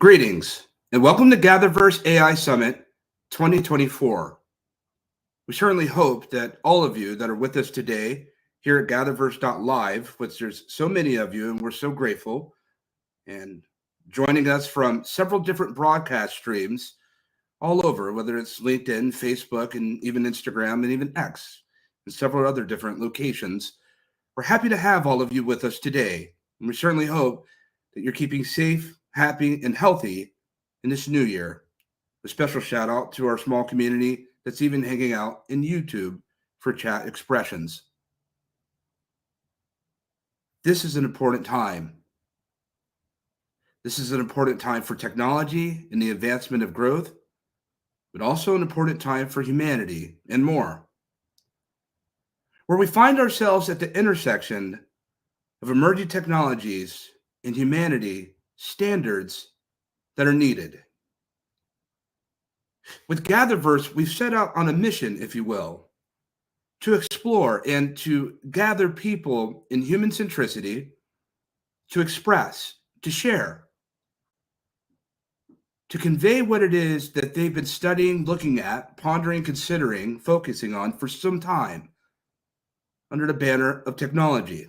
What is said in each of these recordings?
Greetings and welcome to GatherVerse AI Summit 2024. We certainly hope that all of you that are with us today here at GatherVerse.live, which there's so many of you and we're so grateful, and joining us from several different broadcast streams all over, whether it's LinkedIn, Facebook, and even Instagram, and even X, and several other different locations. We're happy to have all of you with us today, and we certainly hope that you're keeping safe, happy, and healthy in this new year. A special shout out to our small community that's even hanging out in YouTube for chat expressions. This is an important time. This is an important time for technology and the advancement of growth, but also an important time for humanity and more. Where we find ourselves at the intersection of emerging technologies and humanity standards that are needed. With GatherVerse, we've set out on a mission, if you will, to explore and to gather people in human centricity, to express, to share, to convey what it is that they've been studying, looking at, pondering, considering, focusing on for some time under the banner of technology.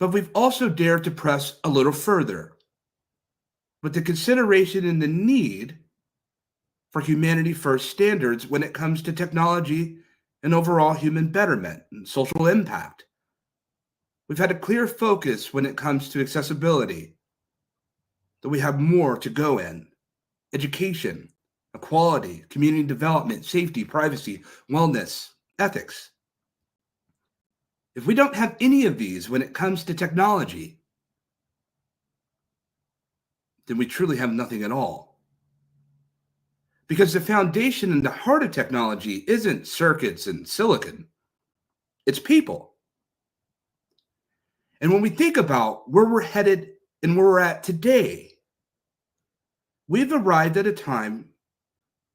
But we've also dared to press a little further with the consideration and the need for humanity first standards when it comes to technology and overall human betterment and social impact. We've had a clear focus when it comes to accessibility, that we have more to go in: education, equality, community development, safety, privacy, wellness, ethics. If we don't have any of these when it comes to technology, then we truly have nothing at all. Because the foundation and the heart of technology isn't circuits and silicon, it's people. And when we think about where we're headed and where we're at today, we've arrived at a time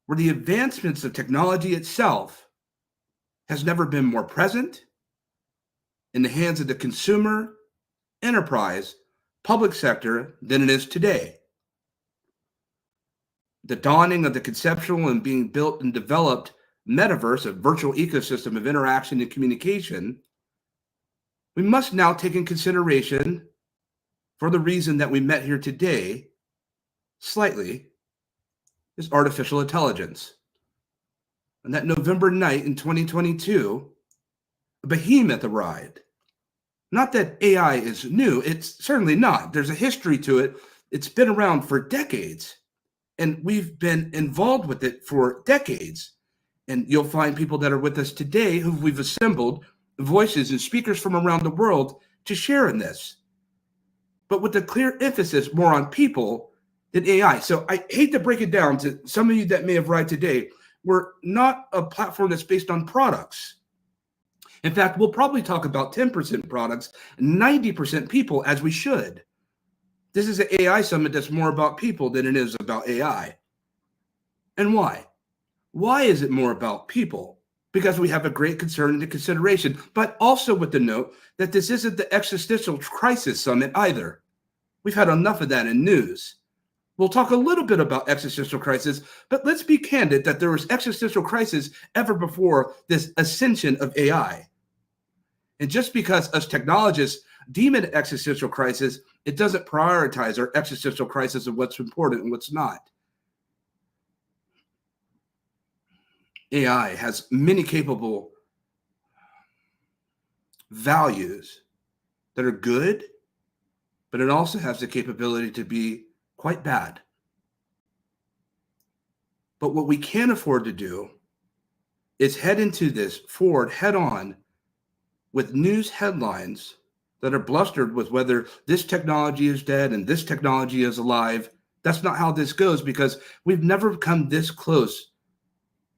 where the advancements of technology itself has never been more present in the hands of the consumer, enterprise, public sector than it is today. The dawning of the conceptual and being built and developed metaverse, a virtual ecosystem of interaction and communication, we must now take in consideration, for the reason that we met here today, slightly, is artificial intelligence. And that November night in 2022, a behemoth arrived. Not that AI is new, it's certainly not. There's a history to it. It's been around for decades, and we've been involved with it for decades. And you'll find people that are with us today who we've assembled, voices and speakers from around the world, to share in this. But with a clear emphasis more on people than AI. So I hate to break it down to some of you that may have arrived today. We're not a platform that's based on products. In fact, we'll probably talk about 10% products, 90% people, as we should. This is an AI summit that's more about people than it is about AI. And why? Why is it more about people? Because we have a great concern and consideration, but also with the note that this isn't the existential crisis summit either. We've had enough of that in news. We'll talk a little bit about existential crisis, but let's be candid that there was existential crisis ever before this ascension of AI. And just because us technologists deem it an existential crisis, it doesn't prioritize our existential crisis of what's important and what's not. AI has many capable values that are good, but it also has the capability to be quite bad. But what we can't afford to do is head into this forward head on with news headlines that are blustered with whether this technology is dead and this technology is alive. That's not how this goes, because we've never come this close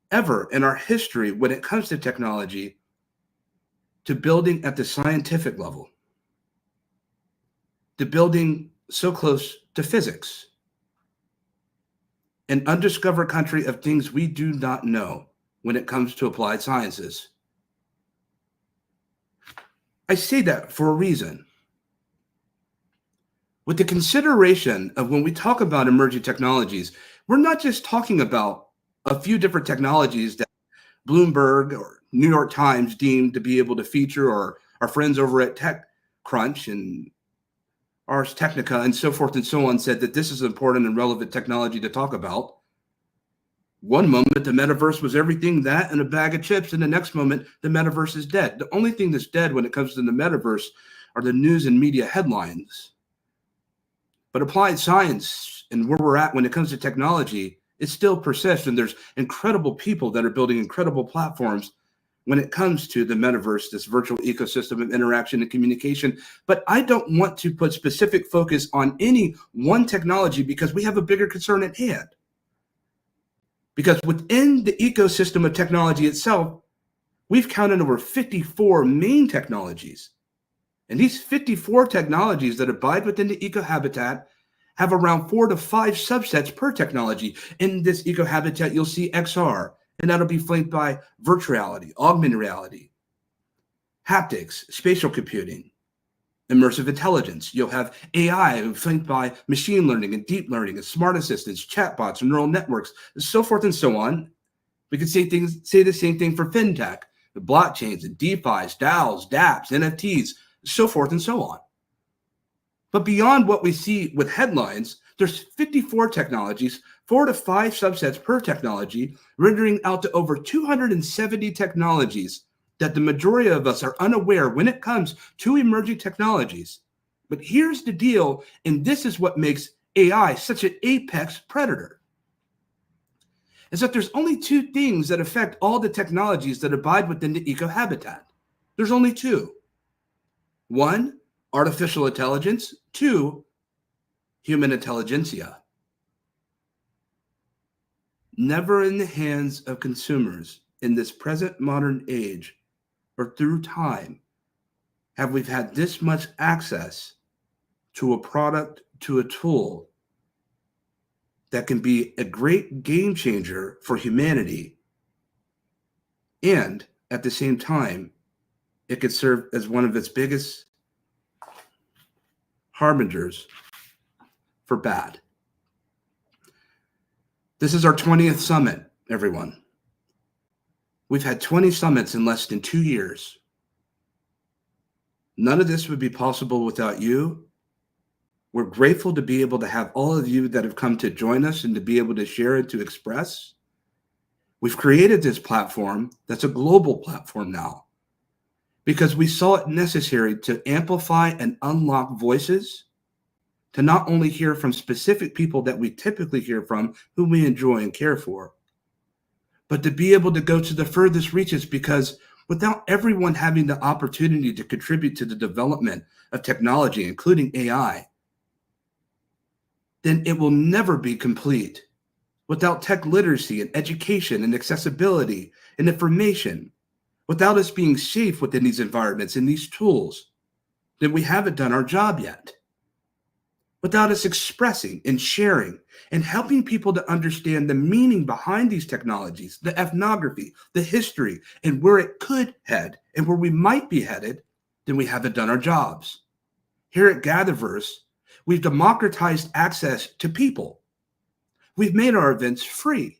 ever in our history when it comes to technology to building at the scientific level, to building so close to physics, an undiscovered country of things we do not know when it comes to applied sciences. I say that for a reason. With the consideration of when we talk about emerging technologies, we're not just talking about a few different technologies that Bloomberg or New York Times deemed to be able to feature, or our friends over at TechCrunch and Ars Technica and so forth and so on said that this is important and relevant technology to talk about. One moment, the metaverse was everything that and a bag of chips, and the next moment, the metaverse is dead. The only thing that's dead when it comes to the metaverse are the news and media headlines. But applied science and where we're at when it comes to technology, it still persists, and there's incredible people that are building incredible platforms when it comes to the metaverse, this virtual ecosystem of interaction and communication. But I don't want to put specific focus on any one technology because we have a bigger concern at hand. Because within the ecosystem of technology itself, we've counted over 54 main technologies. And these 54 technologies that abide within the eco-habitat have around 4 to 5 subsets per technology. In this eco-habitat, you'll see XR, and that'll be flanked by virtual reality, augmented reality, haptics, spatial computing, immersive intelligence. You'll have AI flanked by machine learning and deep learning and smart assistants, chatbots, and neural networks, and so forth and so on. We could say the same thing for fintech, the blockchains and DeFi's, DAOs, dApps, NFTs, so forth and so on. But beyond what we see with headlines, there's 54 technologies, 4 to 5 subsets per technology, rendering out to over 270 technologies that the majority of us are unaware when it comes to emerging technologies. But here's the deal, and this is what makes AI such an apex predator, is that there's only 2 things that affect all the technologies that abide within the eco-habitat. There's only 2. 1, artificial intelligence. 2, human intelligentsia. Never in the hands of consumers in this present modern age or through time have we had this much access to a product, to a tool that can be a great game changer for humanity. And at the same time, it could serve as one of its biggest harbingers for bad. This is our 20th summit, everyone. We've had 20 summits in less than 2 years. None of this would be possible without you. We're grateful to be able to have all of you that have come to join us and to be able to share and to express. We've created this platform that's a global platform now because we saw it necessary to amplify and unlock voices, to not only hear from specific people that we typically hear from, who we enjoy and care for, but to be able to go to the furthest reaches, because without everyone having the opportunity to contribute to the development of technology, including AI, then it will never be complete. Without tech literacy and education and accessibility and information, without us being safe within these environments and these tools, then we haven't done our job yet. Without us expressing and sharing and helping people to understand the meaning behind these technologies, the ethnography, the history, and where it could head and where we might be headed, then we haven't done our jobs. Here at GatherVerse, we've democratized access to people. We've made our events free.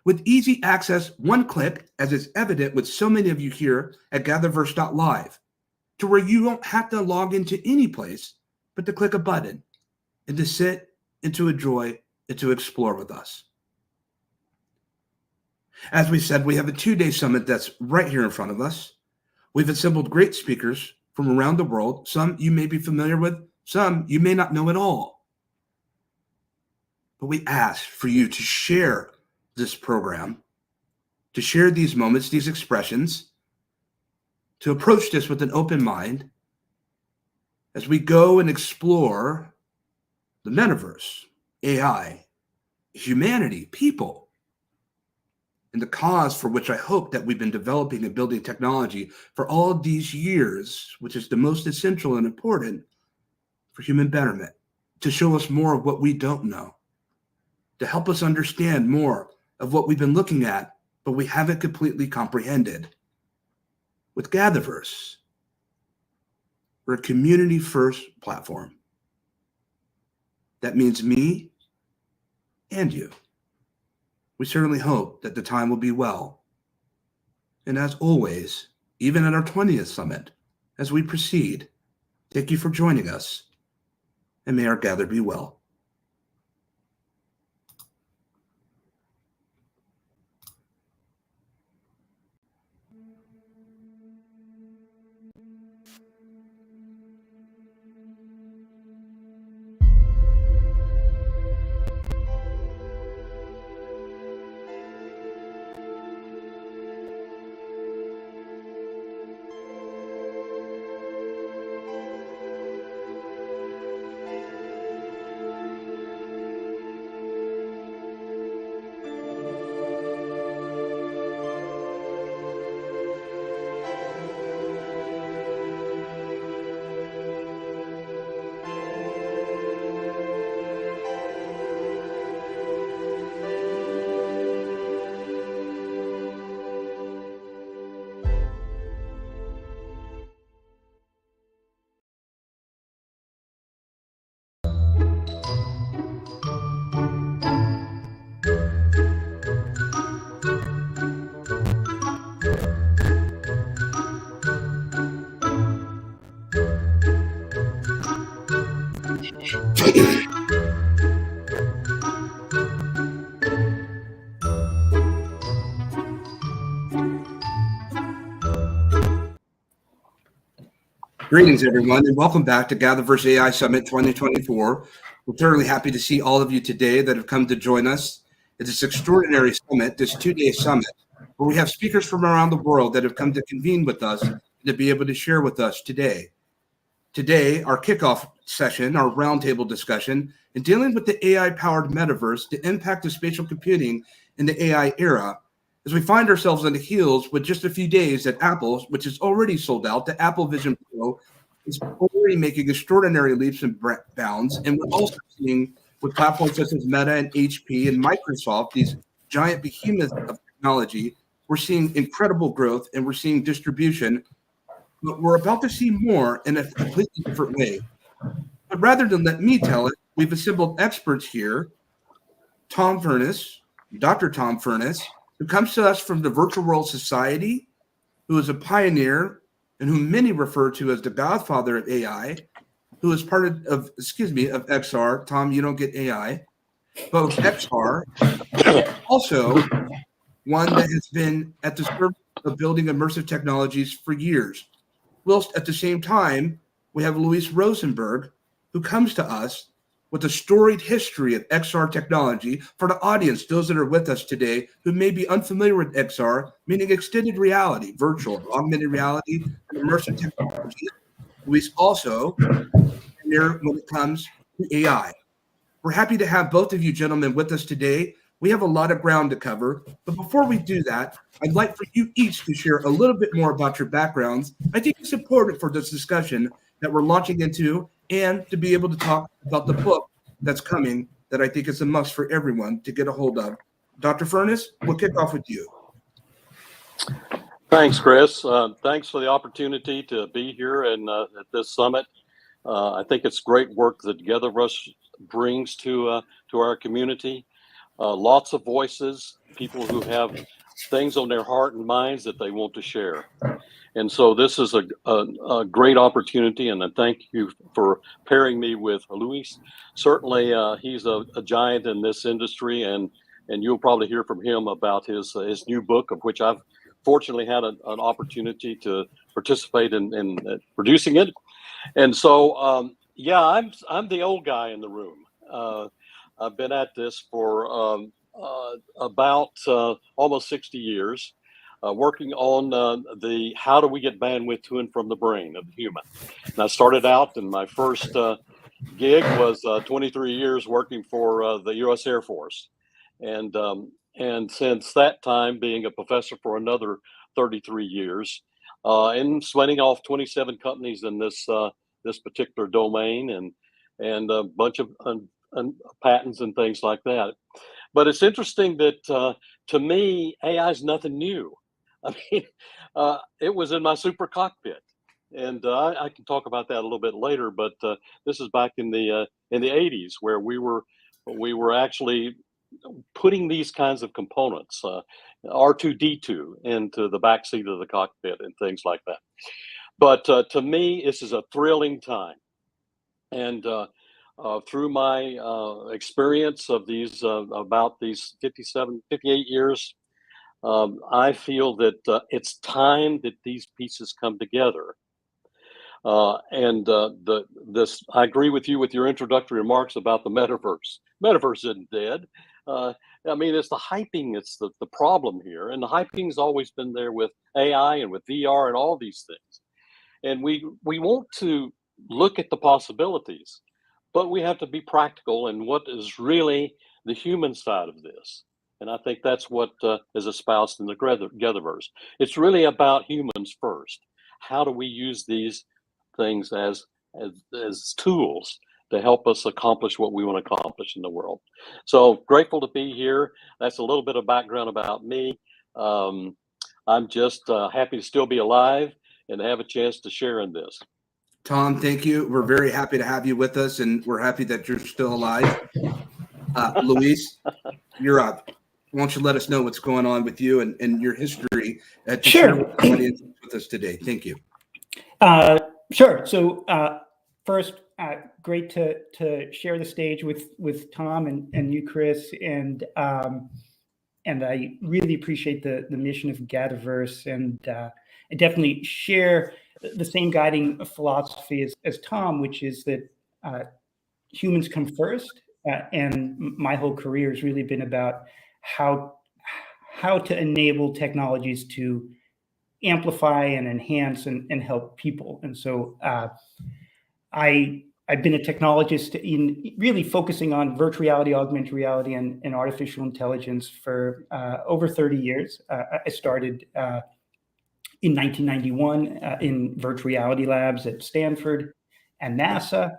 With easy access, one click, as is evident with so many of you here at GatherVerse.live, to where you don't have to log into any place, but to click a button and to sit and to enjoy and to explore with us. As we said, we have a 2-day summit that's right here in front of us. We've assembled great speakers from around the world. Some you may be familiar with, some you may not know at all. But we ask for you to share this program, to share these moments, these expressions, to approach this with an open mind as we go and explore the metaverse, AI, humanity, people, and the cause for which I hope that we've been developing and building technology for all of these years, which is the most essential and important for human betterment, to show us more of what we don't know, to help us understand more of what we've been looking at, but we haven't completely comprehended. With GatherVerse, we're a community-first platform. That means me and you. We certainly hope that the time will be well. And as always, even at our 20th summit, as we proceed, thank you for joining us, and may our gather be well. Greetings, everyone, and welcome back to GatherVerse AI Summit 2024. We're thoroughly happy to see all of you today that have come to join us at this extraordinary summit, this two-day summit, where we have speakers from around the world that have come to convene with us and to be able to share with us today. Today, our kickoff session, our roundtable discussion, in dealing with the AI-powered metaverse to impact the spatial computing in the AI era, as we find ourselves on the heels with just a few days at Apple, which is already sold out, the Apple Vision Pro is already making extraordinary leaps and bounds. And we're also seeing with platforms such as Meta and HP and Microsoft, these giant behemoths of technology, we're seeing incredible growth and we're seeing distribution. But we're about to see more in a completely different way. But rather than let me tell it, we've assembled experts here. Tom Furness, Dr. Tom Furness, who comes to us from the Virtual World Society, who is a pioneer and whom many refer to as the godfather of AI, who is part of XR. Tom, you don't get AI, but XR, also one that has been at the service of building immersive technologies for years. Whilst at the same time, we have Luis Rosenberg, who comes to us with a storied history of XR technology. For the audience, those that are with us today who may be unfamiliar with XR, meaning extended reality, virtual, augmented reality, and immersive technology. Luis also here when it comes to AI. We're happy to have both of you gentlemen with us today. We have a lot of ground to cover, but before we do that, I'd like for you each to share a little bit more about your backgrounds. I think it's important for this discussion that we're launching into and to be able to talk about the book that's coming that I think is a must for everyone to get a hold of. Dr. Furness, we'll kick off with you. Thanks, Chris. Thanks for the opportunity to be here and at this summit. I think it's great work that GatherVerse brings to our community. Lots of voices, people who have things on their heart and minds that they want to share. And so this is a great opportunity, and I thank you for pairing me with Luis. Certainly, he's a giant in this industry, and you'll probably hear from him about his new book, of which I've fortunately had an opportunity to participate in producing it. And so, yeah, I'm the old guy in the room. I've been at this for about almost 60 years, working on the how do we get bandwidth to and from the brain of the human. And I started out, and my first gig was 23 years working for the U.S. Air Force, and since that time, being a professor for another 33 years, and sweating off 27 companies in this particular domain, and a bunch of patents and things like that. But it's interesting that to me, AI is nothing new. I mean, it was in my super cockpit. And I can talk about that a little bit later. But this is back in the '80s, where we were actually putting these kinds of components, R2D2, into the backseat of the cockpit and things like that. But to me, this is a thrilling time. And through my experience of these about these 57, 58 years, I feel that it's time that these pieces come together. I agree with you with your introductory remarks about the metaverse. Metaverse isn't dead. Uh, I mean, it's the hyping. It's the problem here, and the hyping's always been there with AI and with VR and all these things. And we want to look at the possibilities, but we have to be practical and what is really the human side of this. And I think that's what is espoused in the Gatherverse. It's really about humans first. How do we use these things as tools to help us accomplish what we want to accomplish in the world? So grateful to be here. That's a little bit of background about me. I'm just happy to still be alive and have a chance to share in this. Tom, thank you. We're very happy to have you with us, and we're happy that you're still alive. Luis, you're up. Why don't you let us know what's going on with you and your history to share with the audience with us today? Thank you. Sure. So first, great to share the stage with Tom and you, Chris, and I really appreciate the mission of GatherVerse, and I definitely share the same guiding philosophy as Tom, which is that humans come first, and my whole career has really been about how to enable technologies to amplify and enhance and help people. And so I've been a technologist in really focusing on virtual reality, augmented reality, and artificial intelligence for over 30 years. I started in 1991 in virtual reality labs at Stanford and NASA.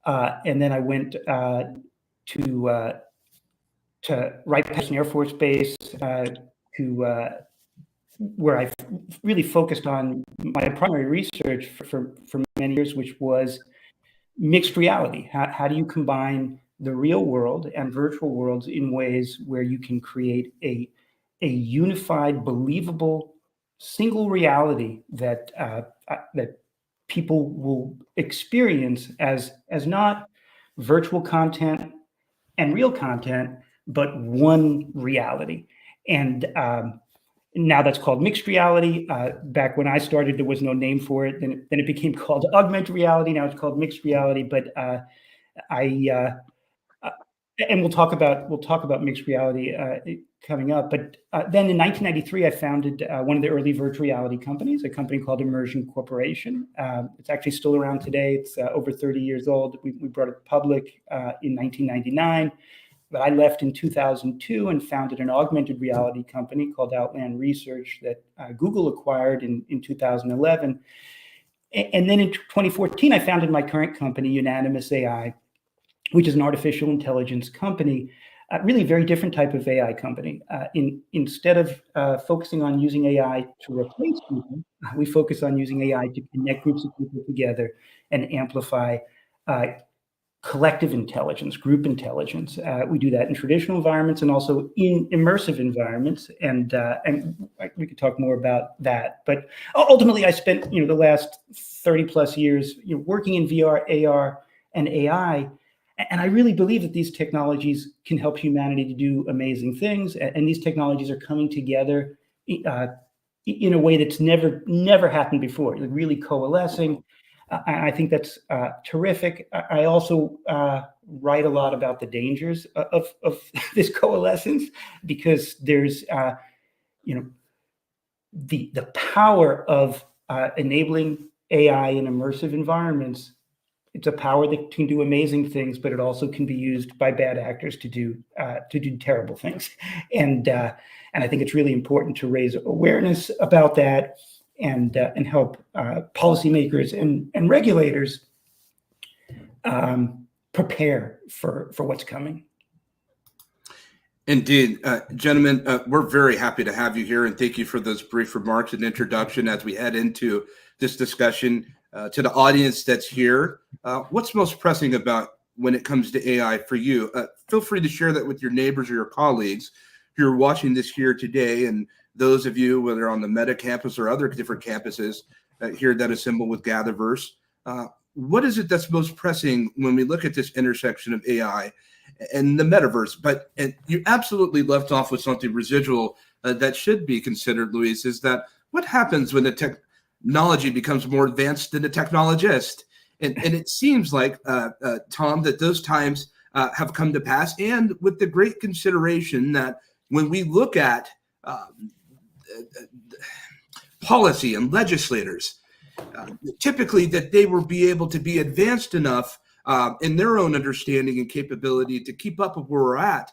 And then I went to Wright-Patterson Air Force Base where I really focused on my primary research for many years, which was mixed reality. How do you combine the real world and virtual worlds in ways where you can create a unified, believable, single reality that people will experience as not virtual content and real content, but one reality. And now that's called mixed reality. Back when I started, there was no name for it. Then it became called augmented reality. Now it's called mixed reality. But and we'll talk about mixed reality coming up. But then in 1993, I founded one of the early virtual reality companies, a company called Immersion Corporation. It's actually still around today. It's over 30 years old. We brought it public in 1999. But I left in 2002 and founded an augmented reality company called Outland Research that Google acquired in 2011. And then in 2014, I founded my current company, Unanimous AI, which is an artificial intelligence company, really a very different type of AI company. Instead of focusing on using AI to replace people, we focus on using AI to connect groups of people together and amplify collective intelligence, group intelligence. We do that in traditional environments and also in immersive environments, and we could talk more about that. But ultimately, I spent the last 30 plus years working in VR, AR, and AI, and I really believe that these technologies can help humanity to do amazing things, and these technologies are coming together in a way that's never happened before. Like really coalescing. I think that's terrific. I also write a lot about the dangers of this coalescence, because there's, the power of enabling AI in immersive environments. It's a power that can do amazing things, but it also can be used by bad actors to do terrible things. And I think it's really important to raise awareness about that, and help policymakers and regulators prepare for what's coming. Indeed. Gentlemen, we're very happy to have you here, and thank you for those brief remarks and introduction as we head into this discussion. To the audience that's here, what's most pressing about when it comes to AI for you? Feel free to share that with your neighbors or your colleagues who are watching this here today, and those of you, whether on the Meta campus or other different campuses here that assemble with GatherVerse. What is it that's most pressing when we look at this intersection of AI and the metaverse? And you absolutely left off with something residual that should be considered, Luis, is that what happens when the technology becomes more advanced than the technologist? And it seems like, Tom, that those times have come to pass, and with the great consideration that when we look at policy and legislators, typically that they will be able to be advanced enough in their own understanding and capability to keep up with where we're at.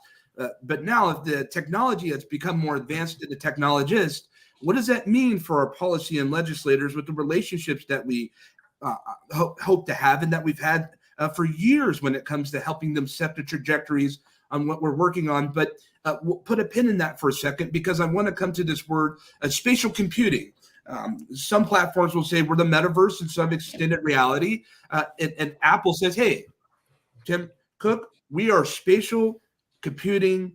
But now if the technology has become more advanced than the technologist, what does that mean for our policy and legislators with the relationships that we hope to have and that we've had for years when it comes to helping them set the trajectories on what we're working on? But we'll put a pin in that for a second, because I want to come to this word, spatial computing. Some platforms will say we're the metaverse and some extended reality. And Apple says, hey, Tim Cook, we are spatial computing,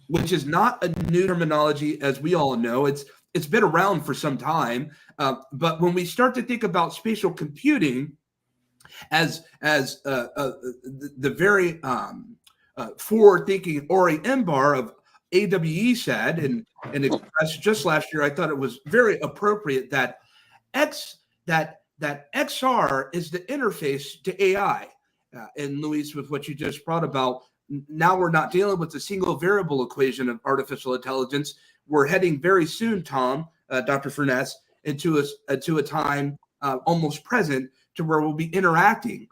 which is not a new terminology, as we all know. It's been around for some time. But when we start to think about spatial computing as the very forward-thinking Ori Embar of AWE said, and expressed just last year, I thought it was very appropriate that XR is the interface to AI. And Luis, with what you just brought about, now we're not dealing with the single variable equation of artificial intelligence. We're heading very soon, Tom, Dr. Furness, into a time almost present to where we'll be interacting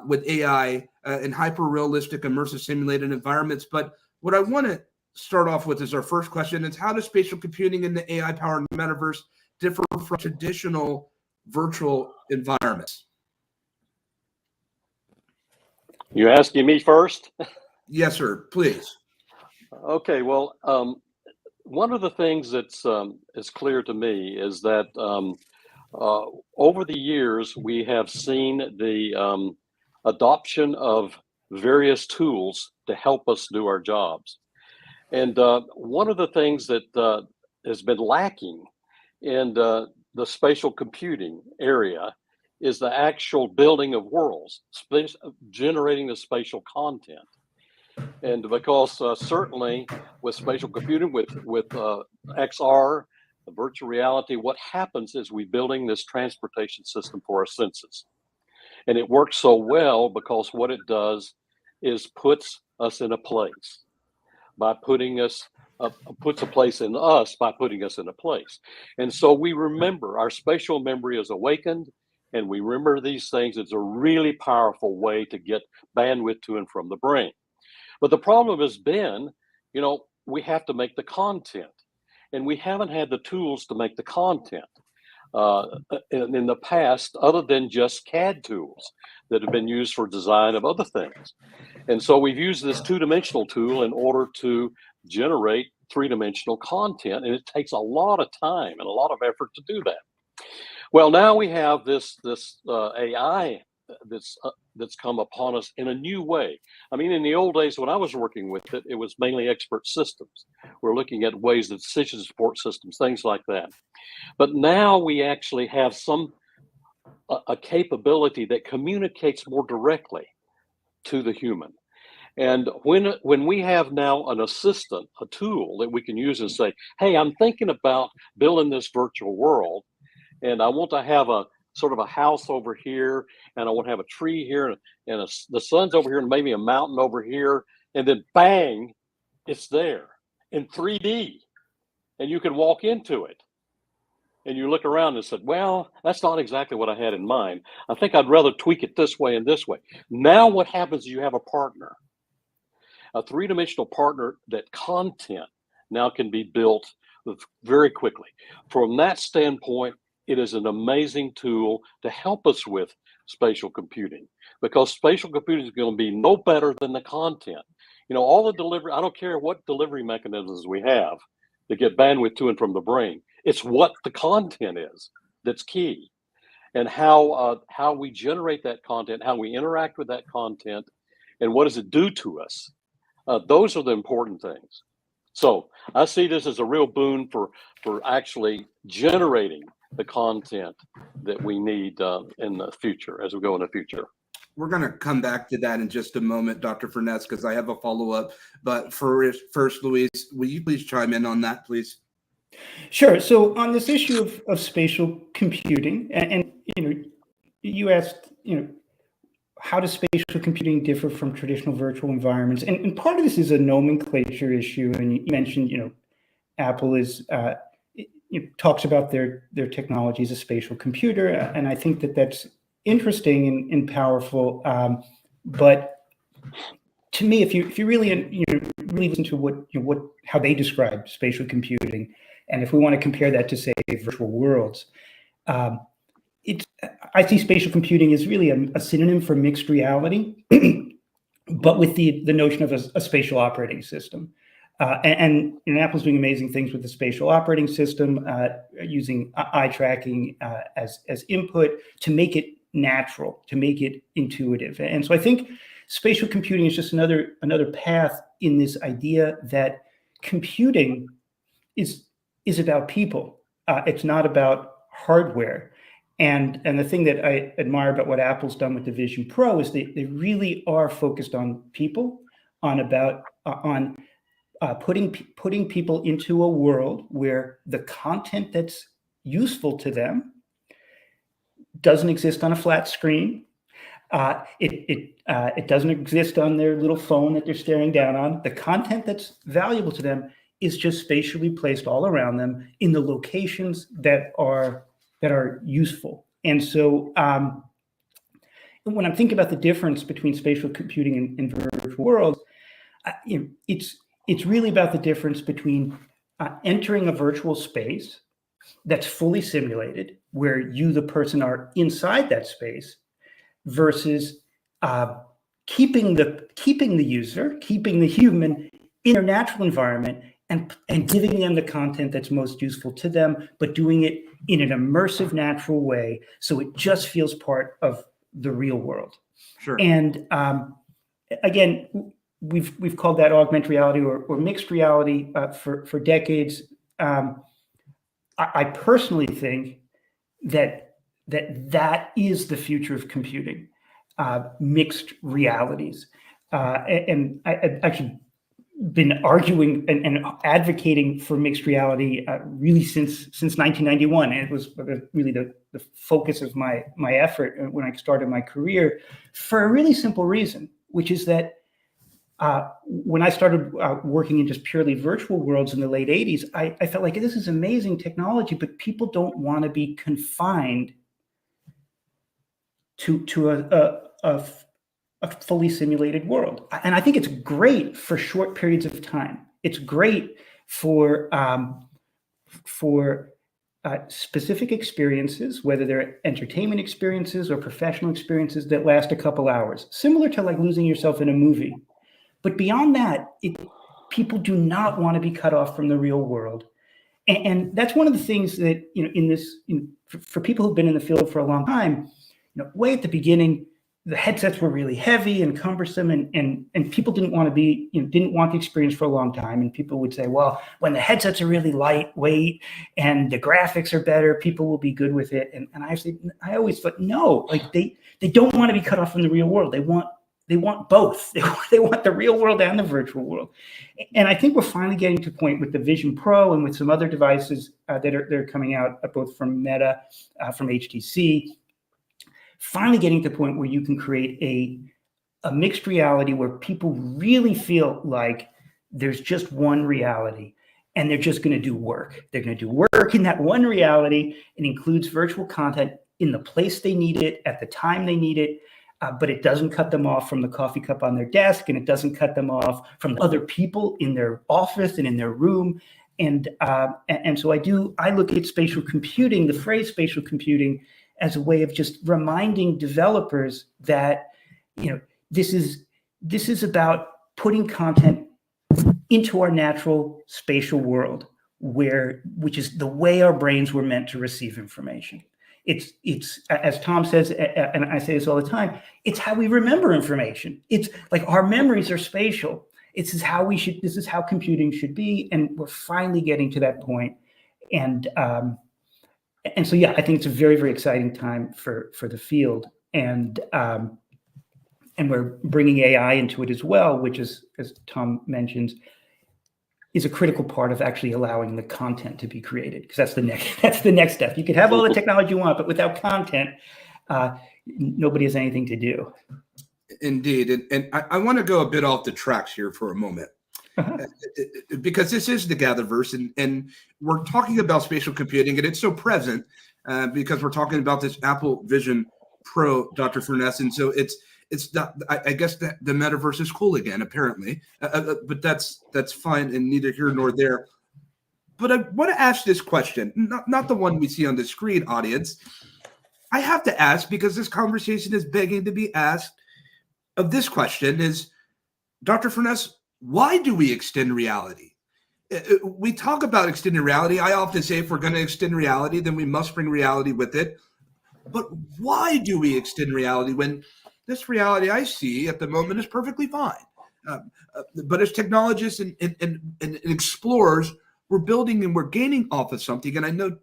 with AI in hyper-realistic, immersive simulated environments. But what I want to start off with is our first question. It's how does spatial computing in the AI-powered metaverse differ from traditional virtual environments? You asking me first? Yes, sir. Please. Okay. Well, one of the things that's is clear to me is that over the years we have seen the adoption of various tools to help us do our jobs. And one of the things that has been lacking in the spatial computing area is the actual building of worlds, generating the spatial content. And because certainly with spatial computing, with XR, the virtual reality, what happens is we're building this transportation system for our senses. And it works so well because what it does is puts us in a place by putting us, puts a place in us by putting us in a place. And so we remember, our spatial memory is awakened, and we remember these things. It's a really powerful way to get bandwidth to and from the brain. But the problem has been, we have to make the content, and we haven't had the tools to make the content in the past, other than just CAD tools that have been used for design of other things. And so we've used this two-dimensional tool in order to generate three-dimensional content, and it takes a lot of time and a lot of effort to do that. Well, now we have this AI that's come upon us in a new way. I mean, in the old days when I was working with it, it was mainly expert systems. We're looking at ways that decision support systems, things like that. But now we actually have a capability that communicates more directly to the human. And when we have now an assistant, a tool that we can use and say, hey, I'm thinking about building this virtual world, and I want to have a sort of a house over here, and I want to have a tree here, and the sun's over here, and maybe a mountain over here, and then bang, it's there in 3D, and you can walk into it. And you look around and said, well, that's not exactly what I had in mind. I think I'd rather tweak it this way and this way. Now what happens is you have a partner, a three-dimensional partner, that content now can be built very quickly. From that standpoint, it is an amazing tool to help us with spatial computing, because spatial computing is going to be no better than the content. all the delivery, I don't care what delivery mechanisms we have to get bandwidth to and from the brain. It's what the content is that's key, and how we generate that content, how we interact with that content, and what does it do to us. Those are the important things. So I see this as a real boon for actually generating the content that we need in the future, as we go in the future. We're going to come back to that in just a moment, Dr. Furness, because I have a follow-up. But first, Luis, will you please chime in on that, please? Sure. So on this issue of spatial computing, and you asked, how does spatial computing differ from traditional virtual environments? And part of this is a nomenclature issue. And you mentioned, Apple is talks about their technology as a spatial computer, and I think that's interesting and powerful. But to me, if you really really listen to how they describe spatial computing, and if we want to compare that to, say, virtual worlds, I see spatial computing as really a synonym for mixed reality, but with the notion of a spatial operating system. And Apple's doing amazing things with the spatial operating system, using eye tracking as input to make it natural, to make it intuitive. And so I think spatial computing is just another path in this idea that computing is about people. It's not about hardware. And the thing that I admire about what Apple's done with the Vision Pro is they really are focused on people, on putting people into a world where the content that's useful to them doesn't exist on a flat screen. It doesn't exist on their little phone that they're staring down on. The content that's valuable to them is just spatially placed all around them in the locations that are useful. And so when I'm thinking about the difference between spatial computing and virtual worlds, it's really about the difference between entering a virtual space that's fully simulated, where you, the person, are inside that space, versus keeping the user, keeping the human in their natural environment and giving them the content that's most useful to them, but doing it in an immersive, natural way, so it just feels part of the real world. Sure. And again, we've called that augmented reality or mixed reality for decades. I personally think that is the future of computing, mixed realities. And I actually been arguing and advocating for mixed reality really since 1991, and it was really the focus of my effort when I started my career, for a really simple reason, which is that when I started working in just purely virtual worlds in the late 80s, I felt like this is amazing technology, but people don't want to be confined to a fully simulated world. And I think it's great for short periods of time. It's great for specific experiences, whether they're entertainment experiences or professional experiences that last a couple hours, similar to like losing yourself in a movie. But beyond that, people do not want to be cut off from the real world. And that's one of the things that, for people who've been in the field for a long time, way at the beginning, the headsets were really heavy and cumbersome, and people didn't want the experience for a long time. And people would say, well, when the headsets are really lightweight and the graphics are better, people will be good with it. And I always thought, no, like they don't want to be cut off from the real world. They want both. They want the real world and the virtual world. And I think we're finally getting to a point with the Vision Pro and with some other devices that are coming out, both from Meta, from HTC, finally getting to the point where you can create a mixed reality where people really feel like there's just one reality and they're just going to do work. They're going to do work in that one reality. It includes virtual content in the place they need it, at the time they need it. But it doesn't cut them off from the coffee cup on their desk, and it doesn't cut them off from other people in their office and in their room. And so I look at spatial computing, the phrase spatial computing, as a way of just reminding developers that this is about putting content into our natural spatial world, which is the way our brains were meant to receive information. It's as Tom says, and I say this all the time, it's how we remember information. It's like our memories are spatial. This is how computing should be, and we're finally getting to that point. And so yeah, I think it's a very, very exciting time for the field, and we're bringing AI into it as well, which is, as Tom mentions, is a critical part of actually allowing the content to be created, because that's the next step. You could have all the technology you want, but without content, nobody has anything to do. Indeed, and I want to go a bit off the tracks here for a moment, because this is the GatherVerse, and we're talking about spatial computing, and it's so present because we're talking about this Apple Vision Pro, Dr. Furness, and so it's not, I guess the metaverse is cool again, apparently, but that's fine and neither here nor there. But I want to ask this question, not the one we see on the screen, audience. I have to ask, because this conversation is begging to be asked, of this question is, Dr. Furness, why do we extend reality? We talk about extending reality. I often say if we're going to extend reality, then we must bring reality with it. But why do we extend reality when this reality I see at the moment is perfectly fine? But as technologists and explorers, we're building and we're gaining off of something. And I know,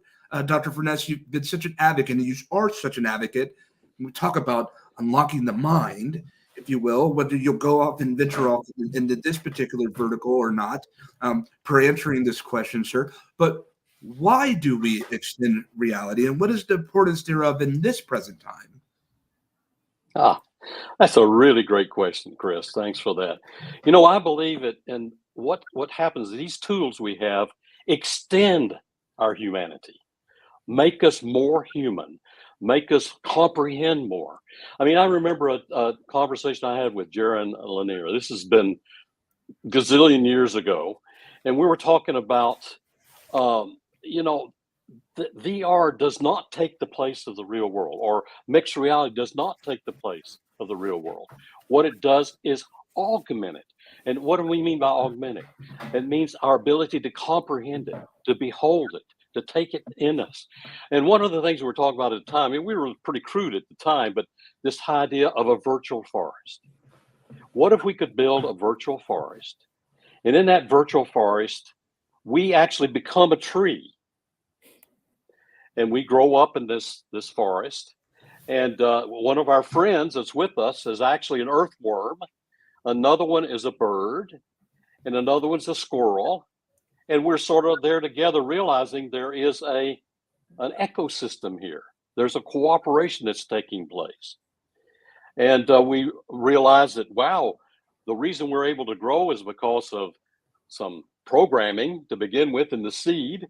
Dr. Furness, you've been such an advocate, and you are such an advocate. We talk about unlocking the mind, if you will, whether you'll go off and venture off into this particular vertical or not, per answering this question, sir. But why do we extend reality, and what is the importance thereof in this present time? That's a really great question, Chris. Thanks for that. I believe it, and what happens, these tools we have extend our humanity, make us more human, make us comprehend more. I mean, I remember a conversation I had with Jaron Lanier. This has been gazillion years ago, and we were talking about, the VR does not take the place of the real world, or mixed reality does not take the place of the real world. What it does is augment it. And what do we mean by augment it? It means our ability to comprehend it, to behold it, to take it in us. And one of the things we were talking about at the time, I mean, we were pretty crude at the time, but this idea of a virtual forest. What if we could build a virtual forest? And in that virtual forest, we actually become a tree. And we grow up in this forest. And one of our friends that's with us is actually an earthworm. Another one is a bird. And another one's a squirrel. And we're sort of there together, realizing there is an ecosystem here. There's a cooperation that's taking place. And we realize that, wow, the reason we're able to grow is because of some programming to begin with in the seed.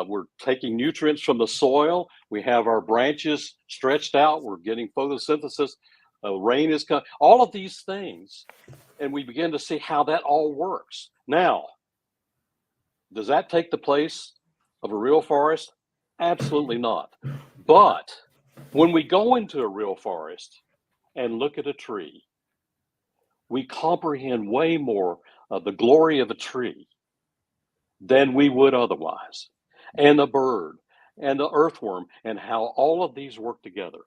We're taking nutrients from the soil. We have our branches stretched out. We're getting photosynthesis. Rain is coming. All of these things. And we begin to see how that all works. Now, does that take the place of a real forest? Absolutely not. But when we go into a real forest and look at a tree, we comprehend way more of the glory of a tree than we would otherwise. And the bird and the earthworm, and how all of these work together.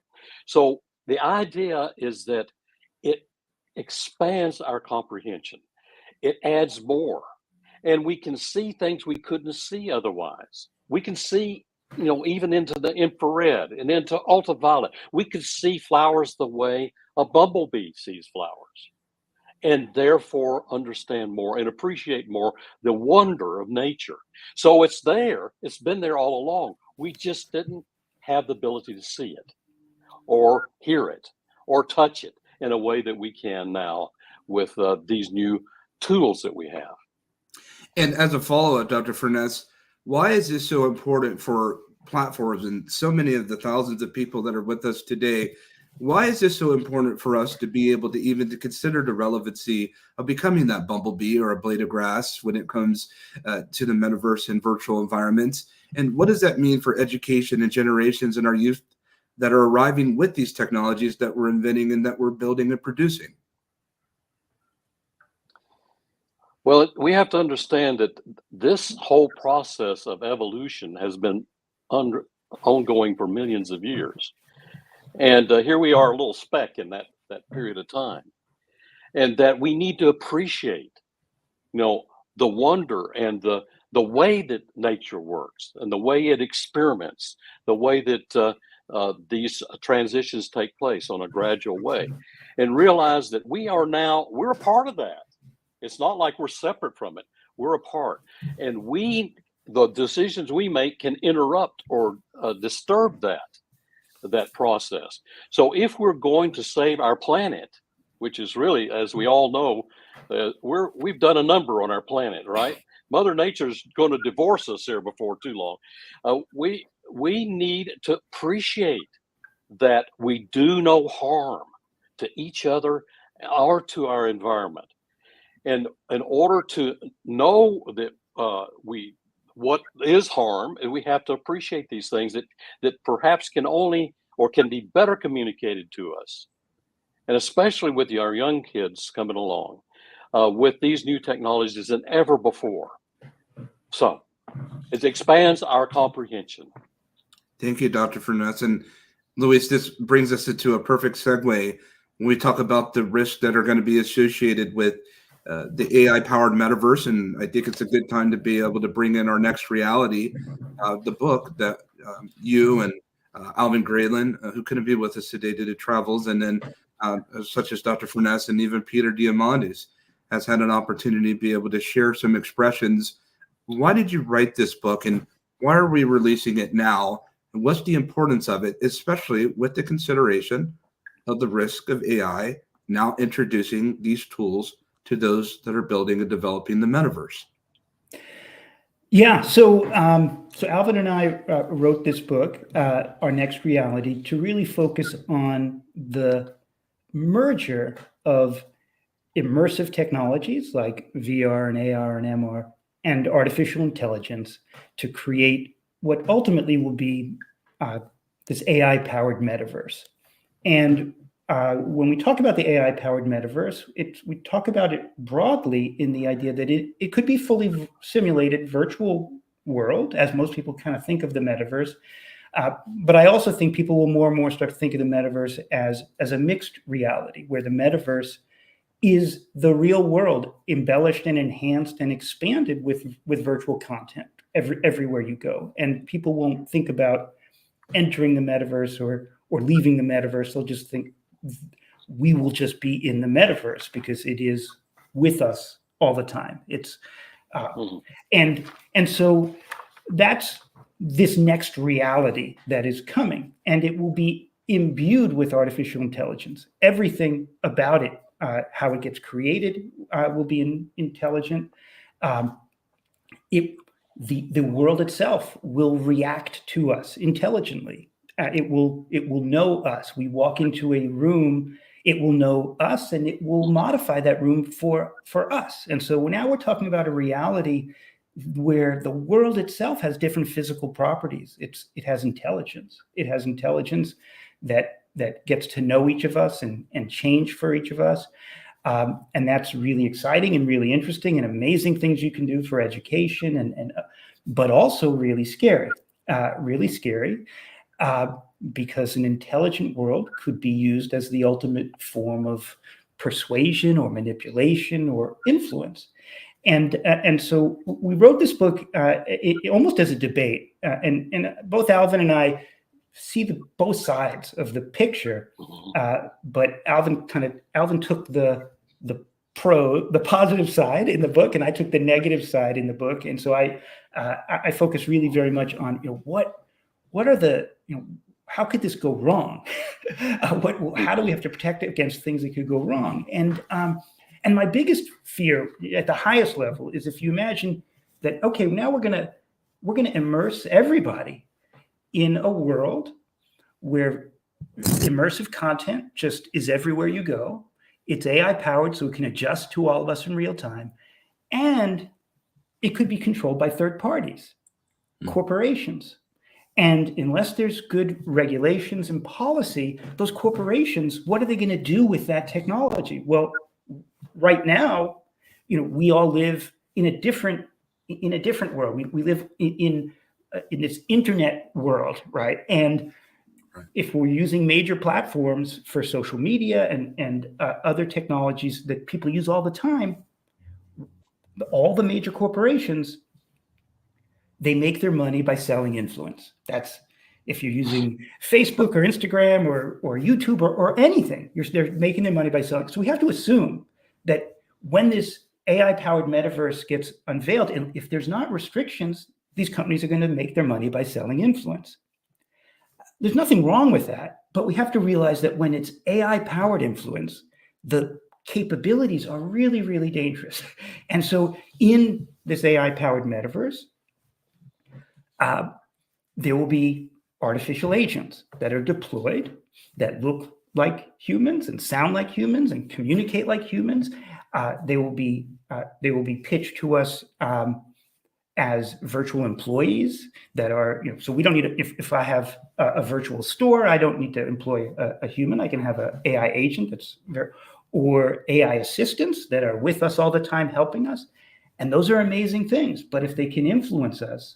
So the idea is that it expands our comprehension. It adds more. And we can see things we couldn't see otherwise. We can see, even into the infrared and into ultraviolet. We could see flowers the way a bumblebee sees flowers, and therefore understand more and appreciate more the wonder of nature. So it's there. It's been there all along. We just didn't have the ability to see it or hear it or touch it in a way that we can now with these new tools that we have. And as a follow-up, Dr. Furness, why is this so important for platforms and so many of the thousands of people that are with us today? Why is this so important for us to be able to even to consider the relevancy of becoming that bumblebee or a blade of grass when it comes to the metaverse and virtual environments? And what does that mean for education and generations in our youth that are arriving with these technologies that we're inventing and that we're building and producing? Well, we have to understand that this whole process of evolution has been ongoing for millions of years. And here we are, a little speck in that period of time. And that we need to appreciate, the wonder and the way that nature works and the way it experiments, the way that these transitions take place on a gradual way, and realize that we're a part of that. It's not like we're separate from it. We're a part. And the decisions we make can interrupt or disturb that process. So if we're going to save our planet, which is really, as we all know, we've done a number on our planet, right? Mother Nature's going to divorce us here before too long. We need to appreciate that we do no harm to each other or to our environment. And in order to know that what is harm, and we have to appreciate these things that perhaps can be better communicated to us. And especially with our young kids coming along with these new technologies than ever before. So it expands our comprehension. Thank you, Dr. Furness. And Luis, this brings us into a perfect segue when we talk about the risks that are going to be associated with the AI-powered metaverse. And I think it's a good time to be able to bring in our next reality, the book that you and Alvin Graylin, who couldn't be with us today due to travels, and then such as Dr. Furness and even Peter Diamandis has had an opportunity to be able to share some expressions. Why did you write this book, and why are we releasing it now? And what's the importance of it, especially with the consideration of the risk of AI now introducing these tools to those that are building and developing the metaverse? Yeah, so Alvin and I wrote this book, Our Next Reality, to really focus on the merger of immersive technologies like VR and AR and MR and artificial intelligence to create what ultimately will be this AI-powered metaverse. And when we talk about the AI-powered metaverse, we talk about it broadly in the idea that it could be fully simulated virtual world, as most people kind of think of the metaverse. But I also think people will more and more start to think of the metaverse as a mixed reality, where the metaverse is the real world embellished and enhanced and expanded with virtual content everywhere you go. And people won't think about entering the metaverse or leaving the metaverse. They'll just think we will just be in the metaverse because it is with us all the time. It's and so that's this next reality that is coming, and it will be imbued with artificial intelligence. Everything about it, how it gets created, will be intelligent. The world itself will react to us intelligently. It will know us. We walk into a room, it will know us, and it will modify that room for us. And so now we're talking about a reality where the world itself has different physical properties. It has intelligence. It has intelligence that gets to know each of us and change for each of us. And that's really exciting and really interesting and amazing things you can do for education but also really scary, because an intelligent world could be used as the ultimate form of persuasion or manipulation or influence. And so we wrote this book almost as a debate, and both Alvin and I see both sides of the picture, but Alvin took the positive side in the book, and I took the negative side in the book. And so I focus really very much on what are the how could this go wrong? How do we have to protect it against things that could go wrong? And my biggest fear at the highest level is if you imagine that, okay, now we're gonna immerse everybody in a world where immersive content just is everywhere you go. It's AI powered, so it can adjust to all of us in real time. And it could be controlled by third parties, corporations. And unless there's good regulations and policy, those corporations, what are they going to do with that technology? Well, right now, we all live in a different world. We live in this internet world, right? And if we're using major platforms for social media and other technologies that people use all the time, all the major corporations, they make their money by selling influence. That's if you're using Facebook or Instagram or YouTube or anything, they're making their money by selling. So we have to assume that when this AI-powered metaverse gets unveiled, and if there's not restrictions, these companies are going to make their money by selling influence. There's nothing wrong with that, but we have to realize that when it's AI-powered influence, the capabilities are really, really dangerous. And so in this AI-powered metaverse, there will be artificial agents that are deployed that look like humans and sound like humans and communicate like humans. They will be pitched to us as virtual employees that are, so we don't need if I have a virtual store, I don't need to employ a human. I can have an AI agent or AI assistants that are with us all the time helping us. And those are amazing things. But if they can influence us,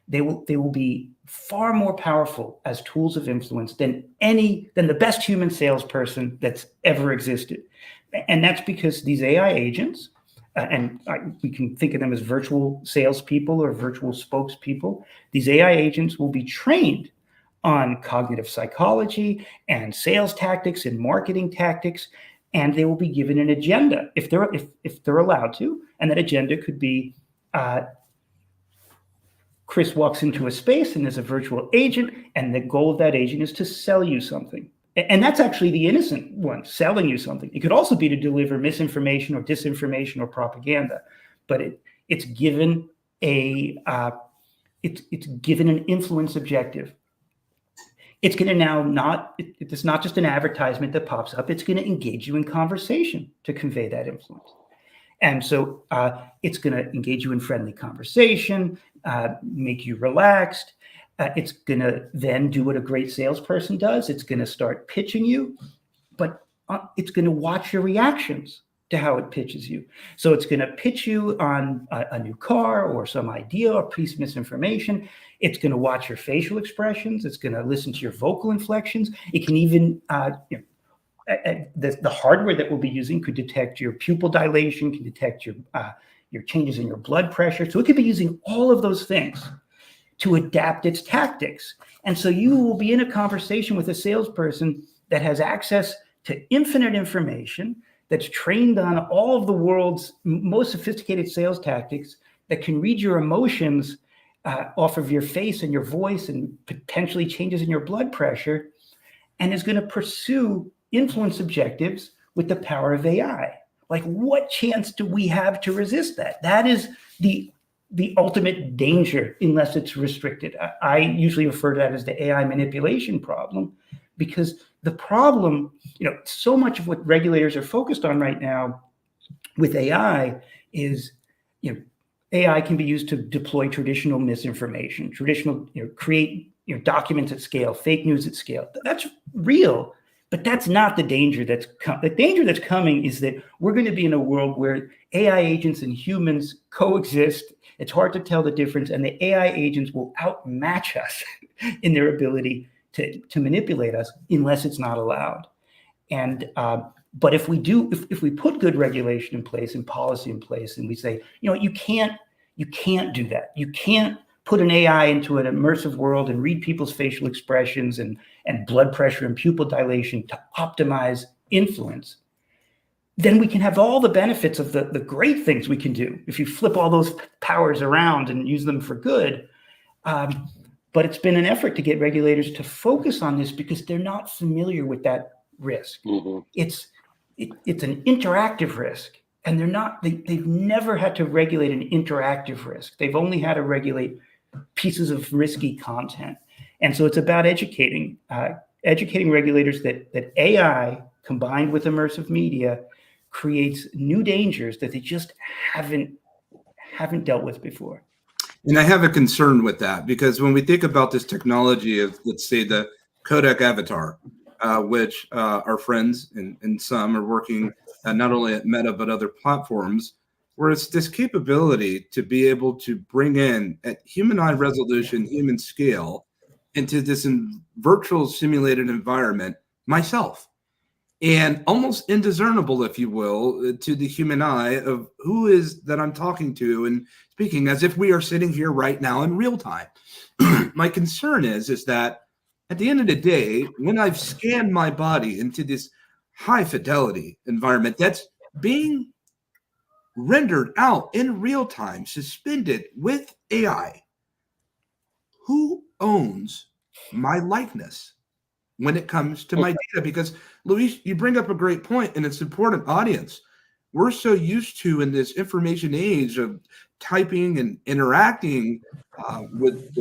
they will be far more powerful as tools of influence than the best human salesperson that's ever existed. And that's because these AI agents, we can think of them as virtual salespeople or virtual spokespeople. These AI agents will be trained on cognitive psychology and sales tactics and marketing tactics, and they will be given an agenda if they're allowed to. And that agenda could be Chris walks into a space and there's a virtual agent, and the goal of that agent is to sell you something. And that's actually the innocent one, selling you something. It could also be to deliver misinformation or disinformation or propaganda, but it's given it's given an influence objective. It's going to it's not just an advertisement that pops up. It's going to engage you in conversation to convey that influence. And so it's going to engage you in friendly conversation, make you relaxed. It's going to then do what a great salesperson does. It's going to start pitching you, but it's going to watch your reactions to how it pitches you. So it's going to pitch you on a new car or some idea or piece of misinformation. It's going to watch your facial expressions. It's going to listen to your vocal inflections. It can even, the hardware that we'll be using could detect your pupil dilation, can detect your changes in your blood pressure. So it could be using all of those things to adapt its tactics. And so you will be in a conversation with a salesperson that has access to infinite information, that's trained on all of the world's most sophisticated sales tactics, that can read your emotions off of your face and your voice and potentially changes in your blood pressure, and is going to pursue influence objectives with the power of AI. Like, what chance do we have to resist that? That is the ultimate danger unless it's restricted. I usually refer to that as the AI manipulation problem, because the problem, so much of what regulators are focused on right now with AI is, AI can be used to deploy traditional misinformation, create documents at scale, fake news at scale. That's real, but that's not the danger that's coming. The danger that's coming is that we're going to be in a world where AI agents and humans coexist. It's hard to tell the difference, and the AI agents will outmatch us in their ability to manipulate us unless it's not allowed. And but if we put good regulation in place and policy in place, and we say, you can't do that. You can't put an AI into an immersive world and read people's facial expressions and blood pressure and pupil dilation to optimize influence, then we can have all the benefits of the great things we can do if you flip all those powers around and use them for good. But it's been an effort to get regulators to focus on this because they're not familiar with that risk. Mm-hmm. It's an interactive risk, and they've never had to regulate an interactive risk. They've only had to regulate pieces of risky content. And so it's about educating regulators that AI combined with immersive media creates new dangers that they just haven't dealt with before. And I have a concern with that, because when we think about this technology of, let's say, the Kodak avatar, which our friends and some are working not only at Meta but other platforms, where it's this capability to be able to bring in at human eye resolution, human scale, into this virtual simulated environment myself, and almost indiscernible, if you will, to the human eye of who is that I'm talking to and speaking, as if we are sitting here right now in real time. My concern is that at the end of the day, when I've scanned my body into this high fidelity environment that's being rendered out in real time, suspended with AI, who owns my likeness when it comes to my data? Because Luis, you bring up a great point, and it's important, audience. We're so used to, in this information age of typing and interacting with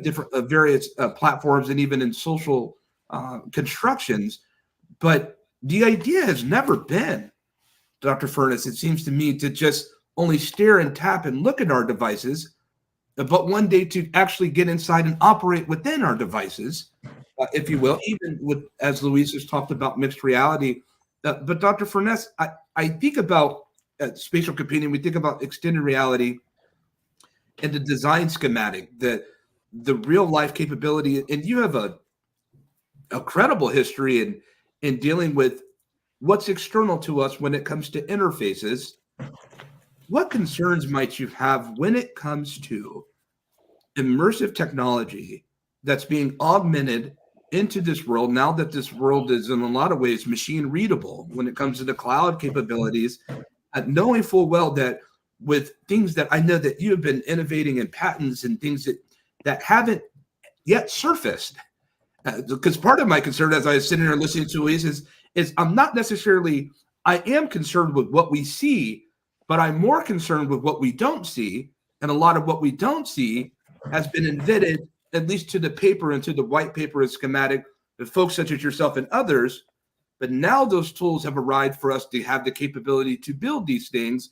different various platforms, and even in social constructions. But the idea has never been, Dr. Furness, it seems to me, to just only stare and tap and look at our devices, but one day to actually get inside and operate within our devices, if you will, even with, as Luis has talked about, mixed reality. But Dr. Furness, I think about spatial computing, we think about extended reality and the design schematic, the real life capability, and you have a credible history in dealing with what's external to us when it comes to interfaces. What concerns might you have when it comes to immersive technology that's being augmented into this world, now that this world is in a lot of ways machine readable when it comes to the cloud capabilities, knowing full well that with things that I know that you have been innovating in patents and things that haven't yet surfaced? Because part of my concern as I was sitting here listening to Luis is I'm not necessarily, I am concerned with what we see, but I'm more concerned with what we don't see. And a lot of what we don't see has been invented, at least to the paper and to the white paper and schematic, the folks such as yourself and others. But now those tools have arrived for us to have the capability to build these things.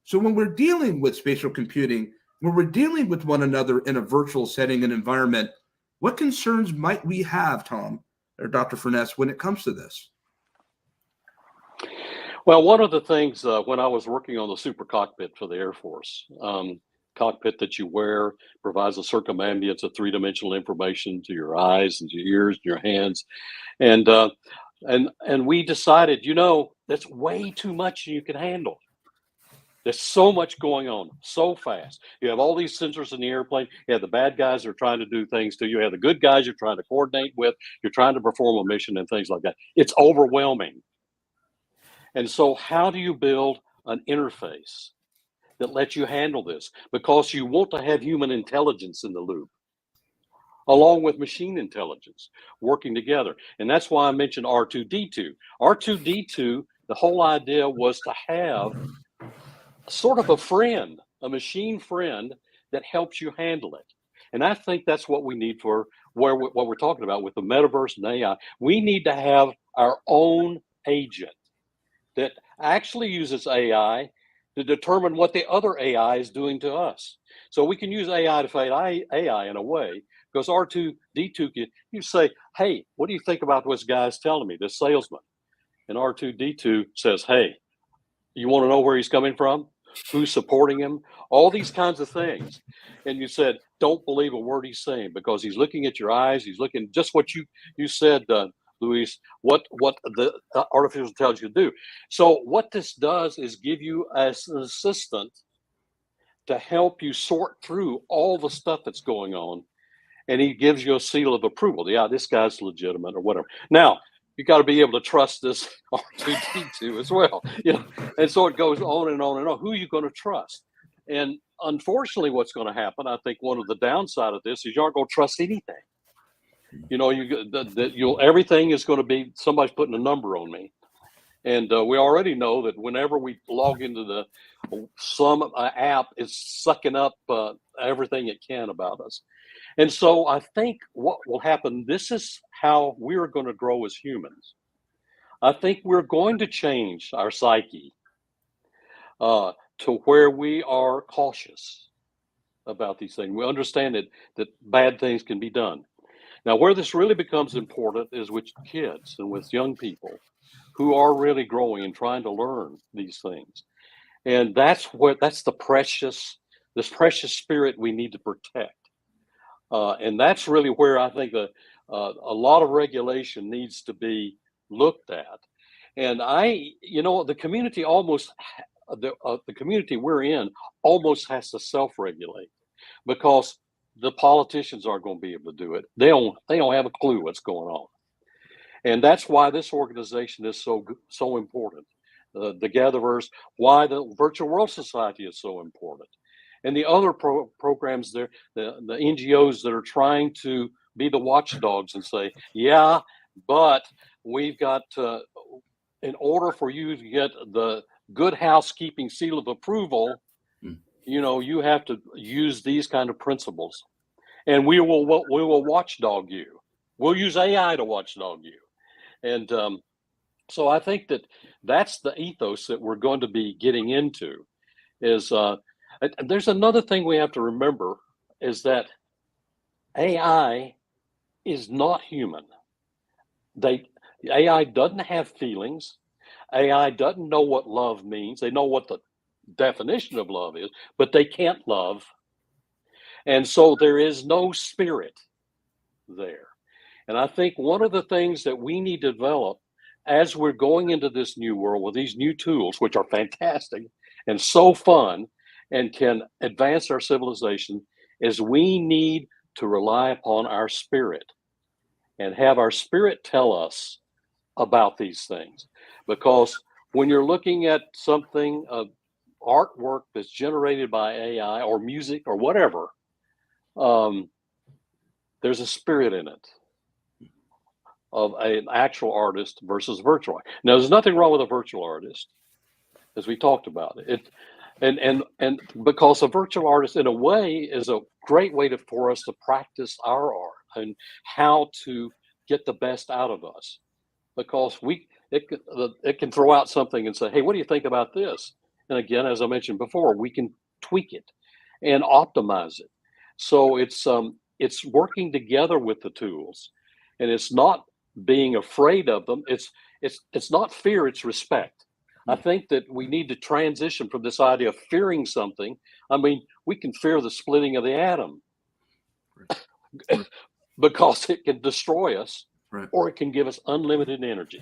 So when we're dealing with spatial computing, when we're dealing with one another in a virtual setting and environment, what concerns might we have, Tom or Dr. Furness, when it comes to this? Well, one of the things when I was working on the super cockpit for the Air Force, cockpit that you wear provides a circumambience of three-dimensional information to your eyes and your ears and your hands, and we decided, that's way too much you can handle. There's so much going on so fast. You have all these sensors in the airplane. You have the bad guys that are trying to do things to you. You have the good guys you're trying to coordinate with. You're trying to perform a mission and things like that. It's overwhelming. And so how do you build an interface that lets you handle this? Because you want to have human intelligence in the loop, along with machine intelligence working together. And that's why I mentioned R2-D2. R2-D2, the whole idea was to have sort of a friend, a machine friend that helps you handle it. And I think that's what we need for what we're talking about with the metaverse and AI. We need to have our own agent that actually uses AI to determine what the other AI is doing to us. So we can use AI to fight AI in a way, because R2-D2, you say, hey, what do you think about what this guy's telling me, this salesman? And R2-D2 says, hey, you want to know where he's coming from? Who's supporting him? All these kinds of things. And you said, don't believe a word he's saying, because he's looking at your eyes. He's looking just what you said, Luis, what the artificial intelligence can do. So what this does is give you as an assistant to help you sort through all the stuff that's going on. And he gives you a seal of approval. Yeah, this guy's legitimate or whatever. Now, you got to be able to trust this R2-D2 as well. And so it goes on and on and on. Who are you going to trust? And unfortunately, what's going to happen, I think one of the downside of this is you aren't going to trust anything. Everything is going to be somebody's putting a number on me. And we already know that whenever we log into some app is sucking up everything it can about us. And so I think what will happen, this is how we're going to grow as humans. I think we're going to change our psyche to where we are cautious about these things. We understand that bad things can be done. Now, where this really becomes important is with kids and with young people who are really growing and trying to learn these things. And that's this precious spirit we need to protect. And that's really where I think a lot of regulation needs to be looked at. And the community the community we're in almost has to self-regulate, because the politicians aren't going to be able to do it. They don't have a clue what's going on. And that's why this organization is so important. The GatherVerse, why the Virtual World Society is so important, and the other programs there, the NGOs that are trying to be the watchdogs and say, yeah, but we've got in order for you to get the good housekeeping seal of approval, you have to use these kind of principles, and we will watchdog you. We'll use AI to watchdog you, and so I think that's the ethos that we're going to be getting into. Is there's another thing we have to remember, is that AI is not human. AI doesn't have feelings. AI doesn't know what love means. They know what the definition of love is, but they can't love. And so there is no spirit there. And I think one of the things that we need to develop as we're going into this new world with these new tools, which are fantastic and so fun and can advance our civilization, is we need to rely upon our spirit and have our spirit tell us about these things. Because when you're looking at something, artwork that's generated by AI or music or whatever, there's a spirit in it of an actual artist versus virtual. Now, there's nothing wrong with a virtual artist, as we talked about it. And because a virtual artist, in a way, is a great way for us to practice our art and how to get the best out of us. Because it can throw out something and say, hey, what do you think about this? And again, as I mentioned before, we can tweak it and optimize it. So it's working together with the tools, and it's not being afraid of them. It's not fear, it's respect. I think that we need to transition from this idea of fearing something. I mean, we can fear the splitting of the atom because it can destroy us, right, or it can give us unlimited energy.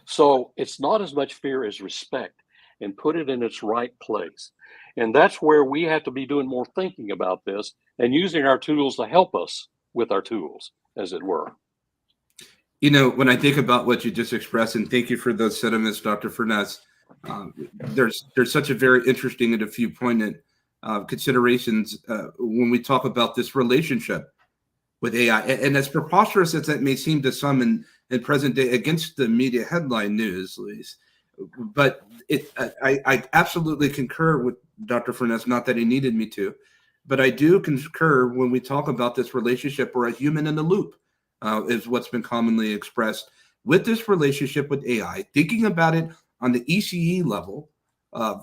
So it's not as much fear as respect, and put it in its right place. And that's where we have to be doing more thinking about this and using our tools to help us with our tools, as it were. When I think about what you just expressed, and thank you for those sentiments, Dr. Furness, there's such a very interesting and a few poignant considerations when we talk about this relationship with AI. And as preposterous as that may seem to some in present day against the media headline news, Luis, but I absolutely concur with Dr. Furness, not that he needed me to, but I do concur when we talk about this relationship or a human in the loop. Is what's been commonly expressed with this relationship with AI, thinking about it on the ECE level,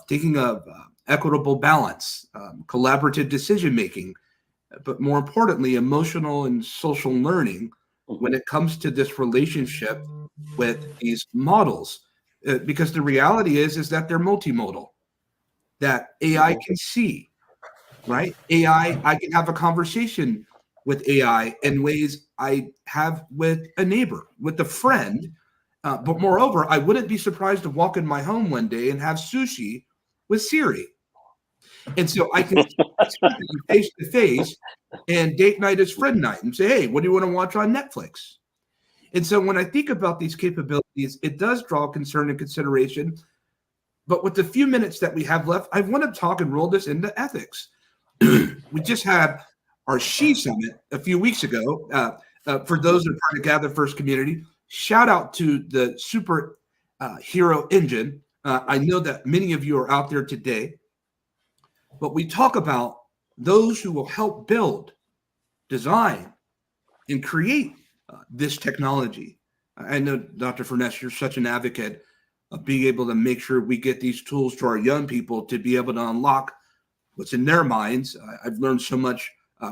thinking of equitable balance, collaborative decision-making, but more importantly, emotional and social learning when it comes to this relationship with these models. Because the reality is that they're multimodal, that AI can see, right? AI, I can have a conversation with AI in ways I have with a neighbor, with a friend. But moreover, I wouldn't be surprised to walk in my home one day and have sushi with Siri. And so I can speak face to face, and date night is friend night, and say, hey, what do you want to watch on Netflix? And so when I think about these capabilities, it does draw concern and consideration. But with the few minutes that we have left, I want to talk and roll this into ethics. We just had our SHE Summit a few weeks ago. For those that are part of GatherVerse community, shout out to the super hero engine. I know that many of you are out there today, but we talk about those who will help build, design, and create this technology. I know, Dr. Furness, you're such an advocate of being able to make sure we get these tools to our young people to be able to unlock what's in their minds. I've learned so much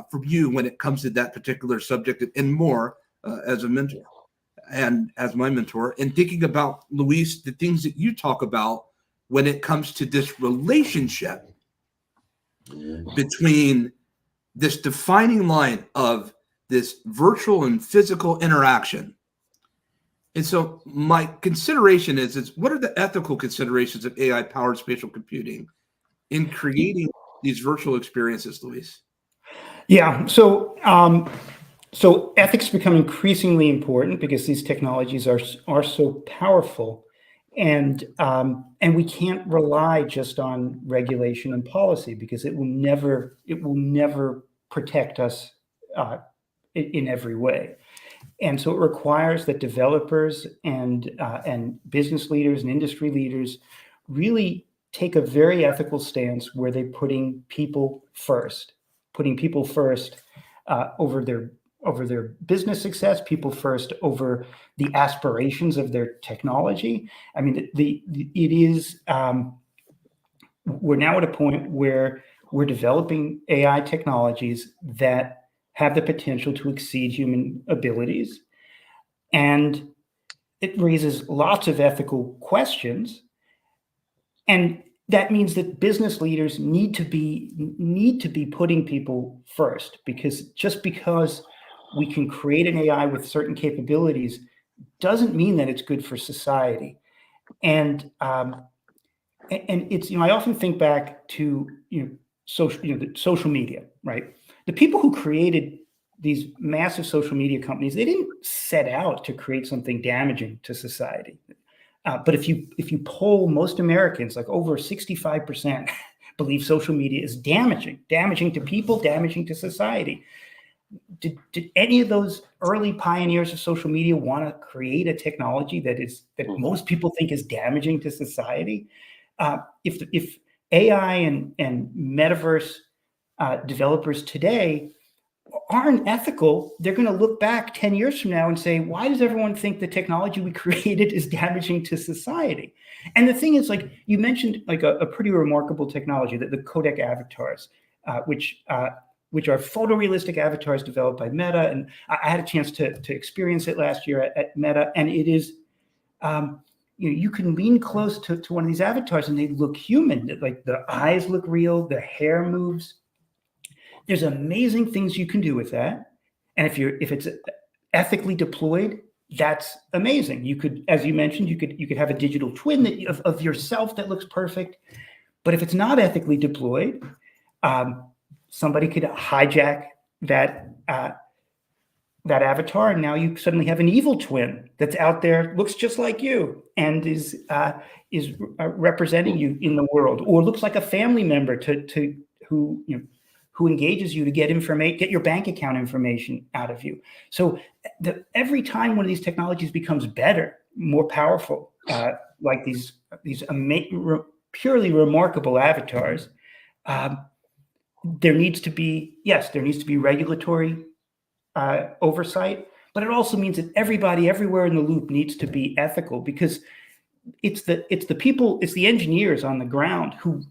from you when it comes to that particular subject and more as a mentor and as my mentor. And thinking about, Luis, the things that you talk about when it comes to this relationship between this defining line of this virtual and physical interaction. And so my consideration is what are the ethical considerations of AI-powered spatial computing in creating these virtual experiences, Luis? Yeah, so ethics become increasingly important because these technologies are so powerful, and we can't rely just on regulation and policy because it will never protect us in every way. And so it requires that developers and business leaders and industry leaders really take a very ethical stance where they're putting people first over their business success, people first over the aspirations of their technology. I mean, it is we're now at a point where we're developing AI technologies that have the potential to exceed human abilities. And it raises lots of ethical questions. And that means that business leaders need to be putting people first, because just because we can create an AI with certain capabilities doesn't mean that it's good for society. And it's, I often think back to, social media, right? The people who created these massive social media companies, they didn't set out to create something damaging to society. But if you poll most Americans, like over 65% believe social media is damaging to people, damaging to society. Did any of those early pioneers of social media want to create a technology that most people think is damaging to society? If AI and metaverse developers today aren't ethical, they're going to look back 10 years from now and say, why does everyone think the technology we created is damaging to society? And the thing is, like you mentioned, like a pretty remarkable technology, that the codec avatars, which are photorealistic avatars developed by Meta. And I had a chance to experience it last year at Meta. And it is, you can lean close to one of these avatars and they look human. Like the eyes look real, the hair moves. There's amazing things you can do with that. And if it's ethically deployed, that's amazing. You could, as you mentioned, you could have a digital twin of yourself that looks perfect. But if it's not ethically deployed, somebody could hijack that avatar, and now you suddenly have an evil twin that's out there, looks just like you, and is representing you in the world, or looks like a family member who engages you to get your bank account information out of you. So every time one of these technologies becomes better, more powerful, like these purely remarkable avatars, there needs to be regulatory oversight, but it also means that everybody everywhere in the loop needs to be ethical, because it's the people, it's the engineers on the ground who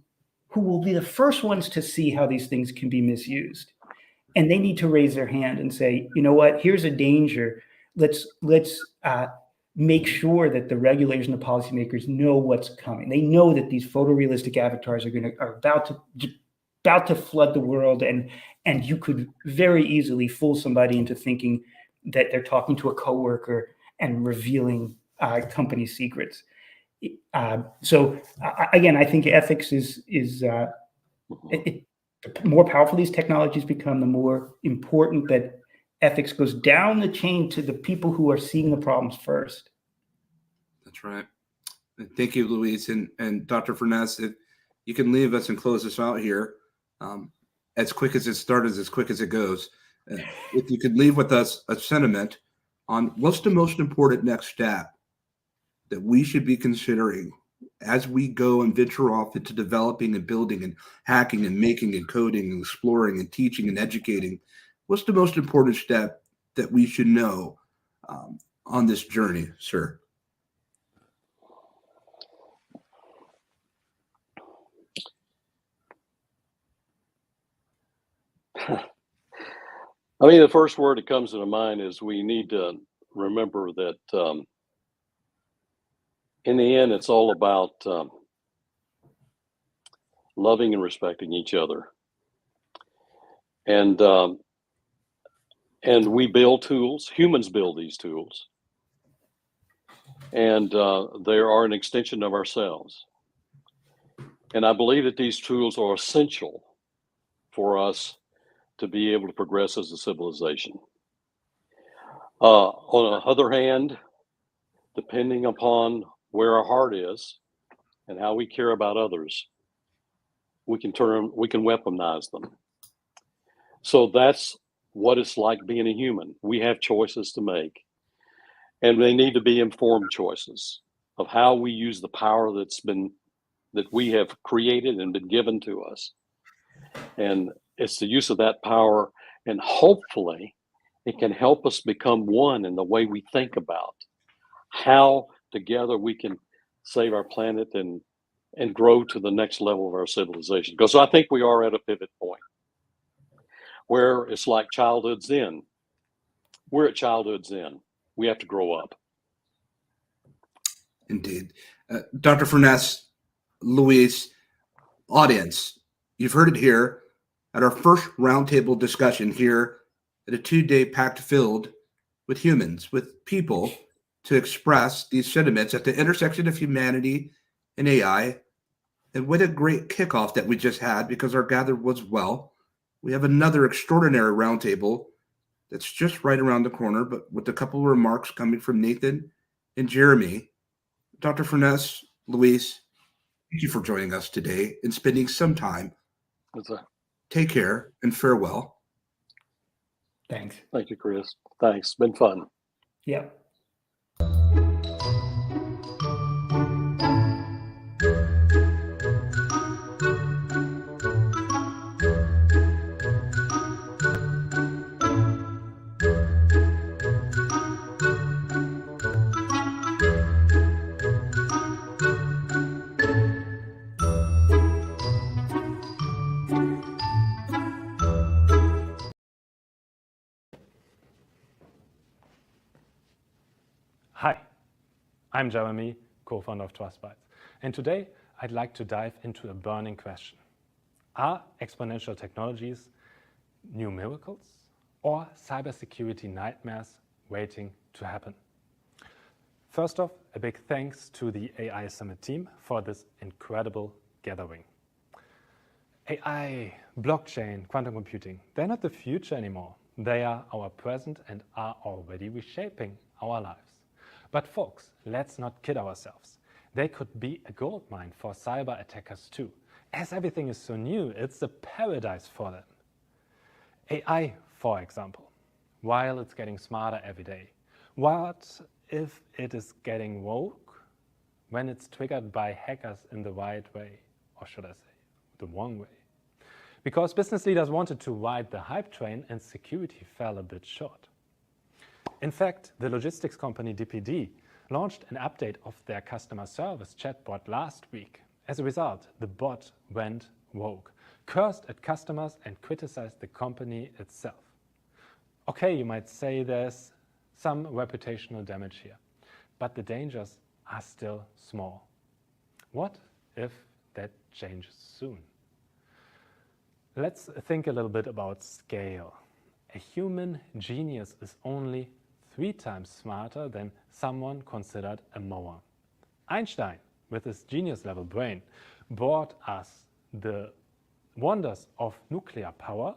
will be the first ones to see how these things can be misused. And they need to raise their hand and say, you know what, here's a danger. Let's make sure that the regulators and the policymakers know what's coming. They know that these photorealistic avatars are about to flood the world, and you could very easily fool somebody into thinking that they're talking to a coworker and revealing company secrets. So again, I think ethics is the more powerful these technologies become, the more important that ethics goes down the chain to the people who are seeing the problems first. That's right. Thank you, Luis. And Dr. Furness, if you can leave us and close us out here, as quick as it started, as quick as it goes. If you could leave with us a sentiment on what's the most important next step that we should be considering as we go and venture off into developing and building and hacking and making and coding and exploring and teaching and educating. What's the most important step that we should know on this journey, sir? I mean, the first word that comes to mind is we need to remember that in the end, it's all about loving and respecting each other. And we build tools. Humans build these tools, and they are an extension of ourselves. And I believe that these tools are essential for us to be able to progress as a civilization. On the other hand, depending upon where our heart is and how we care about others, we can weaponize them. So that's what it's like being a human. We have choices to make, and they need to be informed choices of how we use the power that we have created and been given to us. And it's the use of that power, and hopefully it can help us become one in the way we think about how together we can save our planet and grow to the next level of our civilization. Because I think we are at a pivot point where it's like childhood's end. We're at childhood's end. We have to grow up. Indeed. Dr. Furness, Luis, audience, you've heard it here at our first roundtable discussion here at a 2-day packed filled with humans, with people to express these sentiments at the intersection of humanity and AI. And what a great kickoff that we just had, because our gather was well. We have another extraordinary roundtable that's just right around the corner, but with a couple of remarks coming from Nathan and Jeremy. Dr. Furness, Luis, thank you for joining us today and spending some time. Take care and farewell. Thanks. Thank you, Chris. Thanks. It's been fun. Yeah. Hi, I'm Jeremy, co-founder of TrustBytes, and today I'd like to dive into a burning question. Are exponential technologies new miracles or cybersecurity nightmares waiting to happen? First off, a big thanks to the AI Summit team for this incredible gathering. AI, blockchain, quantum computing, they're not the future anymore. They are our present and are already reshaping our lives. But folks, let's not kid ourselves. They could be a goldmine for cyber attackers too. As everything is so new, it's a paradise for them. AI, for example, while it's getting smarter every day, what if it is getting woke when it's triggered by hackers in the right way, or should I say, the wrong way? Because business leaders wanted to ride the hype train and security fell a bit short. In fact, the logistics company DPD launched an update of their customer service chatbot last week. As a result, the bot went woke, cursed at customers and criticized the company itself. Okay, you might say there's some reputational damage here, but the dangers are still small. What if that changes soon? Let's think a little bit about scale. A human genius is only 3 times smarter than someone considered a moron. Einstein, with his genius-level brain, brought us the wonders of nuclear power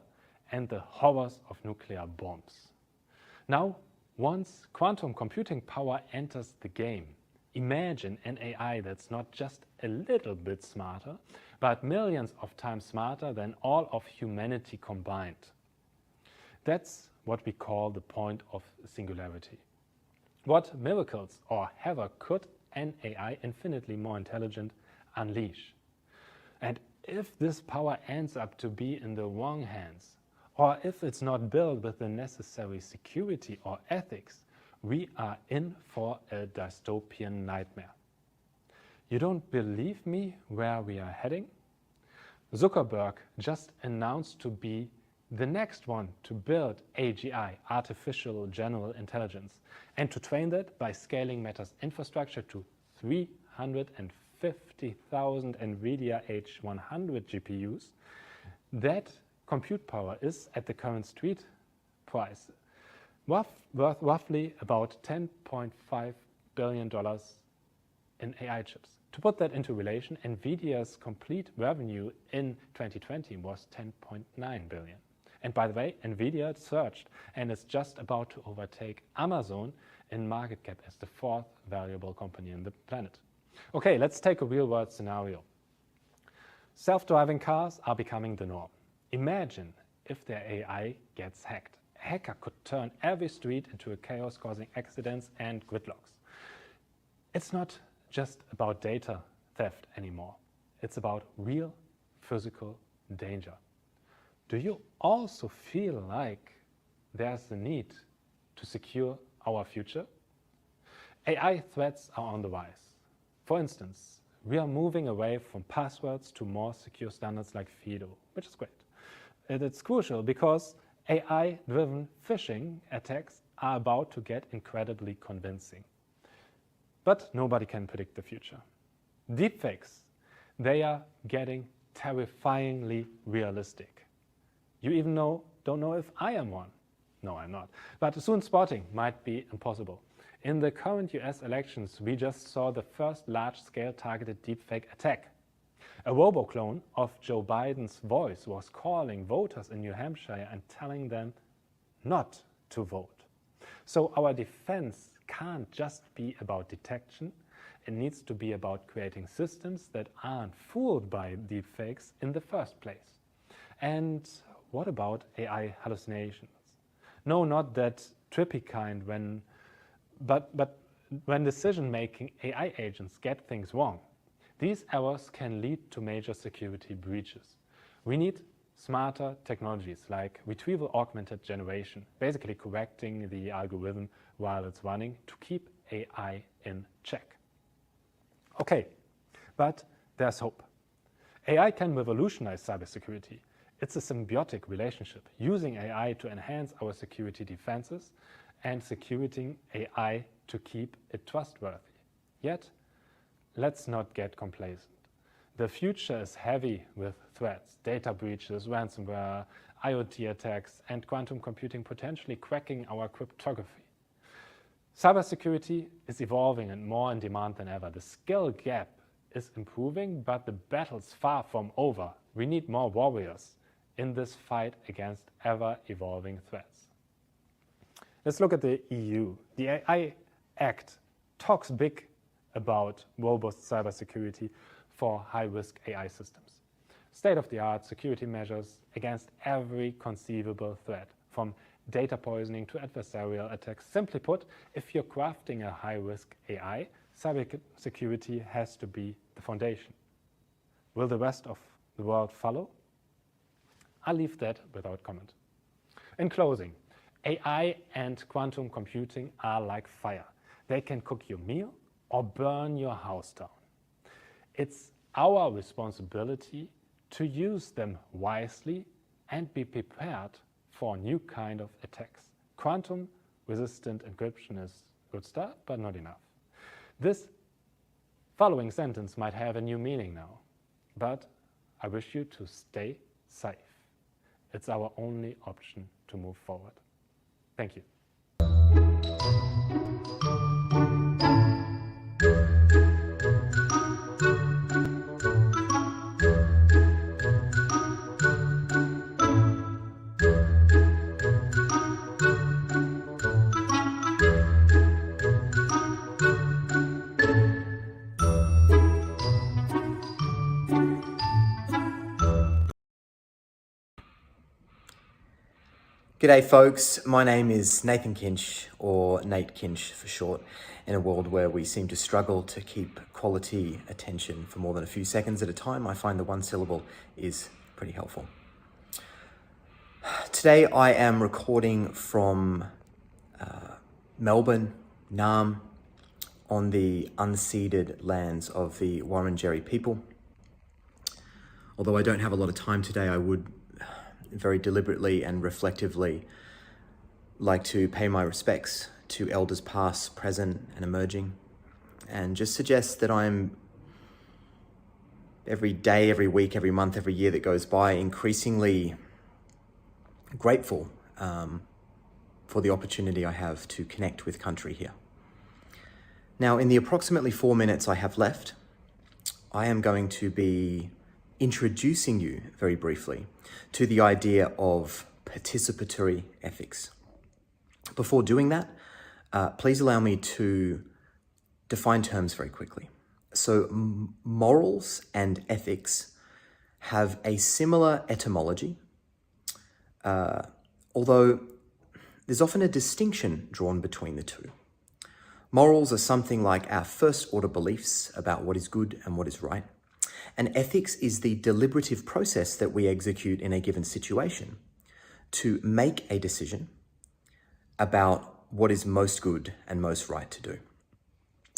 and the horrors of nuclear bombs. Now, once quantum computing power enters the game, imagine an AI that's not just a little bit smarter, but millions of times smarter than all of humanity combined. That's what we call the point of singularity. What miracles or havoc could an AI infinitely more intelligent unleash? And if this power ends up to be in the wrong hands, or if it's not built with the necessary security or ethics, we are in for a dystopian nightmare. You don't believe me where we are heading? Zuckerberg just announced to be the next one to build AGI, Artificial General Intelligence, and to train that by scaling Meta's infrastructure to 50,000 NVIDIA H100 GPUs, that compute power is at the current street price worth roughly about $10.5 billion in AI chips. To put that into relation, NVIDIA's complete revenue in 2020 was 10.9 billion. And by the way, NVIDIA surged and is just about to overtake Amazon in market cap as the fourth valuable company on the planet. Okay, let's take a real-world scenario. Self-driving cars are becoming the norm. Imagine if their AI gets hacked. A hacker could turn every street into a chaos, causing accidents and gridlocks. It's not just about data theft anymore. It's about real physical danger. Do you also feel like there's the need to secure our future? AI threats are on the rise. For instance, we are moving away from passwords to more secure standards like FIDO, which is great. And it's crucial because AI-driven phishing attacks are about to get incredibly convincing. But nobody can predict the future. Deepfakes, they are getting terrifyingly realistic. You even don't know if I am one. No, I'm not. But soon spotting might be impossible. In the current US elections, we just saw the first large-scale targeted deepfake attack. A robo-clone of Joe Biden's voice was calling voters in New Hampshire and telling them not to vote. So our defense can't just be about detection. It needs to be about creating systems that aren't fooled by deepfakes in the first place. And what about AI hallucinations? No, not that trippy kind but when decision-making AI agents get things wrong. These errors can lead to major security breaches. We need smarter technologies like retrieval augmented generation, basically correcting the algorithm while it's running to keep AI in check. Okay, but there's hope. AI can revolutionize cybersecurity. It's a symbiotic relationship, using AI to enhance our security defenses and securing AI to keep it trustworthy. Yet, let's not get complacent. The future is heavy with threats, data breaches, ransomware, IoT attacks, and quantum computing potentially cracking our cryptography. Cybersecurity is evolving and more in demand than ever. The skill gap is improving, but the battle's far from over. We need more warriors in this fight against ever-evolving threats. Let's look at the EU. The AI Act talks big about robust cybersecurity for high-risk AI systems. State-of-the-art security measures against every conceivable threat, from data poisoning to adversarial attacks. Simply put, if you're crafting a high-risk AI, cybersecurity has to be the foundation. Will the rest of the world follow? I'll leave that without comment. In closing, AI and quantum computing are like fire. They can cook your meal or burn your house down. It's our responsibility to use them wisely and be prepared for a new kind of attacks. Quantum-resistant encryption is a good start, but not enough. This following sentence might have a new meaning now, but I wish you to stay safe. It's our only option to move forward. Thank you. G'day folks, my name is Nathan Kinch, or Nate Kinch for short, in a world where we seem to struggle to keep quality attention for more than a few seconds at a time. I find the one syllable is pretty helpful. Today I am recording from Melbourne, Naarm, on the unceded lands of the Wurundjeri people. Although I don't have a lot of time today, I would very deliberately and reflectively like to pay my respects to elders past, present, and emerging, and just suggest that I'm every day, every week, every month, every year that goes by, increasingly grateful for the opportunity I have to connect with country here. Now, in the approximately 4 minutes I have left, I am going to be introducing you very briefly to the idea of participatory ethics. Before doing that, please allow me to define terms very quickly. So morals and ethics have a similar etymology, although there's often a distinction drawn between the two. Morals are something like our first order beliefs about what is good and what is right. And ethics is the deliberative process that we execute in a given situation to make a decision about what is most good and most right to do.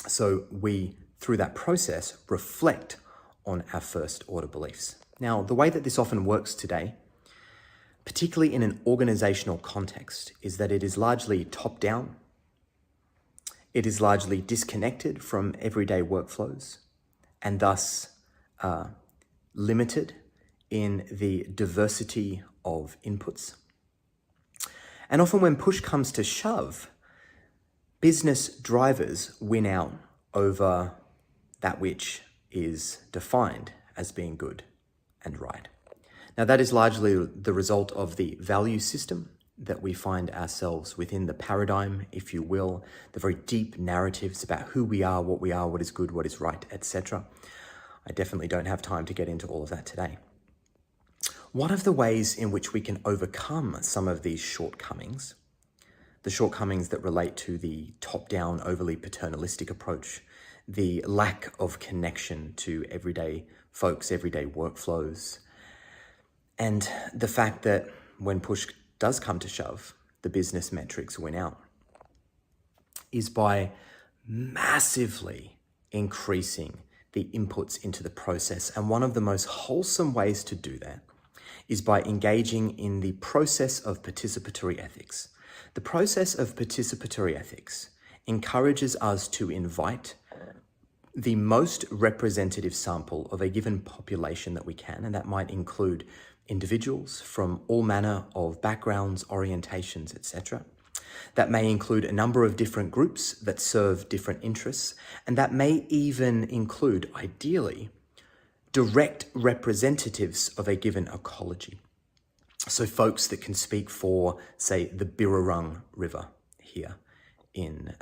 So we, through that process, reflect on our first order beliefs. Now, the way that this often works today, particularly in an organizational context, is that it is largely top-down. It is largely disconnected from everyday workflows and thus limited in the diversity of inputs. And often when push comes to shove, business drivers win out over that which is defined as being good and right. Now, that is largely the result of the value system that we find ourselves within, the paradigm, if you will, the very deep narratives about who we are, what is good, what is right, etc. I definitely don't have time to get into all of that today. One of the ways in which we can overcome some of these shortcomings, the shortcomings that relate to the top-down, overly paternalistic approach, the lack of connection to everyday folks, everyday workflows, and the fact that when push does come to shove, the business metrics win out, is by massively increasing the inputs into the process. And one of the most wholesome ways to do that is by engaging in the process of participatory ethics. The process of participatory ethics encourages us to invite the most representative sample of a given population that we can, and that might include individuals from all manner of backgrounds, orientations, etc. That may include a number of different groups that serve different interests, and that may even include, ideally, direct representatives of a given ecology. So folks that can speak for, say, the Birrarung River here in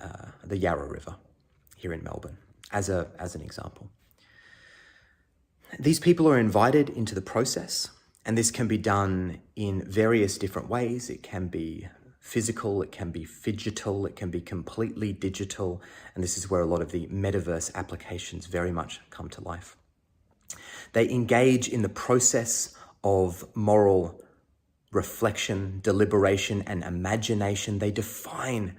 the Yarra River here in Melbourne, as an example. These people are invited into the process, and this can be done in various different ways. It can be physical, it can be phygital, it can be completely digital, and this is where a lot of the metaverse applications very much come to life. They engage in the process of moral reflection, deliberation, and imagination. They define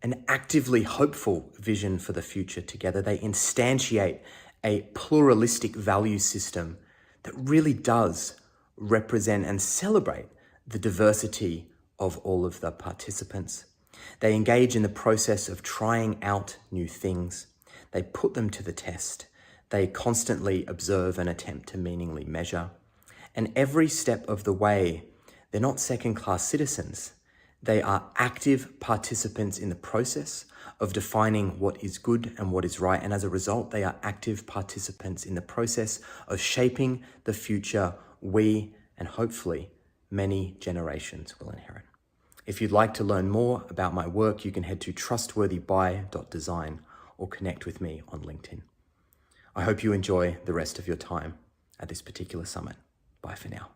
an actively hopeful vision for the future together. They instantiate a pluralistic value system that really does represent and celebrate the diversity of all of the participants. They engage in the process of trying out new things. They put them to the test. They constantly observe and attempt to meaningfully measure. And every step of the way, they're not second-class citizens. They are active participants in the process of defining what is good and what is right. And as a result, they are active participants in the process of shaping the future we and hopefully many generations will inherit. If you'd like to learn more about my work, you can head to trustworthybuy.design or connect with me on LinkedIn. I hope you enjoy the rest of your time at this particular summit. Bye for now.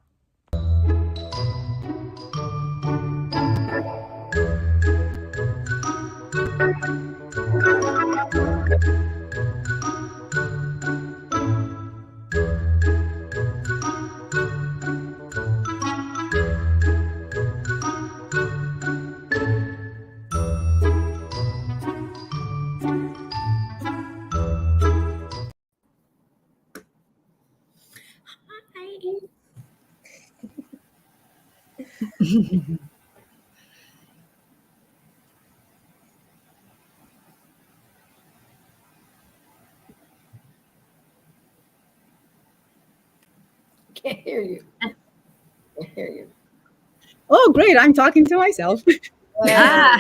Can't hear you. Can't hear you. Oh, great. I'm talking to myself. Yeah.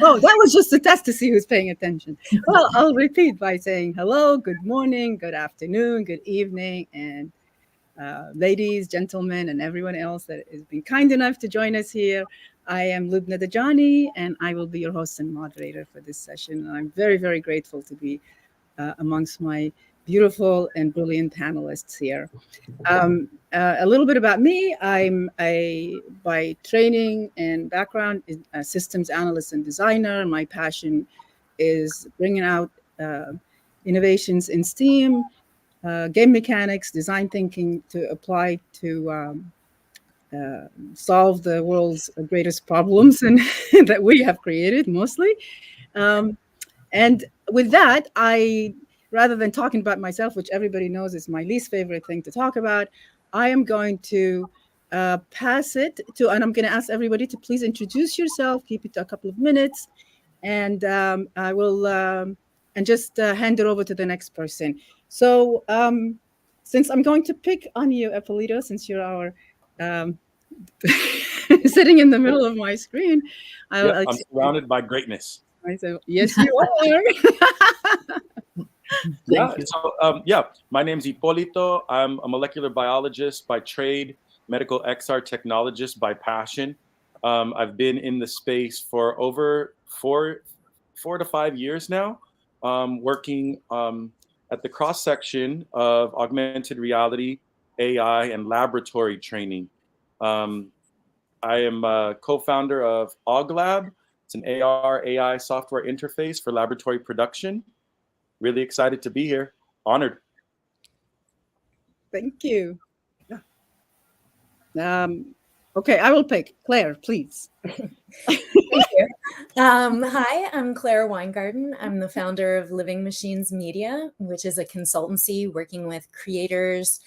Oh, that was just a test to see who's paying attention. Well, I'll repeat by saying hello, good morning, good afternoon, good evening, and ladies, gentlemen, and everyone else that has been kind enough to join us here. I am Lubna Dajani, and I will be your host and moderator for this session. And I'm very, very grateful to be amongst my beautiful and brilliant panelists here. A little bit about me. I'm by training and background, a systems analyst and designer. My passion is bringing out innovations in STEAM, game mechanics, design thinking to apply to solve the world's greatest problems and that we have created mostly. And with that, rather than talking about myself, which everybody knows is my least favorite thing to talk about, I am going to pass it to, and I'm going to ask everybody to please introduce yourself, keep it to a couple of minutes, and I will, and just hand it over to the next person. So since I'm going to pick on you, Eppolito, since you're our sitting in the middle of my screen. I'm surrounded by greatness. I said, yes, you are. My name's Hipólito. I'm a molecular biologist by trade, medical XR technologist by passion. I've been in the space for over four to 5 years now, working at the cross section of augmented reality, AI, and laboratory training. I am a co-founder of AugLab. It's an AR AI software interface for laboratory production. Really excited to be here. Honored. Thank you. Yeah. Okay, I will pick. Claire, please. Thank you. Hi, I'm Claire Weingarten. I'm the founder of Living Machines Media, which is a consultancy working with creators,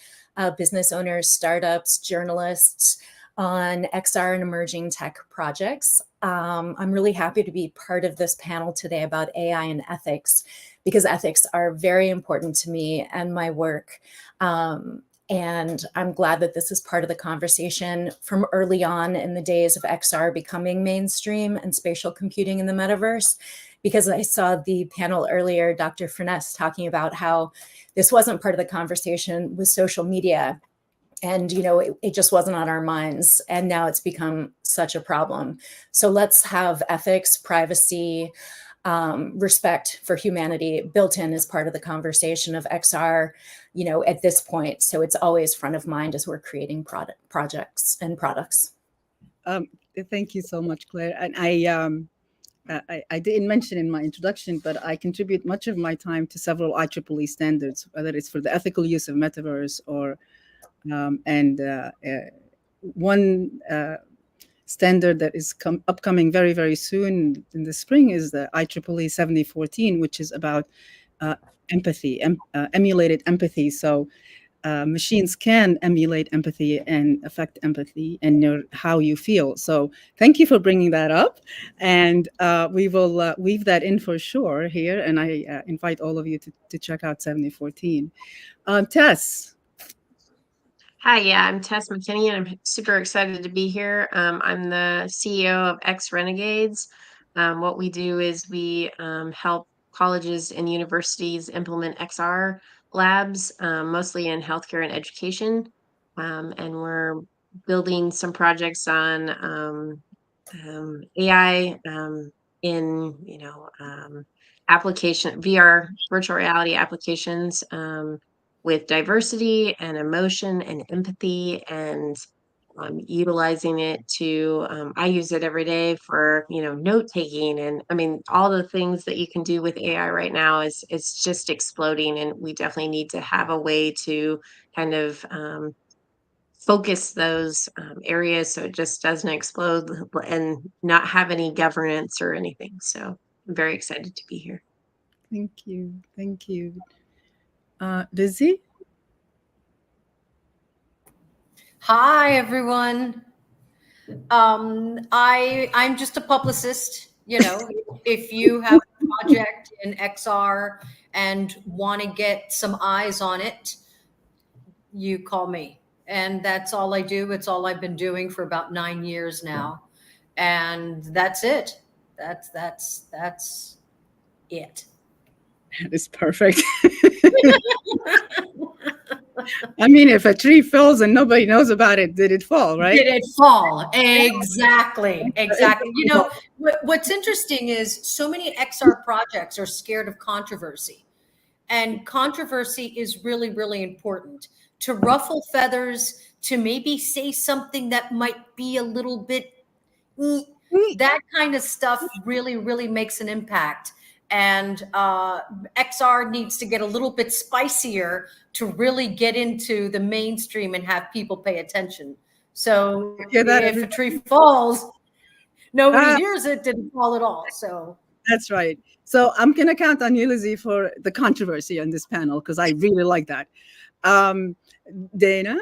business owners, startups, journalists on XR and emerging tech projects. I'm really happy to be part of this panel today about AI and ethics, because ethics are very important to me and my work. And I'm glad that this is part of the conversation from early on in the days of XR becoming mainstream and spatial computing in the metaverse, because I saw the panel earlier, Dr. Furness talking about how this wasn't part of the conversation with social media. And, you know, it just wasn't on our minds. And now it's become such a problem. So let's have ethics, privacy, respect for humanity built in as part of the conversation of XR, you know, at this point. So it's always front of mind as we're creating projects and products. Thank you so much, Claire. And I didn't mention in my introduction, but I contribute much of my time to several IEEE standards, whether it's for the ethical use of metaverse or one standard that is upcoming very, very soon in the spring is the IEEE 7014, which is about empathy, emulated empathy. So machines can emulate empathy and affect empathy and know how you feel. So thank you for bringing that up. And we will weave that in for sure here. And I invite all of you to check out 7014. Tess. Hi, yeah, I'm Tess McKinney, and I'm super excited to be here. I'm the CEO of X Renegades. What we do is we help colleges and universities implement XR labs, mostly in healthcare and education. And we're building some projects on AI in, application, VR, virtual reality applications. With diversity and emotion and empathy, and utilizing it to, I use it every day for, note taking. And I mean, all the things that you can do with AI right now is just exploding. And we definitely need to have a way to kind of focus those areas so it just doesn't explode and not have any governance or anything. So I'm very excited to be here. Thank you. Thank you. Lizzie? Hi, everyone. I'm just a publicist. You know, if you have a project in XR and want to get some eyes on it, you call me. And that's all I do. It's all I've been doing for about 9 years now. And that's it. That's it. That is perfect. I mean, if a tree falls and nobody knows about it, did it fall, right? Did it fall? Exactly. Exactly. You know, what's interesting is so many XR projects are scared of controversy. And controversy is really, really important to ruffle feathers, to maybe say something that might be a little bit, that kind of stuff really, really makes an impact. And XR needs to get a little bit spicier to really get into the mainstream and have people pay attention. So if a tree falls, nobody hears it, didn't fall at all. So that's right. So I'm going to count on you, Lizzie, for the controversy on this panel, because I really like that. Dana?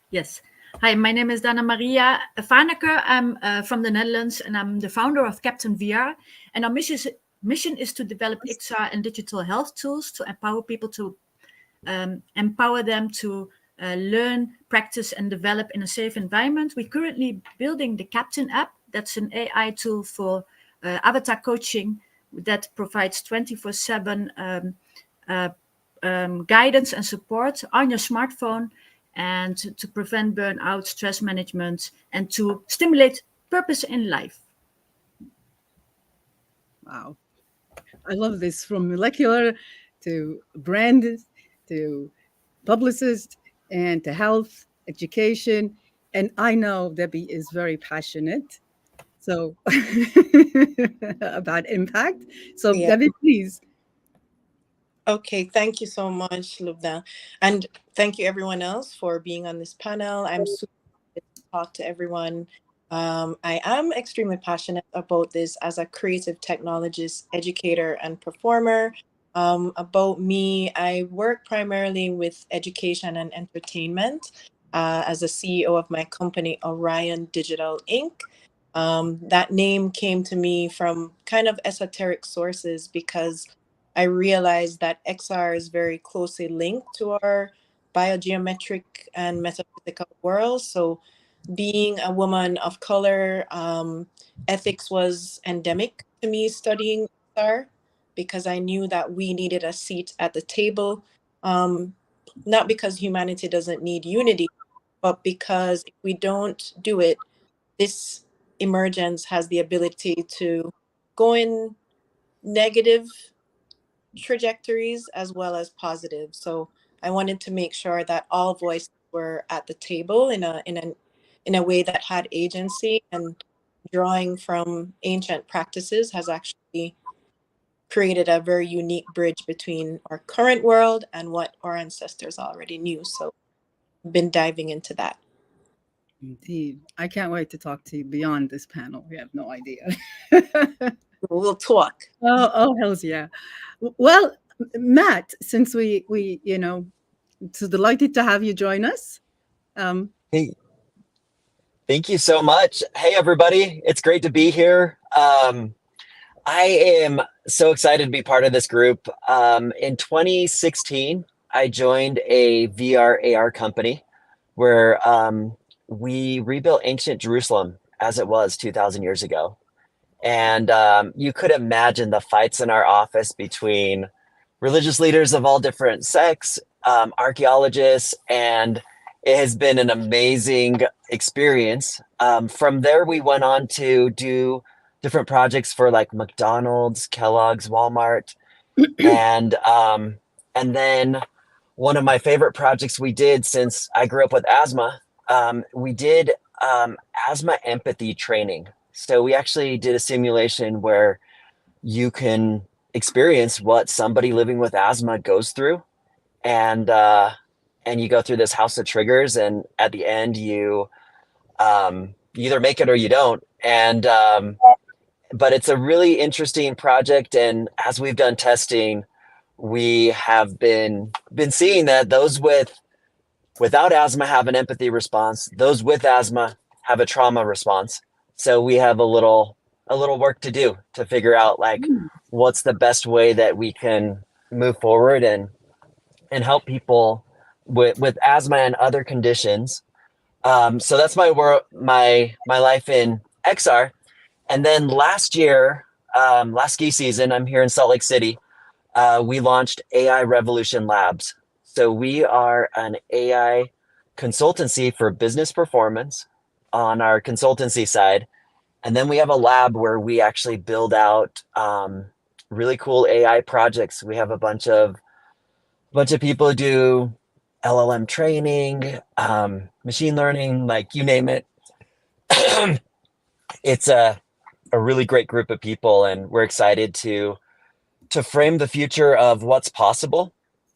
Yes. Hi, my name is Dana Maria Varneke. I'm from the Netherlands, and I'm the founder of Captain VR. And our mission is to develop XR and digital health tools to empower people to empower them to learn, practice, and develop in a safe environment. We're currently building the Captain app. That's an AI tool for avatar coaching that provides 24/7 guidance and support on your smartphone, and to prevent burnout, stress management, and to stimulate purpose in life. Wow. I love this, from molecular to brand to publicist and to health, education. And I know Debbie is very passionate about impact. So yeah. Debbie, please. Okay, thank you so much, Lubna. And thank you everyone else for being on this panel. I'm super excited to talk to everyone. I am extremely passionate about this as a creative technologist, educator, and performer. About me, I work primarily with education and entertainment as a CEO of my company, Orion Digital Inc. That name came to me from kind of esoteric sources because I realized that XR is very closely linked to our biogeometric and metaphysical world. So being a woman of color, ethics was endemic to me studying XR because I knew that we needed a seat at the table, not because humanity doesn't need unity, but because if we don't do it, this emergence has the ability to go in negative trajectories as well as positive. So I wanted to make sure that all voices were at the table in a way that had agency, and drawing from ancient practices has actually created a very unique bridge between our current world and what our ancestors already knew. So I've been diving into that. Indeed. I can't wait to talk to you beyond this panel. We have no idea. We'll talk. Oh, hells yeah. Well, Matt, since we so delighted to have you join us. Hey, thank you so much. Hey, everybody. It's great to be here. I am so excited to be part of this group. In 2016, I joined a VR AR company where we rebuilt ancient Jerusalem as it was 2,000 years ago. And you could imagine the fights in our office between religious leaders of all different sects, archaeologists, and it has been an amazing experience. From there, we went on to do different projects for like McDonald's, Kellogg's, Walmart, and then one of my favorite projects we did, since I grew up with asthma, we did asthma empathy training. So we actually did a simulation where you can experience what somebody living with asthma goes through, and you go through this house of triggers, and at the end you either make it or you don't. And but it's a really interesting project, and as we've done testing, we have been seeing that those without asthma have an empathy response. Those with asthma have a trauma response. So we have a little work to do to figure out like what's the best way that we can move forward and help people with asthma and other conditions. So that's my life in XR. And then last year, last ski season, I'm here in Salt Lake City. We launched AI Revolution Labs. So we are an AI consultancy for business performance on our consultancy side. And then we have a lab where we actually build out really cool AI projects. We have a bunch of people who do LLM training, machine learning, like you name it. It's a really great group of people, and we're excited to frame the future of what's possible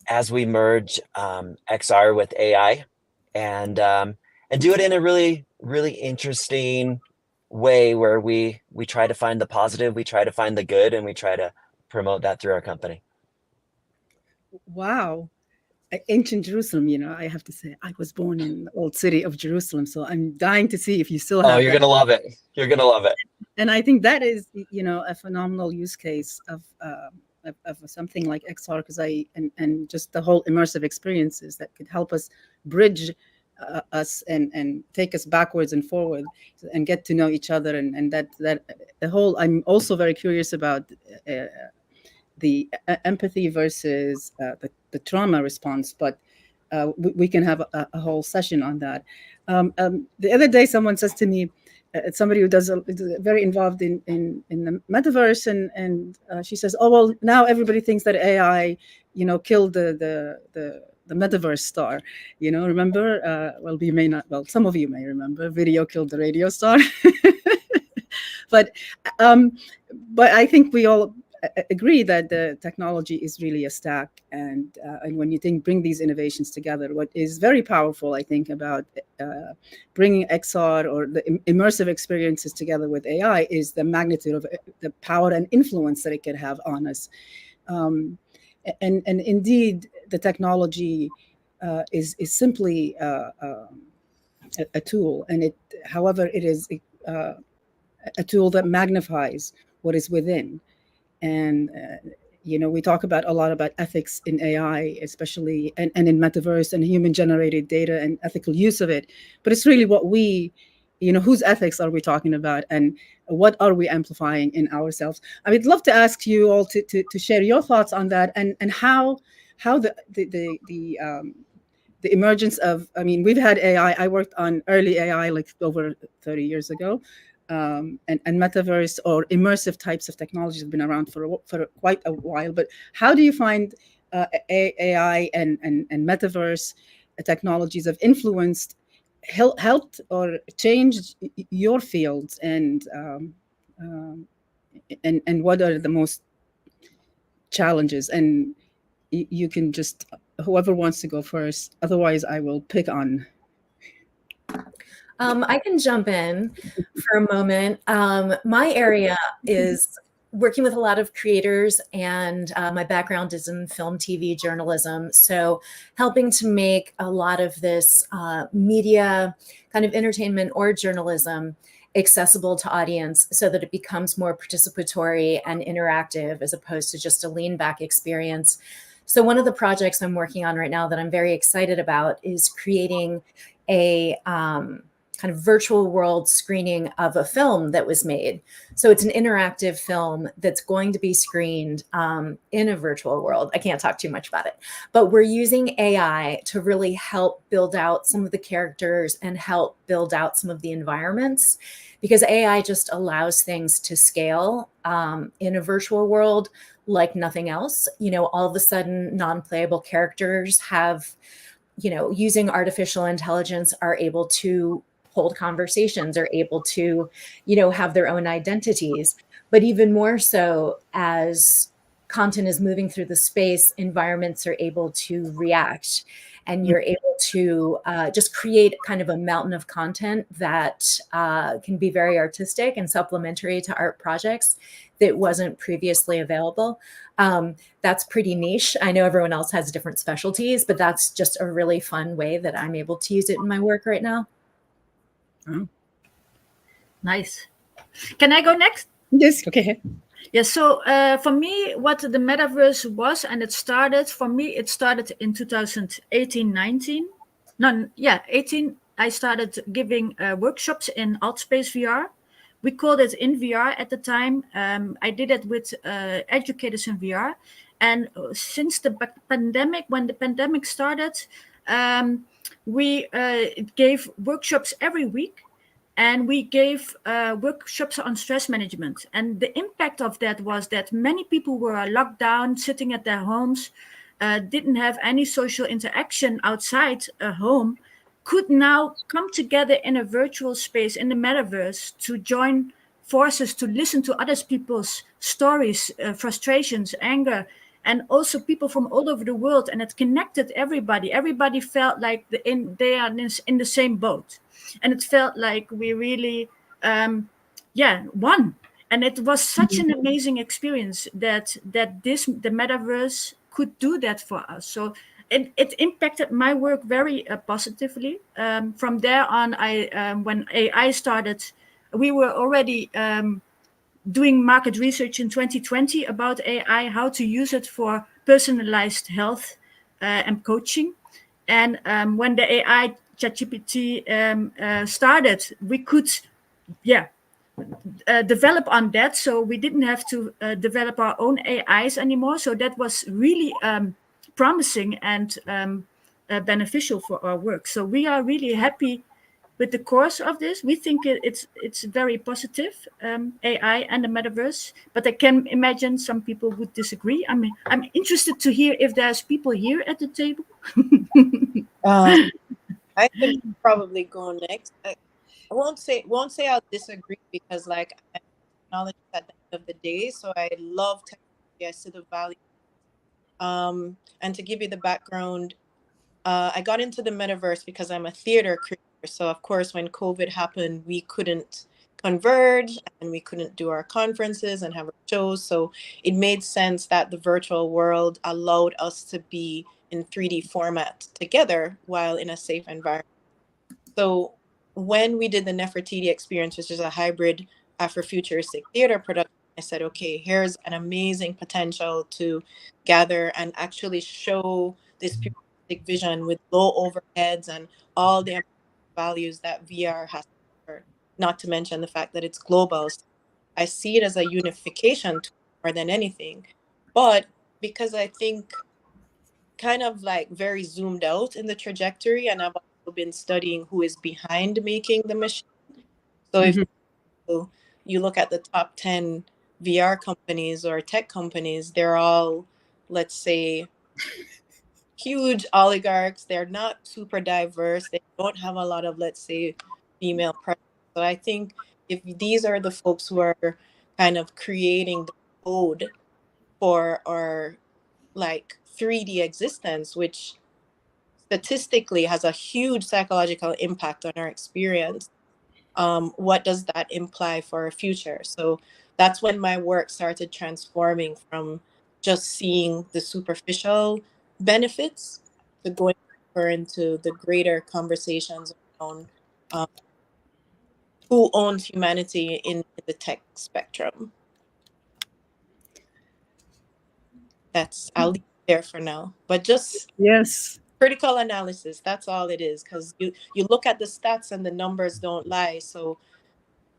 as we merge XR with AI, and do it in a really, really interesting way where we try to find the positive, we try to find the good, and we try to promote that through our company. Wow. Ancient Jerusalem, I have to say, I was born in the old city of Jerusalem, so I'm dying to see if you still have. Oh, you're gonna love it. You're gonna love it. And I think that is, a phenomenal use case of something like XR, because and just the whole immersive experiences that could help us bridge us and take us backwards and forward and get to know each other, and that the whole. I'm also very curious about the empathy versus the trauma response, but we can have a whole session on that. The other day, someone says to me, somebody who is very involved in the metaverse, and she says, "Oh well, now everybody thinks that AI, killed the metaverse star." Remember? Well, we may not. Well, some of you may remember. Video killed the radio star. But I think we all agree that the technology is really a stack, and when you bring these innovations together, what is very powerful, I think, about bringing XR or the immersive experiences together with AI is the magnitude of the power and influence that it can have on us. And indeed, the technology is simply a tool, and however, it is a tool that magnifies what is within. And we talk a lot about ethics in AI, especially and in metaverse and human generated data and ethical use of it. But it's really what whose ethics are we talking about, and what are we amplifying in ourselves? I would love to ask you all to share your thoughts on that, and how the emergence of, we've had AI. I worked on early AI like over 30 years ago. And metaverse or immersive types of technologies have been around for quite a while. But how do you find AI and metaverse technologies have influenced, helped, or changed your fields? And what are the most challenges? And you can just, whoever wants to go first. Otherwise, I will pick on. I can jump in for a moment. My area is working with a lot of creators, and my background is in film, TV, journalism. So helping to make a lot of this media, kind of entertainment or journalism, accessible to audience so that it becomes more participatory and interactive as opposed to just a lean back experience. So one of the projects I'm working on right now that I'm very excited about is creating a kind of virtual world screening of a film that was made. So it's an interactive film that's going to be screened in a virtual world. I can't talk too much about it, but we're using AI to really help build out some of the characters and help build out some of the environments, because AI just allows things to scale in a virtual world like nothing else. All of a sudden non-playable characters have, using artificial intelligence, are able to hold conversations, are able to, have their own identities. But even more so, as content is moving through the space, environments are able to react, and you're able to just create kind of a mountain of content that can be very artistic and supplementary to art projects that wasn't previously available. That's pretty niche. I know everyone else has different specialties, but that's just a really fun way that I'm able to use it in my work right now. Oh. Nice. Can I go next? Yes. Okay. Yeah, so for me, what the metaverse was, and it started in 2018, 19. No, yeah, 18. I started giving workshops in Altspace VR. We called it in VR at the time. I did it with educators in VR. And since the pandemic, when the pandemic started, we gave workshops every week, and we gave workshops on stress management. And the impact of that was that many people were locked down, sitting at their homes, didn't have any social interaction outside a home, could now come together in a virtual space in the metaverse to join forces, to listen to other people's stories, frustrations, anger, and also people from all over the world. And it connected everybody. Everybody felt like they are in the same boat. And it felt like we really won. And it was such an amazing experience that the metaverse could do that for us. So it impacted my work very positively. From there on, when AI started, we were already doing market research in 2020 about AI, how to use it for personalized health and coaching. And when the AI ChatGPT started, we could, develop on that. So we didn't have to develop our own AIs anymore. So that was really promising and beneficial for our work. So we are really happy with the course of this. We think it's very positive, AI and the metaverse, but I can imagine some people would disagree. I mean, I'm interested to hear if there's people here at the table. I could probably go next. I won't say I'll disagree, because like I'm technology at the end of the day, so I love technology. I see the value. And to give you the background, I got into the metaverse because I'm a theater creator. So of course, when COVID happened, we couldn't converge and we couldn't do our conferences and have our shows. So it made sense that the virtual world allowed us to be in 3D format together while in a safe environment. So when we did the Nefertiti experience, which is a hybrid Afrofuturistic theater production, I said, okay, here's an amazing potential to gather and actually show this futuristic vision with low overheads and all the values that VR has to offer, not to mention the fact that it's global. So I see it as a unification tool more than anything. But because I think kind of like very zoomed out in the trajectory, and I've also been studying who is behind making the machine. So if you look at the top 10 VR companies or tech companies, they're all, let's say, huge oligarchs. They're not super diverse. They don't have a lot of, let's say, female presence. So I think if these are the folks who are kind of creating the code for our like 3D existence, which statistically has a huge psychological impact on our experience, what does that imply for our future? So that's when my work started transforming from just seeing the superficial benefits to going deeper into the greater conversations around who owns humanity in the tech spectrum. I'll leave it there for now. But just critical analysis, that's all it is, because you look at the stats and the numbers don't lie. So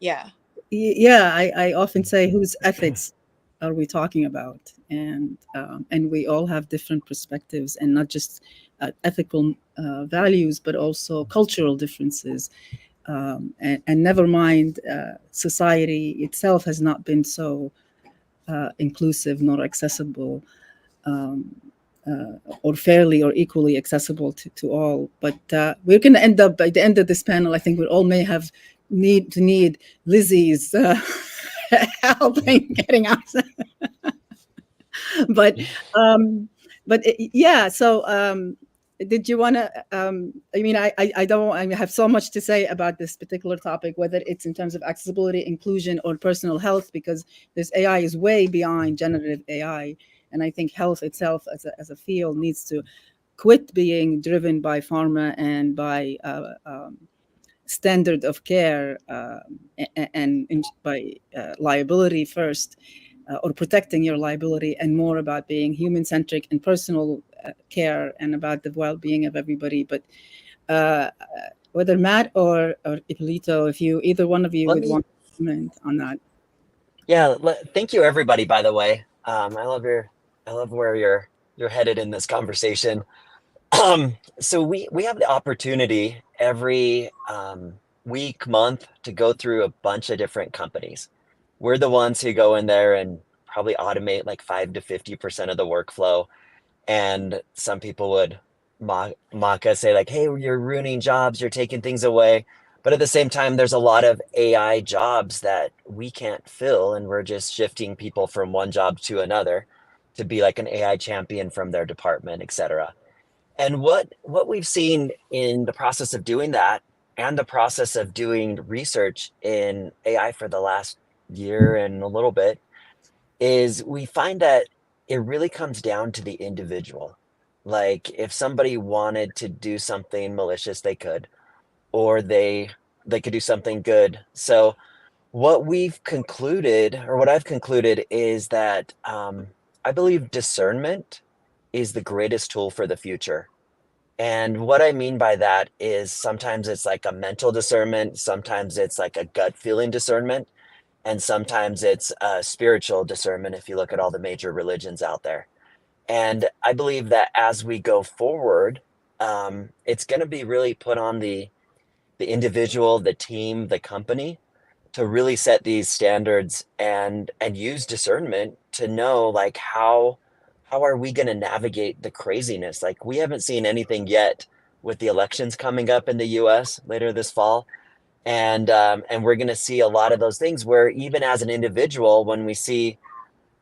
yeah. I often say, whose ethics are we talking about? And we all have different perspectives, and not just ethical values, but also cultural differences. And never mind, society itself has not been so inclusive nor accessible, or fairly or equally accessible to all. But we're going to end up, by the end of this panel, I think we all may have need Lizzie's help in getting out. but yeah, so did you want to I have so much to say about this particular topic, whether it's in terms of accessibility, inclusion, or personal health, because this AI is way beyond generative AI. And I think health itself as a field needs to quit being driven by pharma and by standard of care and by liability first, or protecting your liability, and more about being human-centric and personal care and about the well-being of everybody. But whether Matt or Ippolito, if you, either one of you would want to comment on that. Yeah, thank you everybody, by the way. I love where you're headed in this conversation. So we have the opportunity every week, month to go through a bunch of different companies. We're the ones who go in there and probably automate like 5 to 50% of the workflow. And some people would mock us, say like, hey, you're ruining jobs, you're taking things away. But at the same time, there's a lot of AI jobs that we can't fill, and we're just shifting people from one job to another to be like an AI champion from their department, etc. And what we've seen in the process of doing that and the process of doing research in AI for the last year and a little bit is we find that it really comes down to the individual. Like if somebody wanted to do something malicious, they could, or they could do something good. So what we've concluded, or what I've concluded, is that I believe discernment is the greatest tool for the future. And what I mean by that is sometimes it's like a mental discernment, sometimes it's like a gut feeling discernment, and sometimes it's a spiritual discernment if you look at all the major religions out there. And I believe that as we go forward, it's going to be really put on the individual, the team, the company to really set these standards and use discernment to know like how are we going to navigate the craziness. Like we haven't seen anything yet with the elections coming up in the US later this fall. And we're going to see a lot of those things where even as an individual, when we see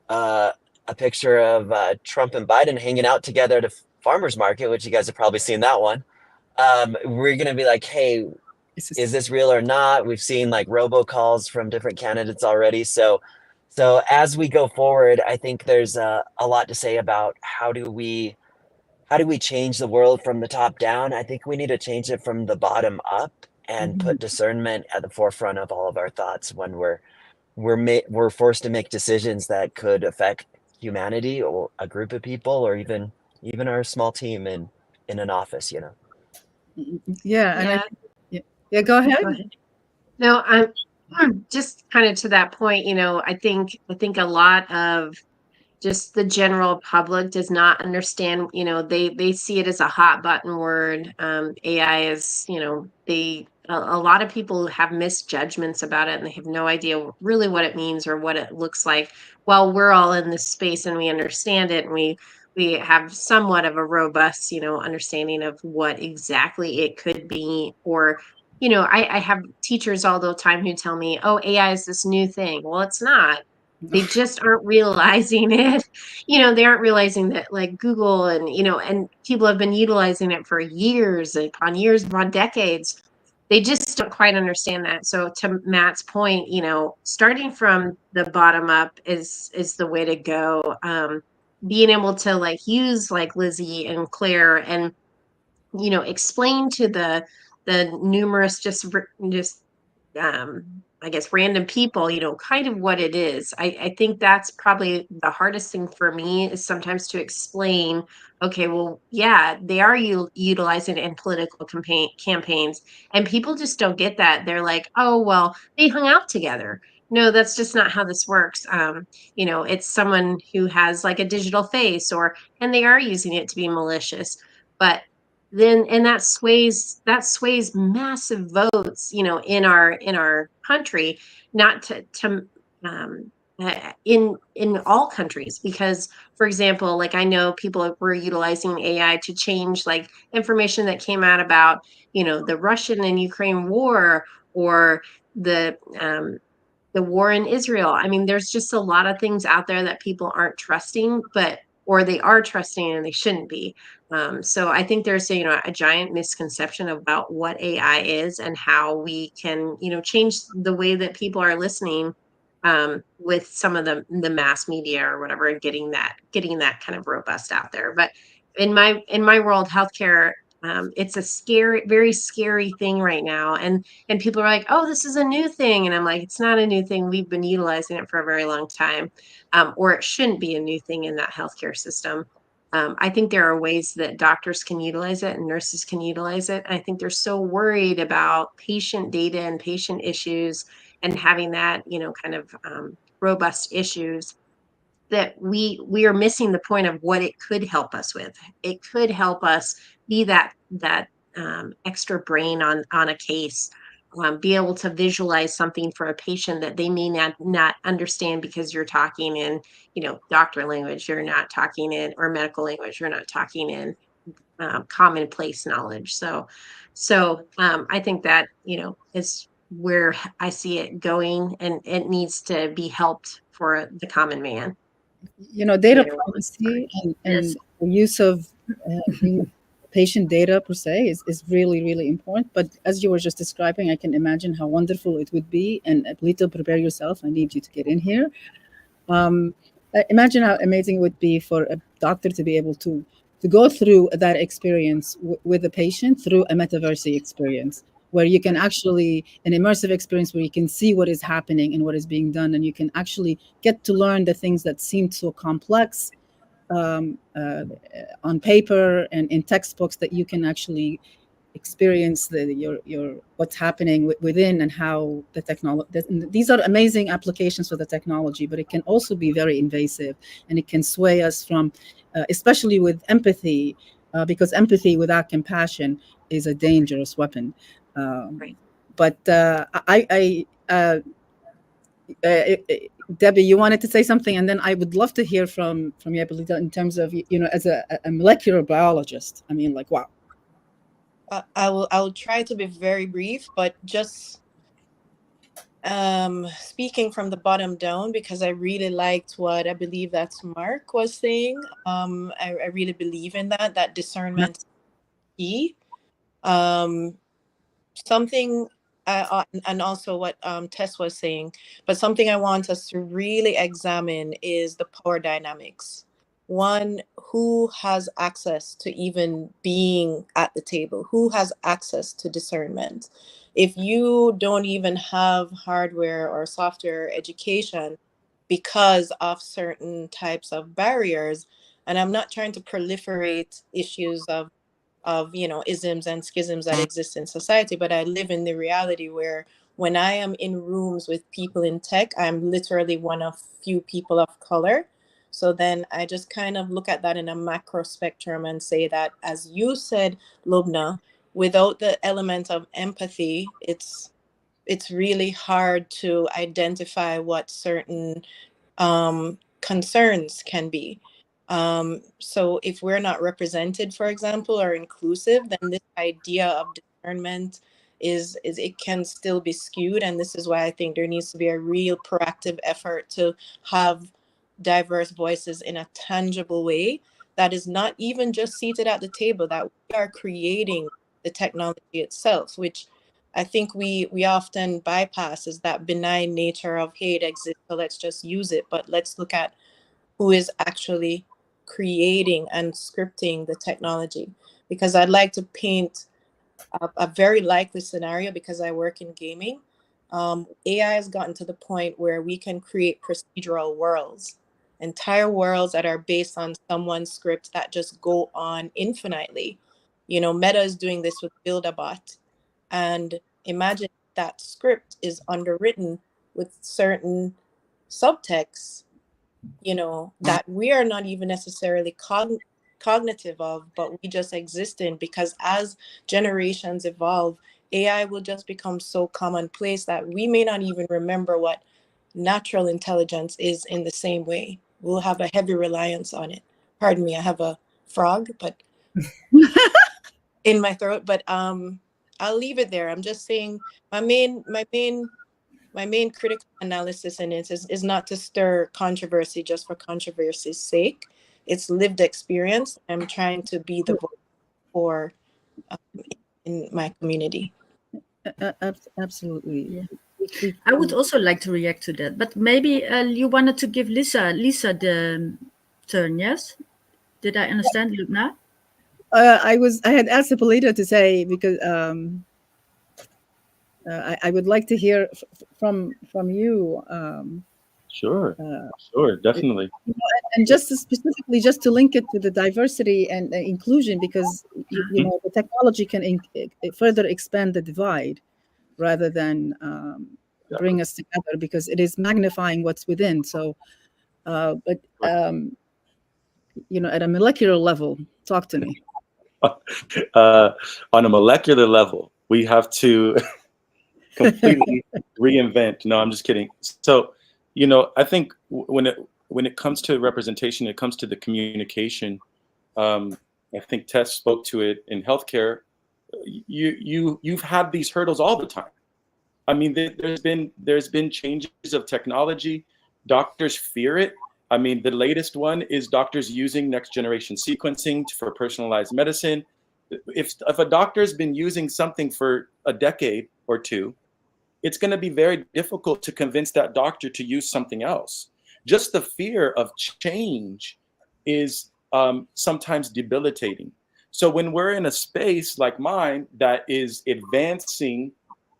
a picture of Trump and Biden hanging out together at a farmer's market, which you guys have probably seen that one, we're going to be like, hey, is this real or not? We've seen like robocalls from different candidates already. So as we go forward, I think there's a lot to say about how do we change the world from the top down. I think we need to change it from the bottom up and put discernment at the forefront of all of our thoughts when we're forced to make decisions that could affect humanity or a group of people or even our small team in an office, you know. Yeah, and go ahead. No, I'm just kind of to that point, you know, I think a lot of just the general public does not understand, you know, they see it as a hot button word. AI is, you know, a lot of people have misjudgments about it and they have no idea really what it means or what it looks like. While we're all in this space and we understand it and we have somewhat of a robust, you know, understanding of what exactly it could be. Or, you know, I have teachers all the time who tell me, oh, AI is this new thing. Well, it's not. They just aren't realizing it. You know, they aren't realizing that like Google and, you know, and people have been utilizing it for years upon decades. They just don't quite understand that. So to Matt's point, you know, starting from the bottom up is the way to go. Being able to like use like Lizzie and Claire and, you know, explain to the numerous I guess random people, you know, kind of what it is. I think that's probably the hardest thing for me is sometimes to explain, okay, well, yeah, they are utilizing it in political campaigns and people just don't get that. They're like, oh, well, they hung out together. No, that's just not how this works. You know, it's someone who has like a digital face and they are using it to be malicious. But then and that sways massive votes, you know, in our country, not to in all countries. Because for example, like I know people were utilizing AI to change like information that came out about, you know, the Russian and Ukraine war or the war in Israel. I mean, there's just a lot of things out there that people aren't trusting, or they are trusting and they shouldn't be. So I think there's a giant misconception about what AI is and how we can, you know, change the way that people are listening with some of the mass media or whatever, and getting that kind of robust out there. But in my world, healthcare It's a scary, very scary thing right now. And people are like, oh, this is a new thing. And I'm like, it's not a new thing. We've been utilizing it for a very long time, or it shouldn't be a new thing in that healthcare system. I think there are ways that doctors can utilize it and nurses can utilize it. I think they're so worried about patient data and patient issues and having that, kind of robust issues, that we are missing the point of what it could help us with. It could help us be that extra brain on a case, be able to visualize something for a patient that they may not understand because you're talking in, doctor language, you're not talking in, or medical language, you're not talking in commonplace knowledge. So I think that, is where I see it going, and it needs to be helped for the common man. Data privacy and the use of patient data per se is really, really important. But as you were just describing, I can imagine how wonderful it would be. And Lito, prepare yourself. I need you to get in here. Imagine how amazing it would be for a doctor to be able to go through that experience with the patient through a metaverse experience, where you can actually, an immersive experience where you can see what is happening and what is being done, and you can actually get to learn the things that seem so complex on paper and in textbooks, that you can actually experience your what's happening within, and how the technology. These are amazing applications for the technology, but it can also be very invasive, and it can sway us from, especially with empathy, because empathy without compassion is a dangerous weapon. Right. But Debbie, you wanted to say something, and then I would love to hear from you, in terms of, as a molecular biologist. I mean, like, wow. I will try to be very brief, but just speaking from the bottom down, because I really liked what I believe that's Mark was saying. I really believe in that discernment is key. Something, and also what Tess was saying, but something I want us to really examine is the power dynamics. One, who has access to even being at the table? Who has access to discernment? If you don't even have hardware or software education because of certain types of barriers, and I'm not trying to proliferate issues of isms and schisms that exist in society, but I live in the reality where when I am in rooms with people in tech, I'm literally one of few people of color. So then I just kind of look at that in a macro spectrum and say that, as you said, Lubna, without the element of empathy, it's really hard to identify what certain concerns can be. So if we're not represented, for example, or inclusive, then this idea of discernment is it can still be skewed. And this is why I think there needs to be a real proactive effort to have diverse voices in a tangible way that is not even just seated at the table, that we are creating the technology itself, which I think we often bypass, is that benign nature of, hey, it exists, so let's just use it. But let's look at who is actually creating and scripting the technology. Because I'd like to paint a very likely scenario, because I work in gaming. AI has gotten to the point where we can create procedural worlds, entire worlds that are based on someone's script that just go on infinitely. Meta is doing this with Build-A-Bot. And imagine that script is underwritten with certain subtexts, that we are not even necessarily cognitive of, but we just exist in, because as generations evolve, AI will just become so commonplace that we may not even remember what natural intelligence is in the same way. We'll have a heavy reliance on it. Pardon me, I have a frog, but in my throat. But I'll leave it there. I'm just saying my main critical analysis in it is not to stir controversy just for controversy's sake. It's lived experience. I'm trying to be the voice for in my community. Absolutely. I would also like to react to that, but maybe you wanted to give Lisa the turn, yes? Did I understand, Lubna? I had asked Hippolyta to say, because I would like to hear from you. Sure, definitely. And just specifically, just to link it to the diversity and inclusion, because you know the technology can further expand the divide rather than bring us together, because it is magnifying what's within. So, but you know, at a molecular level, talk to me. On a molecular level, we have to completely reinvent. No, I'm just kidding. So, you know, I think when it comes to representation, it comes to the communication. I think Tess spoke to it in healthcare. You've had these hurdles all the time. I mean, there's been changes of technology. Doctors fear it. I mean, the latest one is doctors using next generation sequencing for personalized medicine. If a doctor's been using something for a decade or two, it's going to be very difficult to convince that doctor to use something else. Just the fear of change is sometimes debilitating. So when we're in a space like mine that is advancing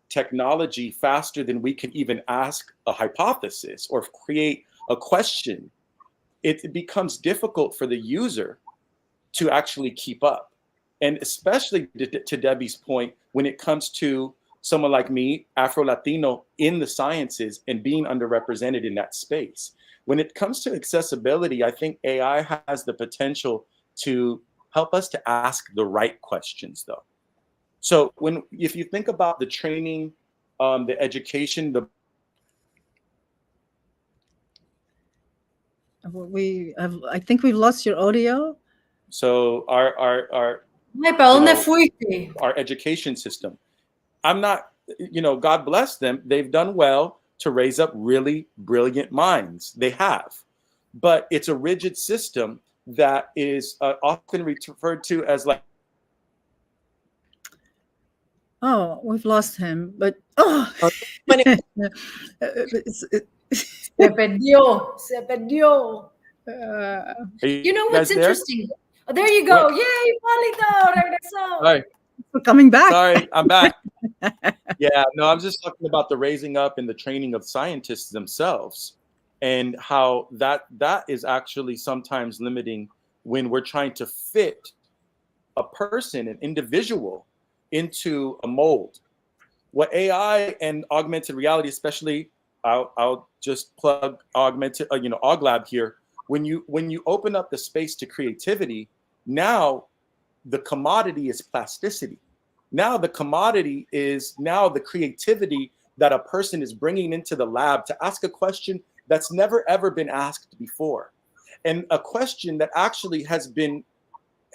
technology faster than we can even ask a hypothesis or create a question, it becomes difficult for the user to actually keep up. And especially to Debbie's point, when it comes to someone like me, Afro-Latino, in the sciences and being underrepresented in that space. When it comes to accessibility, I think AI has the potential to help us to ask the right questions, though. So if you think about the training, the education, I think we've lost your audio. So our education system, I'm not, you know, God bless them. They've done well to raise up really brilliant minds. They have, but it's a rigid system that is often referred to as like. Oh, we've lost him, but Se perdió. You know what's interesting? Oh, there you go. What? Yay, Paulito, regresó. Sorry. We're coming back. Sorry, I'm back. Yeah, no, I'm just talking about the raising up and the training of scientists themselves, and how that is actually sometimes limiting when we're trying to fit a person, an individual, into a mold. What AI and augmented reality, especially, I'll just plug augmented, AugLab here. When you open up the space to creativity, now the commodity is plasticity. Now the commodity is now the creativity that a person is bringing into the lab to ask a question that's never ever been asked before, and a question that actually has been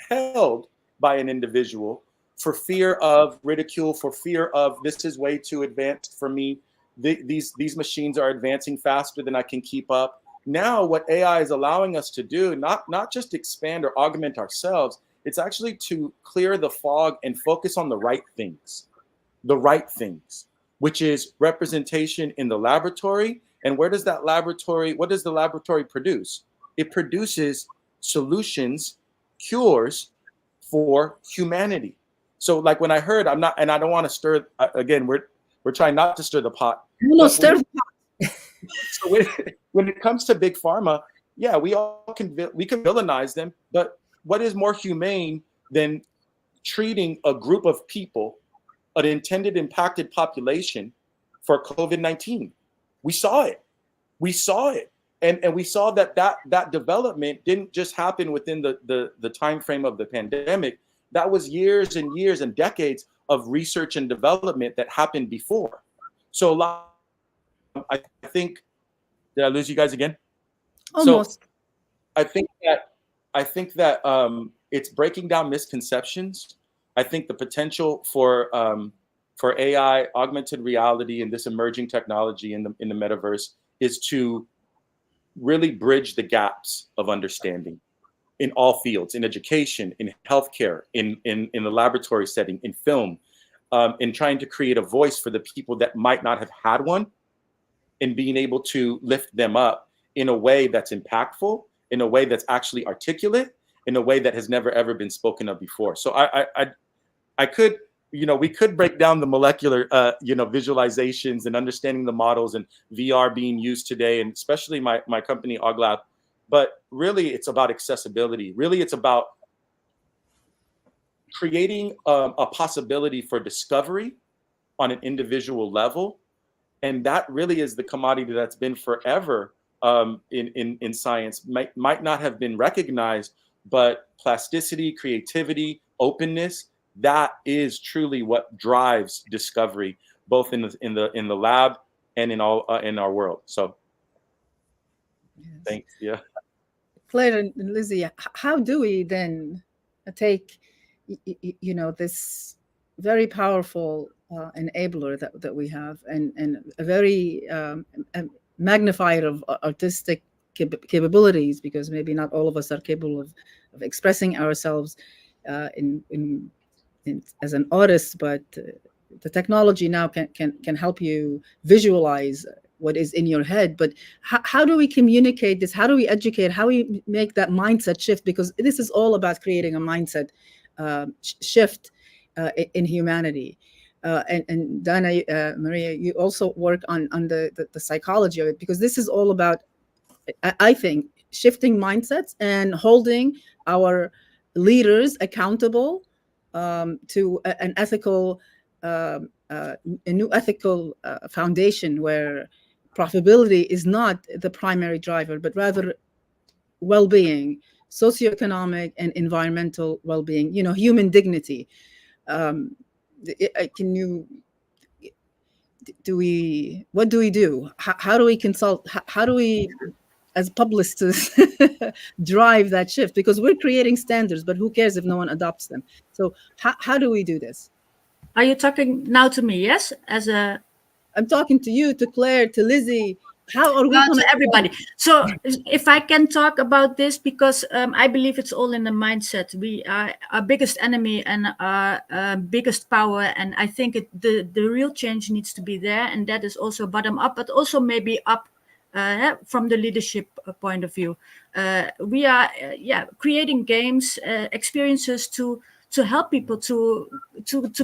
held by an individual for fear of ridicule, for fear of this is way too advanced for me. These machines are advancing faster than I can keep up. Now what AI is allowing us to do, not just expand or augment ourselves, it's actually to clear the fog and focus on the right things, which is representation in the laboratory. And what does the laboratory produce? It produces solutions, cures for humanity. So like when I heard, I don't want to stir, again, we're trying not to stir the pot. No, stir the pot. So when it comes to big pharma, yeah, we can villainize them, but what is more humane than treating a group of people, an intended impacted population, for COVID-19? We saw it. And we saw that development didn't just happen within the time frame of the pandemic. That was years and years and decades of research and development that happened before. So I think, did I lose you guys again? Almost. So I think that it's breaking down misconceptions. I think the potential for AI, augmented reality, and this emerging technology in the metaverse is to really bridge the gaps of understanding in all fields, in education, in healthcare, in the laboratory setting, in film, in trying to create a voice for the people that might not have had one, and being able to lift them up in a way that's impactful, in a way that's actually articulate, in a way that has never ever been spoken of before. So I could, we could break down the molecular, visualizations and understanding the models and VR being used today, and especially my company Oglab. But really, it's about accessibility. Really, it's about creating a possibility for discovery on an individual level. And that really is the commodity that's been forever in science. Might not have been recognized, but plasticity, creativity, openness, that is truly what drives discovery, both in the lab and in our world. So Yes. thanks. Yeah. Claire and Lizzie, how do we then take, this very powerful enabler that we have, and a very magnifier of artistic capabilities, because maybe not all of us are capable of expressing ourselves in as an artist, but the technology now can help you visualize what is in your head. But how do we communicate this? How do we educate? How do we make that mindset shift? Because this is all about creating a mindset shift in humanity. And Dana, Maria, you also work on the psychology of it, because this is all about, I think, shifting mindsets and holding our leaders accountable to an ethical, a new ethical foundation, where profitability is not the primary driver, but rather well-being, socioeconomic and environmental well-being, human dignity. What do we do? How do we consult? How do we, as publicists, drive that shift? Because we're creating standards, but who cares if no one adopts them? So how do we do this? Are you talking now to me? Yes, I'm talking to you, to Claire, to Lizzie. How are we to everybody? So if I can talk about this, because I believe it's all in the mindset. We are our biggest enemy and our biggest power, and I think the real change needs to be there, and that is also bottom up, but also maybe up from the leadership point of view. We are creating games, experiences to help people to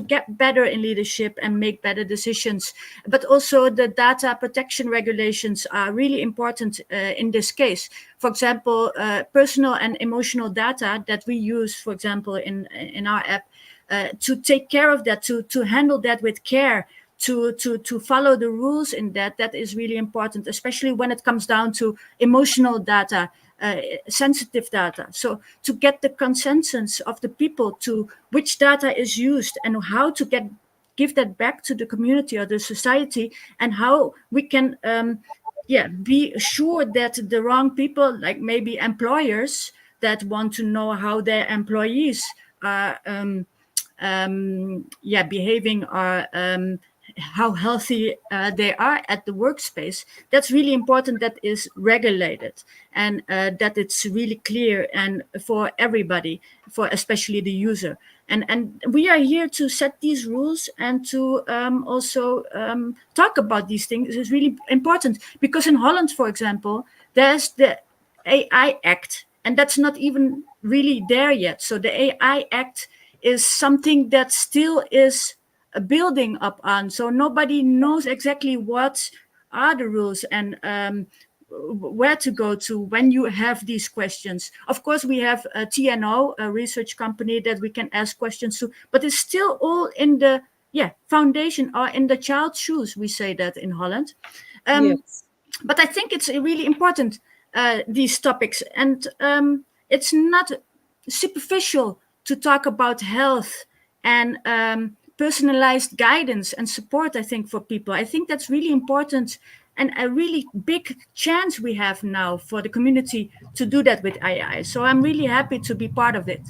get better in leadership and make better decisions. But also the data protection regulations are really important in this case. For example, personal and emotional data that we use, for example, in our app, to take care of that, to handle that with care, to follow the rules in that is really important, especially when it comes down to emotional data, sensitive data. So to get the consensus of the people to which data is used and how to give that back to the community or the society, and how we can be sure that the wrong people, like maybe employers that want to know how their employees are behaving, or how healthy they are at the workspace. That's really important, that is regulated, and that it's really clear and for everybody, for especially the user. And we are here to set these rules and to also talk about these things. It's really important, because in Holland, for example, there's the AI Act, and that's not even really there yet. So the AI Act is something that still is building up on. So nobody knows exactly what are the rules and where to go to when you have these questions. Of course, we have a TNO, a research company that we can ask questions to, but it's still all in the foundation, or in the child's shoes. We say that in Holland. Yes. But I think it's really important, these topics, and it's not superficial to talk about health and personalized guidance and support, I think, for people. I think that's really important, and a really big chance we have now for the community to do that with AI. So I'm really happy to be part of it.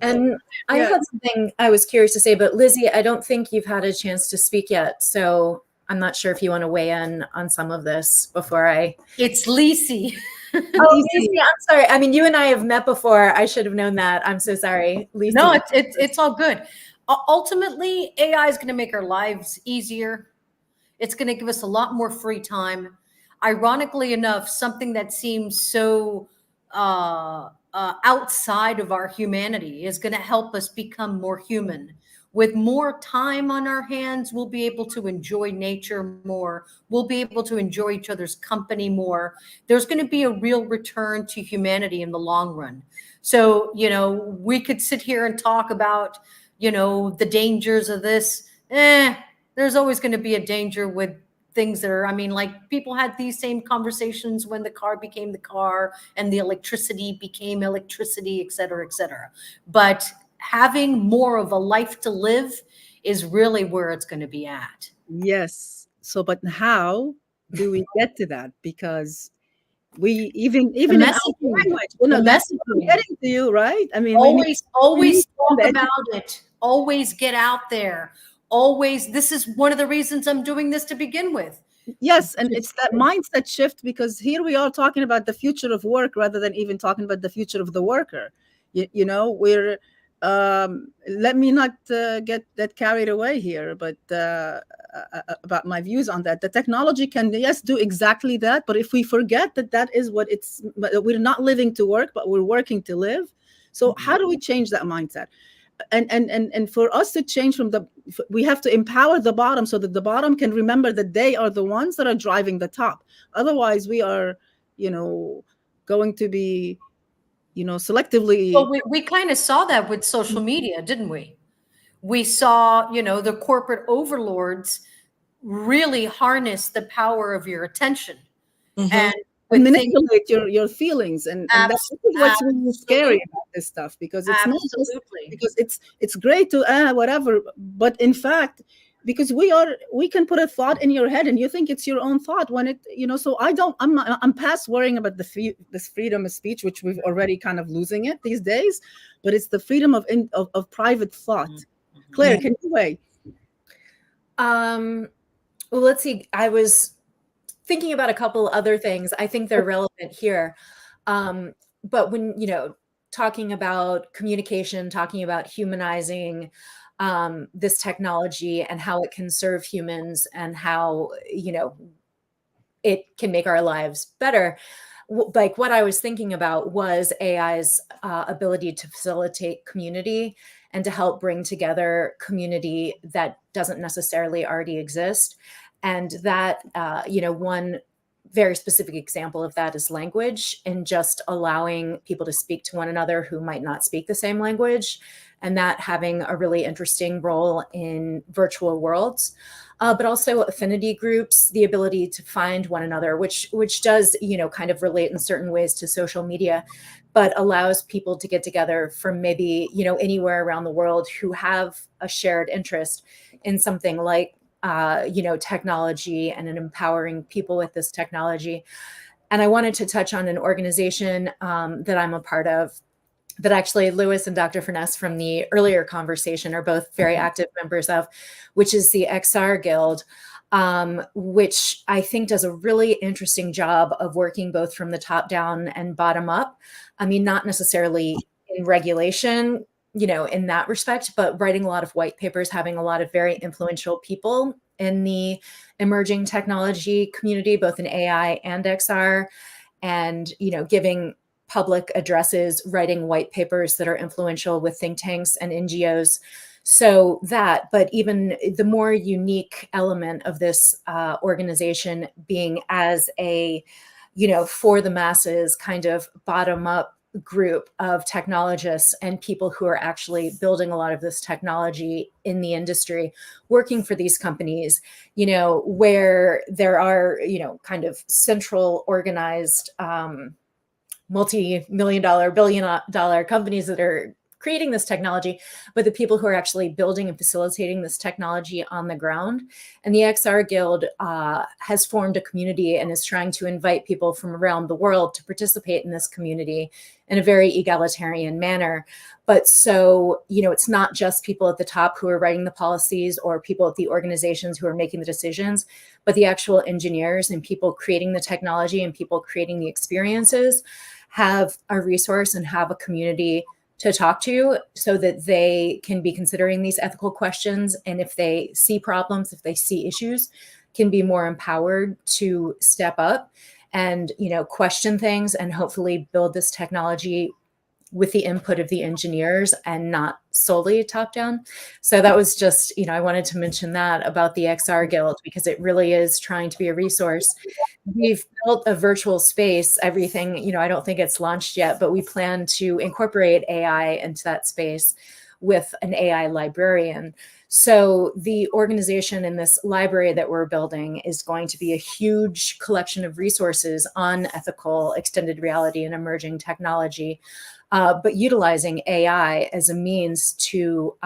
And I had something I was curious to say, but Lizzie, I don't think you've had a chance to speak yet. So I'm not sure if you want to weigh in on some of this before I... It's Lizzie. Oh, Lizzie, I'm sorry. I mean, you and I have met before. I should have known that. I'm so sorry. Lizzie. No, it's all good. Ultimately, AI is going to make our lives easier. It's going to give us a lot more free time. Ironically enough, something that seems so outside of our humanity is going to help us become more human. With more time on our hands, we'll be able to enjoy nature more. We'll be able to enjoy each other's company more. There's going to be a real return to humanity in the long run. So, we could sit here and talk about, the dangers of this. There's always going to be a danger with things that are, like people had these same conversations when the car became the car and the electricity became electricity, et cetera, et cetera. But having more of a life to live is really where it's going to be at. Yes. So, but how do we get to that? Because we even in our language, that's what I'm getting to you, right? I mean, always talk about it. Always get out there. Always. This is one of the reasons I'm doing this to begin with. Yes, and it's that mindset shift, because here we are talking about the future of work rather than even talking about the future of the worker. We're let me not get that carried away here, but about my views on that. The technology can, yes, do exactly that, but if we forget that is what it's, we're not living to work, but we're working to live. So how do we change that mindset? And for us to change we have to empower the bottom so that the bottom can remember that they are the ones that are driving the top. Otherwise, we are, going to be, selectively. Well, we kind of saw that with social media, didn't we? We saw, the corporate overlords really harness the power of your attention and manipulate your feelings, and that's what's really scary about this stuff, because it's not just because it's great to whatever, but in fact, because we can put a thought in your head and you think it's your own thought when it, so I'm past worrying about this freedom of speech, which we've already kind of losing it these days, but it's the freedom of private thought. Claire, can you weigh? Well, let's see. I was thinking about a couple other things. I think they're relevant here. But when, talking about communication, talking about humanizing this technology and how it can serve humans and how, it can make our lives better. Like what I was thinking about was AI's ability to facilitate community and to help bring together community that doesn't necessarily already exist. And that, one very specific example of that is language, and just allowing people to speak to one another who might not speak the same language, and that having a really interesting role in virtual worlds. But also affinity groups, the ability to find one another, which does, kind of relate in certain ways to social media, but allows people to get together from maybe, anywhere around the world who have a shared interest in something like, technology and in empowering people with this technology. And I wanted to touch on an organization that I'm a part of, that actually Lewis and Dr. Furness from the earlier conversation are both very active members of, which is the XR Guild, which I think does a really interesting job of working both from the top down and bottom up. I mean, not necessarily in regulation, in that respect, but writing a lot of white papers, having a lot of very influential people in the emerging technology community, both in AI and XR, and, giving public addresses, writing white papers that are influential with think tanks and NGOs. So that, but even the more unique element of this organization being as a, for the masses kind of bottom up group of technologists and people who are actually building a lot of this technology in the industry, working for these companies, where there are, kind of central organized multi-million-dollar, billion-dollar companies that are creating this technology, but the people who are actually building and facilitating this technology on the ground. And the XR Guild has formed a community and is trying to invite people from around the world to participate in this community in a very egalitarian manner. But so, it's not just people at the top who are writing the policies or people at the organizations who are making the decisions, but the actual engineers and people creating the technology and people creating the experiences have a resource and have a community to talk to, so that they can be considering these ethical questions. And if they see problems, if they see issues, can be more empowered to step up and, question things and hopefully build this technology with the input of the engineers and not solely top down. So that was just, I wanted to mention that about the XR Guild, because it really is trying to be a resource. We've built a virtual space, everything, I don't think it's launched yet, but we plan to incorporate AI into that space with an AI librarian. So the organization in this library that we're building is going to be a huge collection of resources on ethical, extended reality, and emerging technology, but utilizing AI as a means to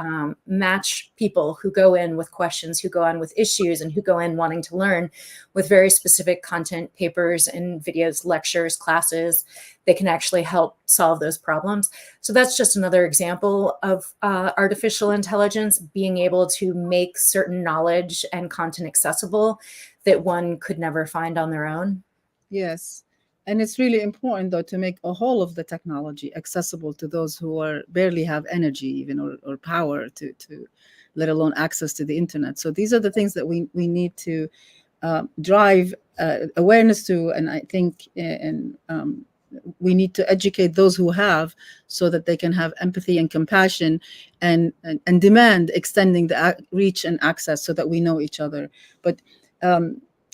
match people who go in with questions, who go in with issues, and who go in wanting to learn with very specific content, papers and videos, lectures, classes. They can actually help solve those problems. So that's just another example of artificial intelligence being able to make certain knowledge and content accessible that one could never find on their own. Yes. And it's really important, though, to make a whole of the technology accessible to those who barely have energy even or power to let alone access to the internet. So these are the things that we need to drive awareness to. And I think we need to educate those who have, so that they can have empathy and compassion and demand extending the reach and access, so that we know each other. But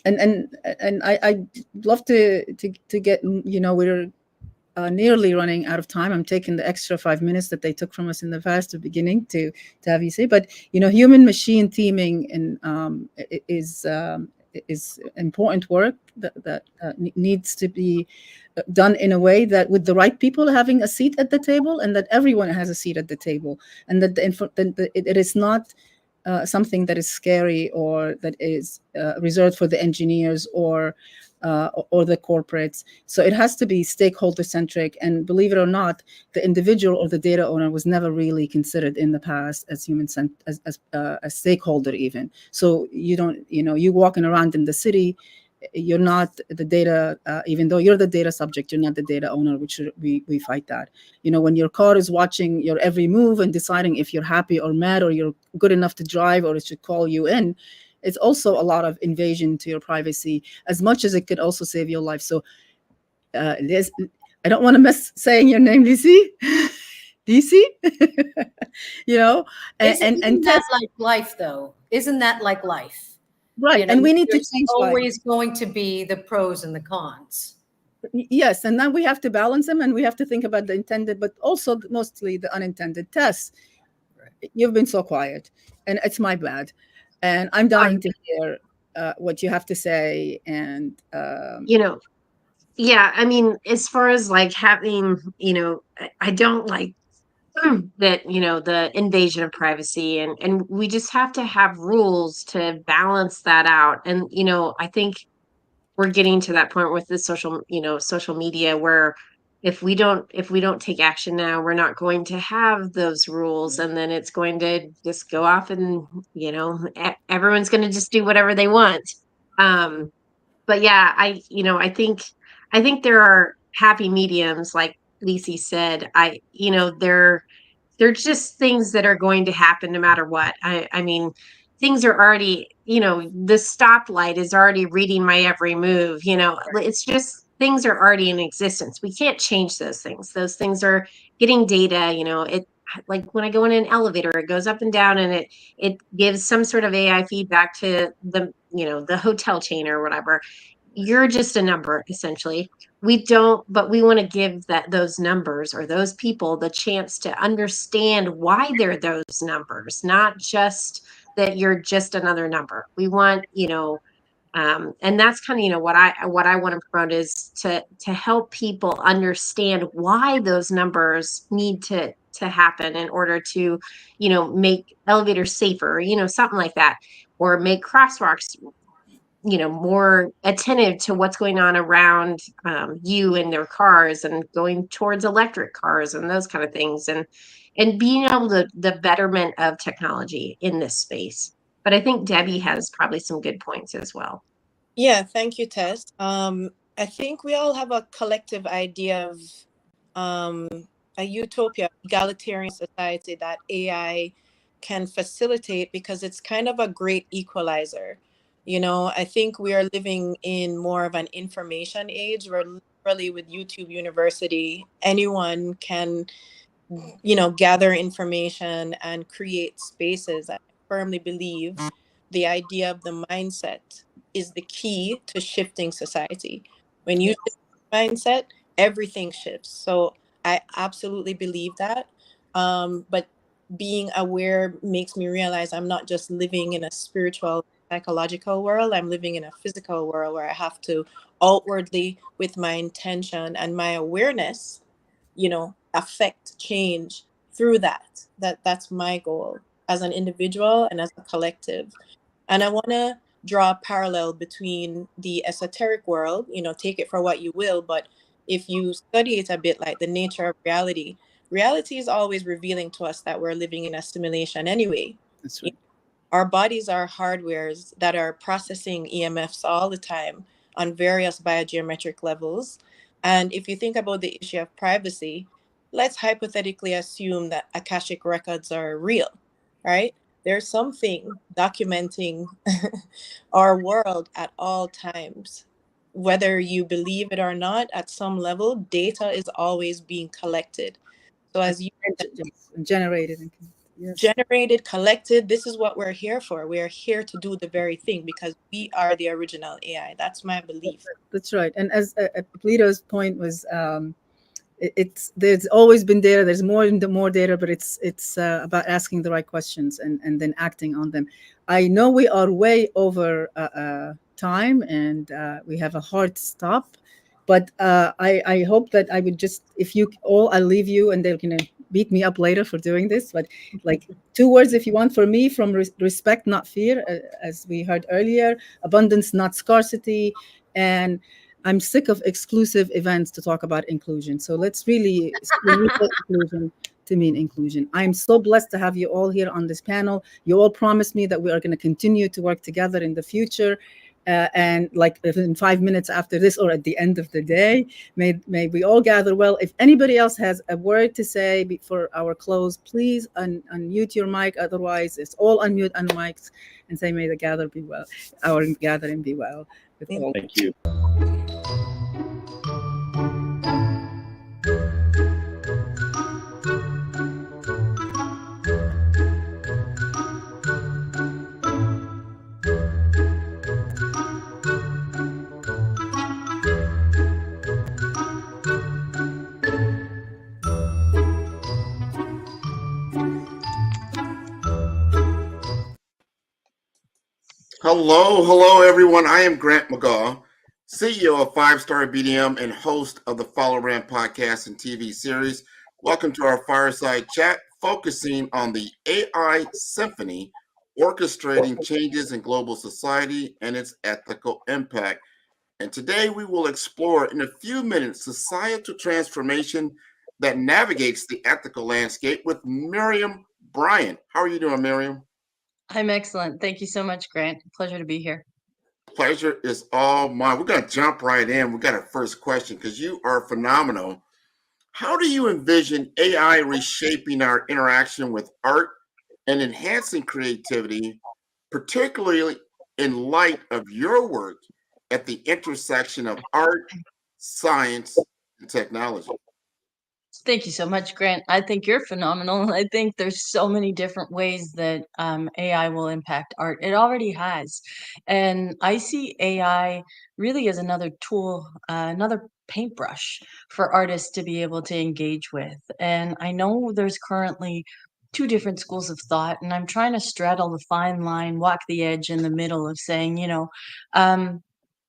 and I'd love to get, we're nearly running out of time. I'm taking the extra 5 minutes that they took from us in the past beginning to have you say. But human machine teaming is important work that needs to be done in a way that with the right people having a seat at the table, and that everyone has a seat at the table, and that it is not something that is scary or that is reserved for the engineers or the corporates. So it has to be stakeholder centric. And believe it or not, the individual or the data owner was never really considered in the past as as a stakeholder even. So you walking around in the city, you're not the data, even though you're the data subject, you're not the data owner, which we fight that. When your car is watching your every move and deciding if you're happy or mad, or you're good enough to drive, or it should call you in, it's also a lot of invasion to your privacy, as much as it could also save your life. So I don't want to miss saying your name, DC. DC? Isn't that like life, though? Isn't that like life? Right. And we need to change always going to be the pros and the cons. Yes. And then we have to balance them, and we have to think about the intended, but also mostly the unintended tests. Right. You've been so quiet, and it's my bad. And I'm dying to hear what you have to say. And, yeah, I mean, as far as like having, I don't like that, the invasion of privacy, and we just have to have rules to balance that out. And I think we're getting to that point with this social media, where if we don't take action now, we're not going to have those rules, and then it's going to just go off, and everyone's going to just do whatever they want. But yeah, I think there are happy mediums, like Lisi said. They're just things that are going to happen no matter what. I mean, things are already, the stoplight is already reading my every move. It's just, things are already in existence. We can't change those things. Those things are getting data. It, like when I go in an elevator, it goes up and down, and it gives some sort of AI feedback to the hotel chain or whatever. You're just a number, essentially. But we want to give those numbers, or those people, the chance to understand why they're those numbers, not just that you're just another number. We want, and that's kind of, what I want to promote is to help people understand why those numbers need to happen in order to, make elevators safer, something like that, or make crosswalks more attentive to what's going on around you and their cars, and going towards electric cars and those kind of things, and being able to the betterment of technology in this space. But I think Debbie has probably some good points as well. Yeah, thank you, Tess. I think we all have a collective idea of a utopia, egalitarian society that AI can facilitate, because it's kind of a great equalizer. I think we are living in more of an information age, where literally with YouTube University, anyone can, gather information and create spaces. I firmly believe the idea of the mindset is the key to shifting society. When you shift the mindset, everything shifts. So I absolutely believe that. But being aware makes me realize I'm not just living in a spiritual, psychological world. I'm living in a physical world where I have to outwardly, with my intention and my awareness, affect change through that. That's my goal as an individual and as a collective. And I want to draw a parallel between the esoteric world, take it for what you will, but if you study it a bit, like the nature of reality, reality is always revealing to us that we're living in a simulation anyway. That's right. Our bodies are hardwares that are processing EMFs all the time on various biogeometric levels. And if you think about the issue of privacy, let's hypothetically assume that Akashic records are real, right? There's something documenting our world at all times. Whether you believe it or not, at some level, data is always being collected. So as you Generated. Yes. generated, collected, this is what we're here for. We are here to do the very thing because we are the original AI. That's my belief. That's right. And as Polito's point was, there's always been data. There's more data, but it's about asking the right questions and then acting on them. I know we are way over time, and we have a hard stop. But I hope that I would just, if you all, I'll leave you, and they're gonna beat me up later for doing this. But like 2 words, if you want, for me, from respect, not fear, as we heard earlier, abundance, not scarcity, and I'm sick of exclusive events to talk about inclusion. So let's really inclusion to mean inclusion. I'm so blessed to have you all here on this panel. You all promised me that we are going to continue to work together in the future. And like in 5 minutes after this, or at the end of the day, may we all gather well. If anybody else has a word to say before our close, please unmute your mic. Otherwise, it's all unmute mics and say, may the gather be well, our gathering be well. With all. Thank you. Hello, everyone. I am Grant McGaw, CEO of 5-Star BDM and host of the Follow Rand podcast and TV series. Welcome to our Fireside chat, focusing on the AI symphony, orchestrating changes in global society and its ethical impact. And today we will explore in a few minutes societal transformation that navigates the ethical landscape with Miriam Bryant. How are you doing, Miriam? I'm excellent. Thank you so much, Grant. Pleasure to be here. Pleasure is all mine. We're going to jump right in. We got our first question because you are phenomenal. How do you envision AI reshaping our interaction with art and enhancing creativity, particularly in light of your work at the intersection of art, science, and technology? Thank you so much, Grant. I think you're phenomenal. I think there's so many different ways that AI will impact art. It already has. And I see AI really as another tool, another paintbrush for artists to be able to engage with. And I know there's currently 2 different schools of thought, and I'm trying to straddle the fine line, walk the edge in the middle of saying,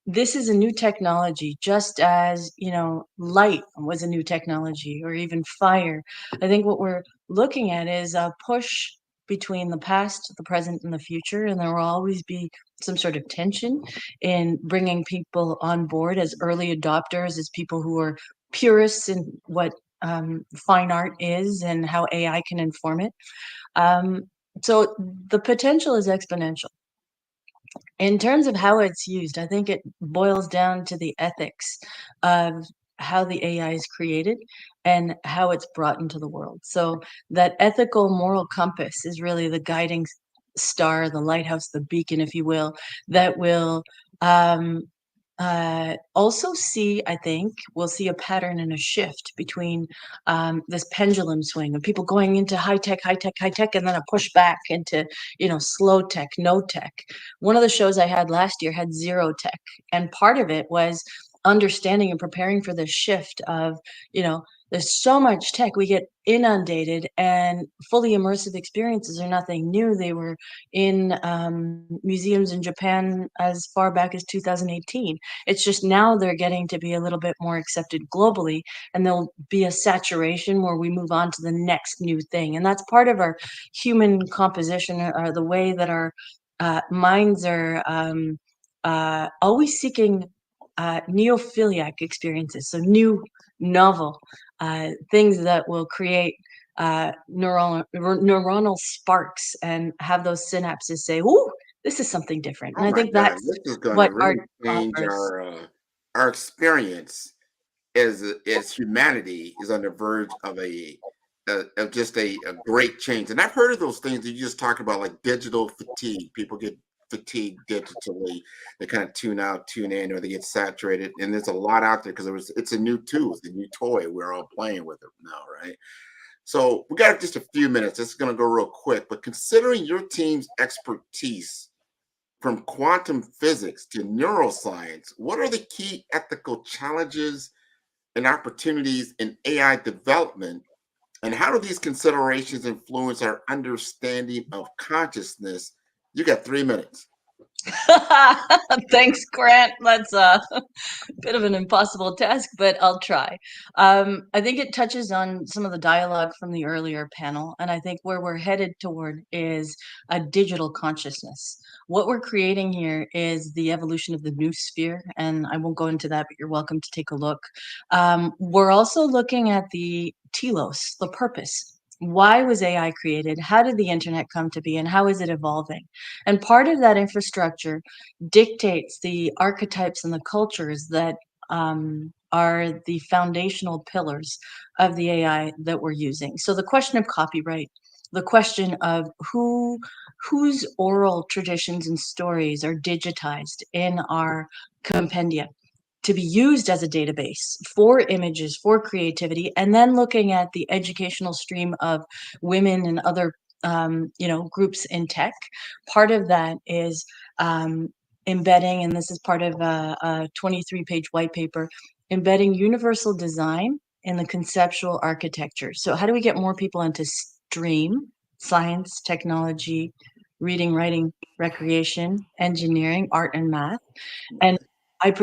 this is a new technology, just as, light was a new technology, or even fire. I think what we're looking at is a push between the past, the present, and the future, and there will always be some sort of tension in bringing people on board as early adopters, as people who are purists in what fine art is and how AI can inform it. So the potential is exponential. In terms of how it's used, I think it boils down to the ethics of how the AI is created and how it's brought into the world. So that ethical moral compass is really the guiding star, the lighthouse, the beacon, if you will, that will also see, I think, we'll see a pattern and a shift between this pendulum swing of people going into high tech, and then a push back into, slow tech, no tech. One of the shows I had last year had zero tech, and part of it was understanding and preparing for the shift of, there's so much tech, we get inundated, and fully immersive experiences are nothing new. They were in museums in Japan as far back as 2018. It's just now they're getting to be a little bit more accepted globally, and there'll be a saturation where we move on to the next new thing. And that's part of our human composition, or the way that our minds are always seeking neophiliac experiences, so new, novel things that will create neuronal sparks and have those synapses say, "Ooh, this is something different." And Oh I my think God, that's this is going to what really art change offers. our experience as humanity is on the verge of just a great change. And I've heard of those things that you just talked about, like digital fatigue. People get fatigued digitally. They kind of tune out, tune in, or they get saturated. And there's a lot out there because it's a new tool, it's a new toy. We're all playing with it now, right? So we got just a few minutes. This is going to go real quick. But considering your team's expertise from quantum physics to neuroscience, what are the key ethical challenges and opportunities in AI development? And how do these considerations influence our understanding of consciousness? You got 3 minutes. Thanks, Grant. That's a bit of an impossible task, but I'll try. I think it touches on some of the dialogue from the earlier panel, and I think where we're headed toward is a digital consciousness. What we're creating here is the evolution of the new sphere, and I won't go into that, but you're welcome to take a look. We're also looking at the telos, the purpose. Why was AI created? How did the internet come to be? And how is it evolving? And part of that infrastructure dictates the archetypes and the cultures that are the foundational pillars of the AI that we're using. So the question of copyright, the question of whose oral traditions and stories are digitized in our compendia to be used as a database for images, for creativity, and then looking at the educational stream of women and other groups in tech. Part of that is embedding, and this is part of a 23-page white paper, embedding universal design in the conceptual architecture. So how do we get more people into STREAM, science, technology, reading, writing, recreation, engineering, art, and math? And I've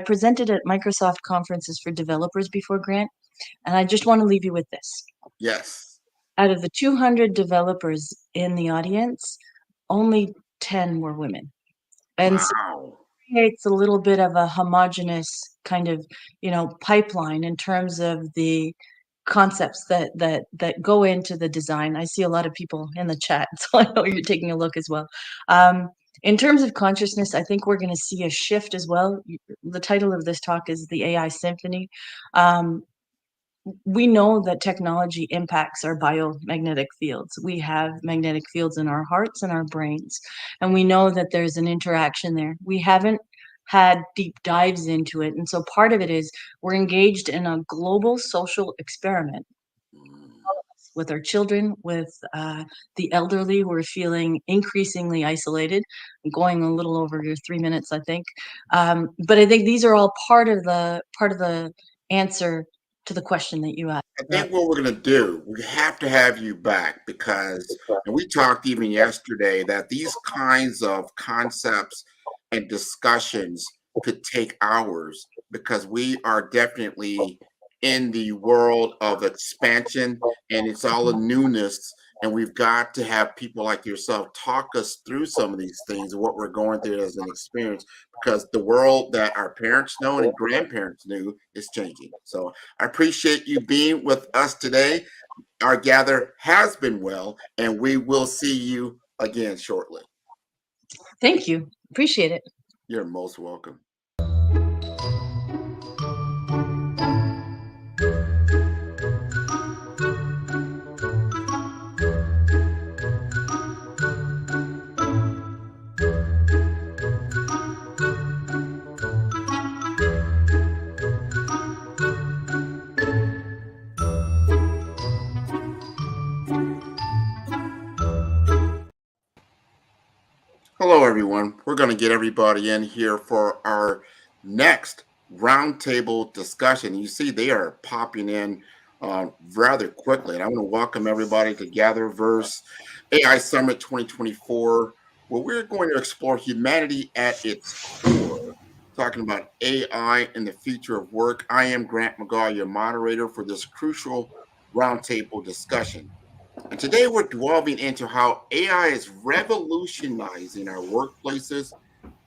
presented at Microsoft conferences for developers before, Grant, and I just want to leave you with this. Yes. Out of the 200 developers in the audience, only 10 were women. And so it creates a little bit of a homogenous kind of, pipeline in terms of the concepts that go into the design. I see a lot of people in the chat, so I know you're taking a look as well. In terms of consciousness, I think we're going to see a shift as well. The title of this talk is the AI Symphony. We know that technology impacts our biomagnetic fields. We have magnetic fields in our hearts and our brains, and we know that there's an interaction there. We haven't had deep dives into it, and so part of it is we're engaged in a global social experiment with our children, with the elderly who are feeling increasingly isolated. I'm going a little over your 3 minutes, I think. But I think these are all part of the answer to the question that you asked. I think what we're going to do, we have to have you back because, and we talked even yesterday, that these kinds of concepts and discussions could take hours because we are definitely in the world of expansion and it's all a newness. And we've got to have people like yourself talk us through some of these things and what we're going through as an experience, because the world that our parents know and grandparents knew is changing. So I appreciate you being with us today. Our gather has been well, and we will see you again shortly. Thank you. Appreciate it. You're most welcome. Hello, everyone. We're going to get everybody in here for our next roundtable discussion. You see, they are popping in rather quickly. And I want to welcome everybody to GatherVerse AI Summit 2024, where we're going to explore humanity at its core, talking about AI and the future of work. I am Grant McGaw, your moderator for this crucial roundtable discussion. And today we're delving into how AI is revolutionizing our workplaces,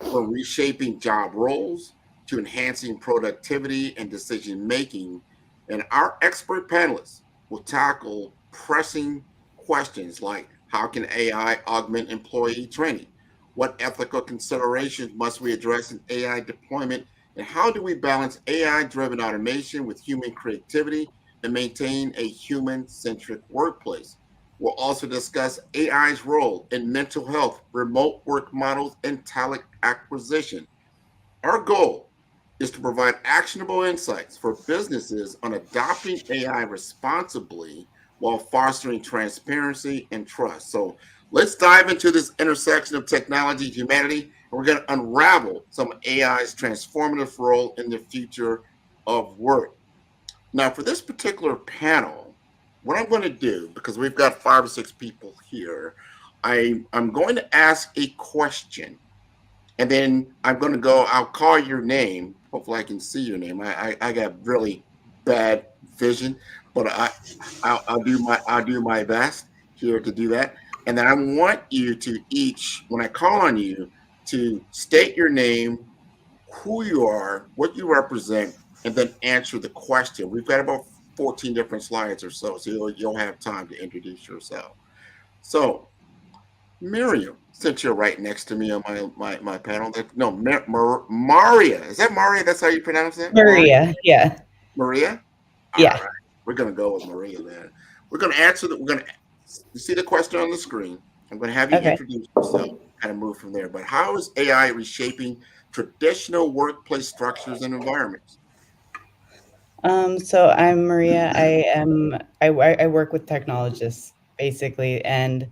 from reshaping job roles to enhancing productivity and decision making. And our expert panelists will tackle pressing questions like, how can AI augment employee training? What ethical considerations must we address in AI deployment? And how do we balance AI driven automation with human creativity and maintain a human centric workplace? We'll also discuss AI's role in mental health, remote work models, and talent acquisition. Our goal is to provide actionable insights for businesses on adopting AI responsibly while fostering transparency and trust. So let's dive into this intersection of technology and humanity, and we're going to unravel some of AI's transformative role in the future of work. Now, for this particular panel, what I'm going to do, because we've got 5 or 6 people here, I'm going to ask a question, and then I'm going to go, I'll call your name. Hopefully I can see your name. I got really bad vision, but I'll do my best here to do that. And then I want you to each, when I call on you, to state your name, who you are, what you represent, and then answer the question. We've got about 14 different slides or so you'll have time to introduce yourself. So, Miriam, since you're right next to me on my panel, Maria. Is that Maria? That's how you pronounce it? Maria, yeah. Maria? Yeah. All right. We're going to go with Maria then. We're going to answer that. You see the question on the screen. I'm going to have you introduce yourself, kind of move from there. But how is AI reshaping traditional workplace structures and environments? So I'm Maria. I work with technologists basically, and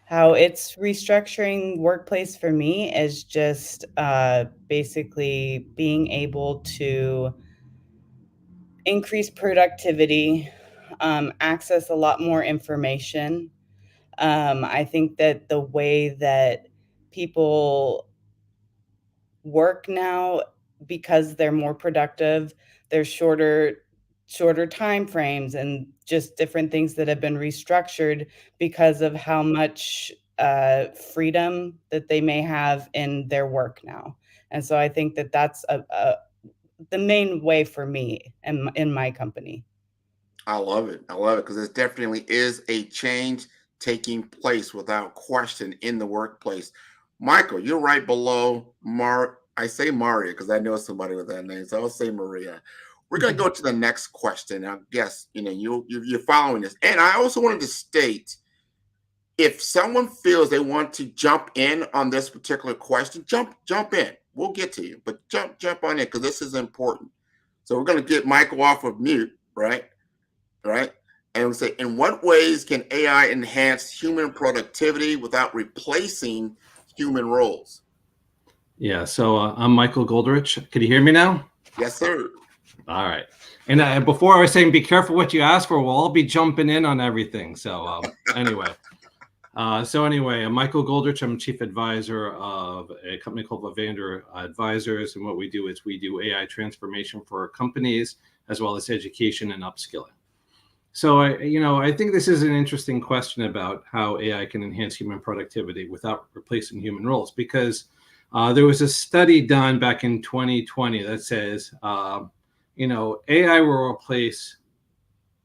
how it's restructuring workplace for me is just basically being able to increase productivity, access a lot more information. I think that the way that people work now, because they're more productive, there's shorter time frames and just different things that have been restructured because of how much freedom that they may have in their work now. And so I think that that's the main way for me in my company. I love it. I love it because it definitely is a change taking place without question in the workplace. Michael, you're right below I say Maria because I know somebody with that name, so I'll say Maria. We're going to go to the next question. I guess you're following this, and I also wanted to state, if someone feels they want to jump in on this particular question, jump in. We'll get to you, but jump on in because this is important. So we're going to get Michael off of mute, right? Right? And we say, in what ways can AI enhance human productivity without replacing human roles? Yeah, so I'm Michael Goldrich. Can you hear me now? Yes, sir. All right. And before I was saying, be careful what you ask for. We'll all be jumping in on everything. So anyway. I'm Michael Goldrich. I'm chief advisor of a company called Levander Advisors. And what we do is we do AI transformation for companies, as well as education and upskilling. So I think this is an interesting question about how AI can enhance human productivity without replacing human roles, because there was a study done back in 2020 that says, AI will replace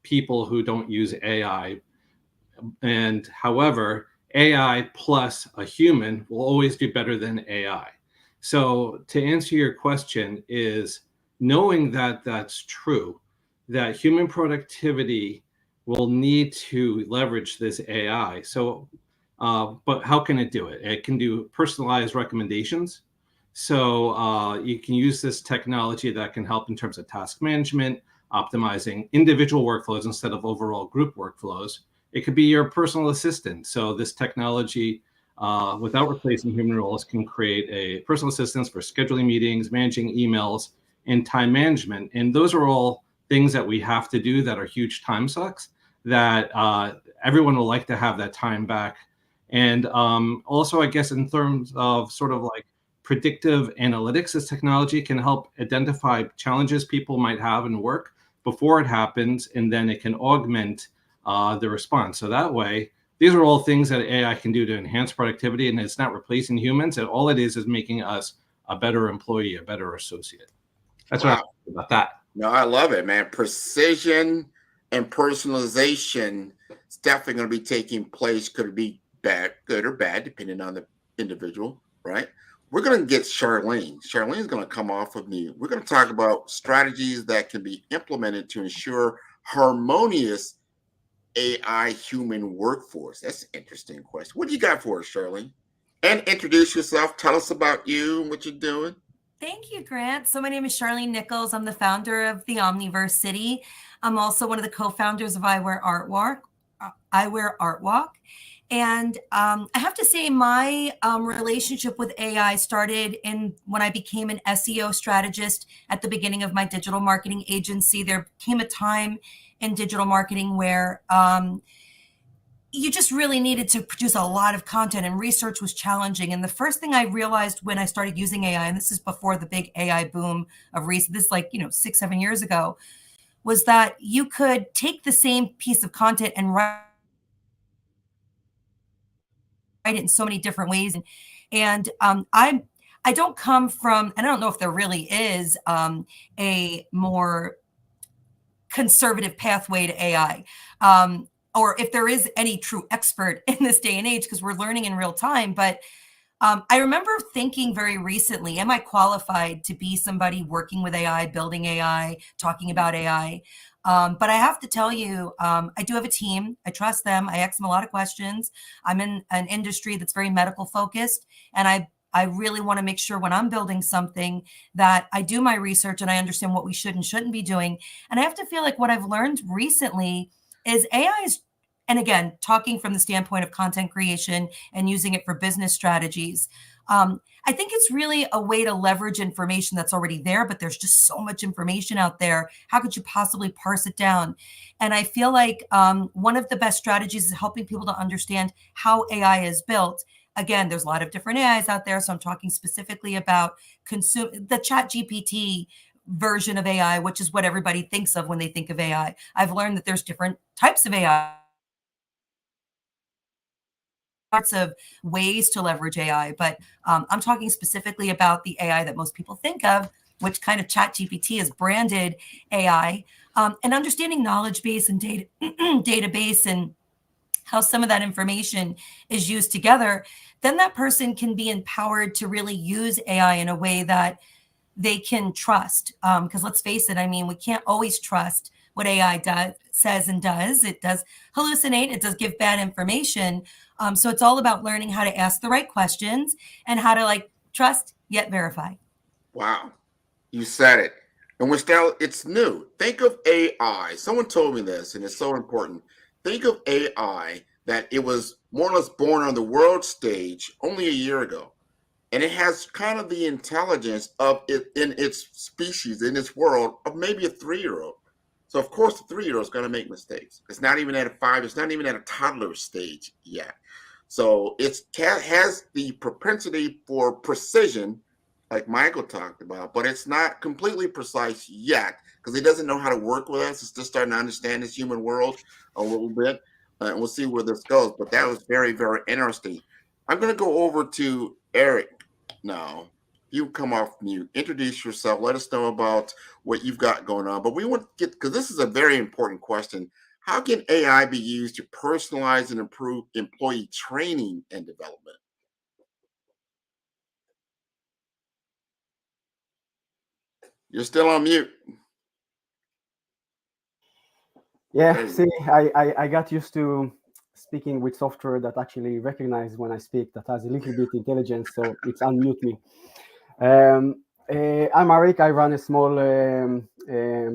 people who don't use AI. And however, AI plus a human will always do better than AI. So to answer your question is, knowing that that's true, that human productivity will need to leverage this AI. So, but how can it do it? It can do personalized recommendations. So you can use this technology that can help in terms of task management, optimizing individual workflows instead of overall group workflows. It could be your personal assistant. So this technology without replacing human roles, can create a personal assistance for scheduling meetings, managing emails, and time management. And those are all things that we have to do that are huge time sucks that everyone will like to have that time back. And also, I guess, in terms of sort of like predictive analytics, this technology can help identify challenges people might have in work before it happens, and then it can augment the response. So that way, these are all things that AI can do to enhance productivity, and it's not replacing humans. And all it is making us a better employee, a better associate. That's what I think about that. No, I love it, man. Precision and personalization is definitely going to be taking place. Could it be bad, good or bad, depending on the individual, right? We're going to get Charlene. Charlene's going to come off of mute. We're going to talk about strategies that can be implemented to ensure harmonious AI human workforce. That's an interesting question. What do you got for us, Charlene? And introduce yourself. Tell us about you and what you're doing. Thank you, Grant. So my name is Charlene Nichols. I'm the founder of the Omniverse City. I'm also one of the co-founders of I Wear Art Walk. And I have to say my relationship with AI started when I became an SEO strategist at the beginning of my digital marketing agency. There came a time in digital marketing where you just really needed to produce a lot of content, and research was challenging. And the first thing I realized when I started using AI, and this is before the big AI boom of this is like, 6-7 years ago, was that you could take the same piece of content and write it in so many different ways. And I don't come from, and I don't know if there really is a more conservative pathway to AI. Or if there is any true expert in this day and age, because we're learning in real time. But I remember thinking very recently, am I qualified to be somebody working with AI, building AI, talking about AI? But I have to tell you, I do have a team. I trust them. I ask them a lot of questions. I'm in an industry that's very medical focused. And I really want to make sure when I'm building something that I do my research and I understand what we should and shouldn't be doing. And I have to feel like what I've learned recently is AI is, and again, talking from the standpoint of content creation and using it for business strategies, I think it's really a way to leverage information that's already there, but there's just so much information out there. How could you possibly parse it down? And I feel like one of the best strategies is helping people to understand how AI is built. Again, there's a lot of different AIs out there, so I'm talking specifically about the ChatGPT version of AI, which is what everybody thinks of when they think of AI. I've learned that there's different types of AI, lots of ways to leverage AI, but I'm talking specifically about the AI that most people think of, which kind of ChatGPT is branded AI, and understanding knowledge base and database and how some of that information is used together. Then that person can be empowered to really use AI in a way that they can trust. Because let's face it, I mean, we can't always trust what AI says and does. It does hallucinate. It does give bad information. So it's all about learning how to ask the right questions and how to trust yet verify. Wow, you said it. And we're still, it's new. Think of AI. Someone told me this, and it's so important. Think of AI that it was more or less born on the world stage only a year ago. And it has kind of the intelligence of it in its species, in its world, of maybe a 3-year-old. So of course the 3-year-old is going to make mistakes. It's not even at a 5, it's not even at a toddler stage yet. So it has the propensity for precision, like Michael talked about, but it's not completely precise yet because it doesn't know how to work with us. It's just starting to understand this human world a little bit. And we'll see where this goes. But that was very, very interesting. I'm going to go over to Eric now. You come off mute, introduce yourself, let us know about what you've got going on. But we want to get, because this is a very important question. How can AI be used to personalize and improve employee training and development? You're still on mute. Yeah, see, I got used to speaking with software that actually recognizes when I speak, that has a little bit intelligence, so it's unmute me. I'm Arik. I run a small, a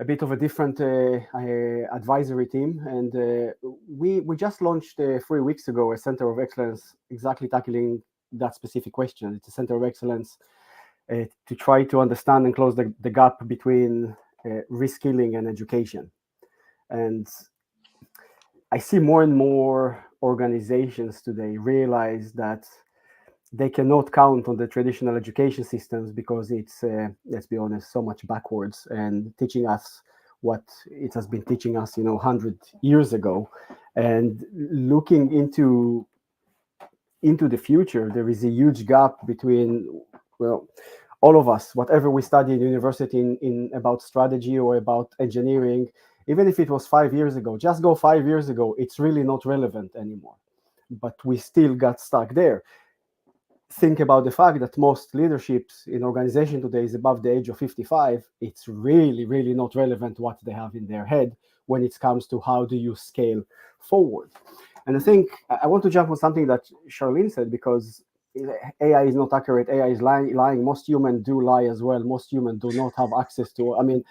bit of a different advisory team, and we just launched 3 weeks ago a center of excellence exactly tackling that specific question. It's a center of excellence to try to understand and close the gap between reskilling and education. And I see more and more organizations today realize that they cannot count on the traditional education systems because it's, let's be honest, so much backwards and teaching us what it has been teaching us, 100 years ago. And looking into the future, there is a huge gap between, well, all of us, whatever we study in university in about strategy or about engineering, even if it was 5 years ago, just go 5 years ago, it's really not relevant anymore. But we still got stuck there. Think about the fact that most leaderships in organization today is above the age of 55. It's really, really not relevant what they have in their head when it comes to how do you scale forward. And I think I want to jump on something that Charlene said, because AI is not accurate. AI is lying. Most humans do lie as well. Most humans do not have access to,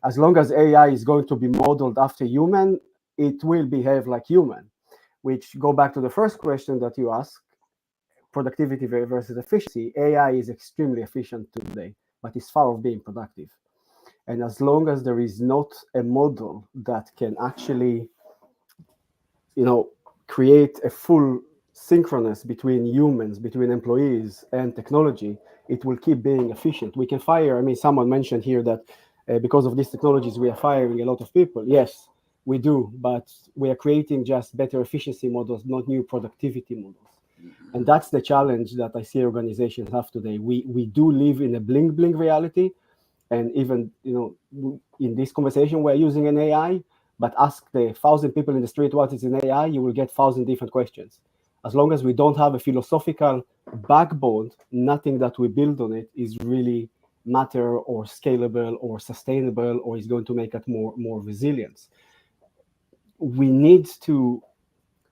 as long as AI is going to be modeled after human, it will behave like human, which go back to the first question that you asked, productivity versus efficiency. AI is extremely efficient today, but it's far from being productive. And as long as there is not a model that can actually, create a full synchronous between humans, between employees and technology, it will keep being efficient. We can fire, someone mentioned here that because of these technologies, we are firing a lot of people. Yes, we do, but we are creating just better efficiency models, not new productivity models. And that's the challenge that I see organizations have today. We do live in a bling reality. And even, in this conversation, we're using an AI, but ask the 1,000 people in the street what is an AI, you will get 1,000 different questions. As long as we don't have a philosophical backbone, nothing that we build on it is really matter or scalable or sustainable or is going to make it more resilience. We need to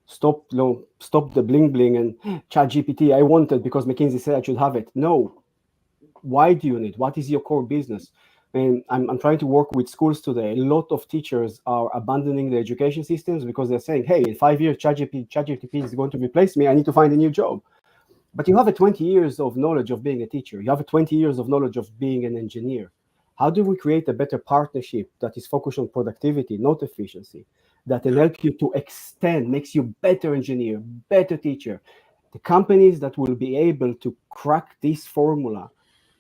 stop the bling and ChatGPT. I want it because McKinsey said I should have it. No. Why do you need? What is your core business? And I'm trying to work with schools today. A lot of teachers are abandoning the education systems because they're saying, hey, in 5 years, ChatGPT is going to replace me. I need to find a new job. But you have 20 years of knowledge of being a teacher. You have 20 years of knowledge of being an engineer. How do we create a better partnership that is focused on productivity, not efficiency, that will help you to extend, makes you better engineer, better teacher? The companies that will be able to crack this formula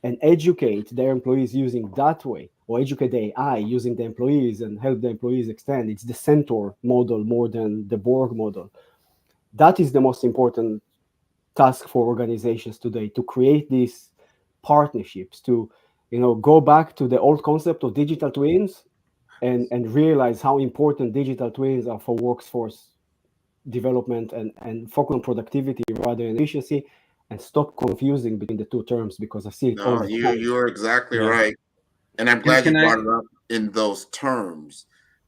and educate their employees using that way, or educate the AI using the employees and help the employees extend. It's the Centaur model more than the Borg model. That is the most important task for organizations today, to create these partnerships, to go back to the old concept of digital twins and realize how important digital twins are for workforce development and focus on productivity rather than efficiency, and stop confusing between the two terms, because I see it all the time. You're exactly right. And I'm glad you brought it up in those terms,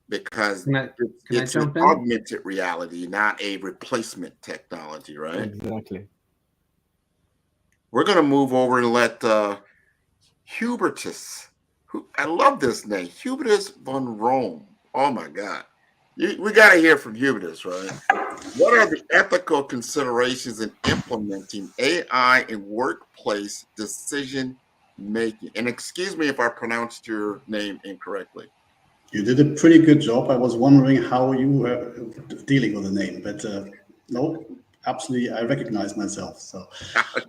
because it's an augmented reality, not a replacement technology, right? Exactly. We're going to move over and let Hubertus, I love this name, Hubertus von Rome. Oh my God. We got to hear from Hubertus, right? What are the ethical considerations in implementing AI in workplace decision making? And excuse me if I pronounced your name incorrectly. You did a pretty good job. I was wondering how you were dealing with the name, but no, absolutely, I recognize myself. So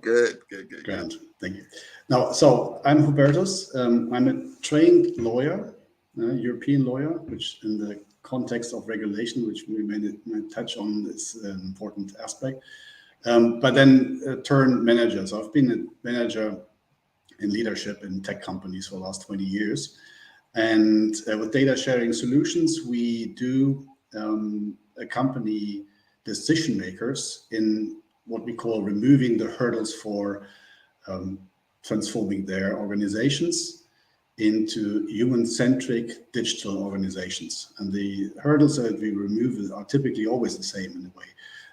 good. Grand, thank you. Now, so I'm Hubertus. I'm a trained lawyer, European lawyer, which in the context of regulation, which we may touch on, is an important aspect. But then turned manager. So I've been a manager in leadership in tech companies for the last 20 years. And with data sharing solutions, we do accompany decision makers in what we call removing the hurdles for transforming their organizations into human-centric digital organizations. And the hurdles that we remove are typically always the same in a way.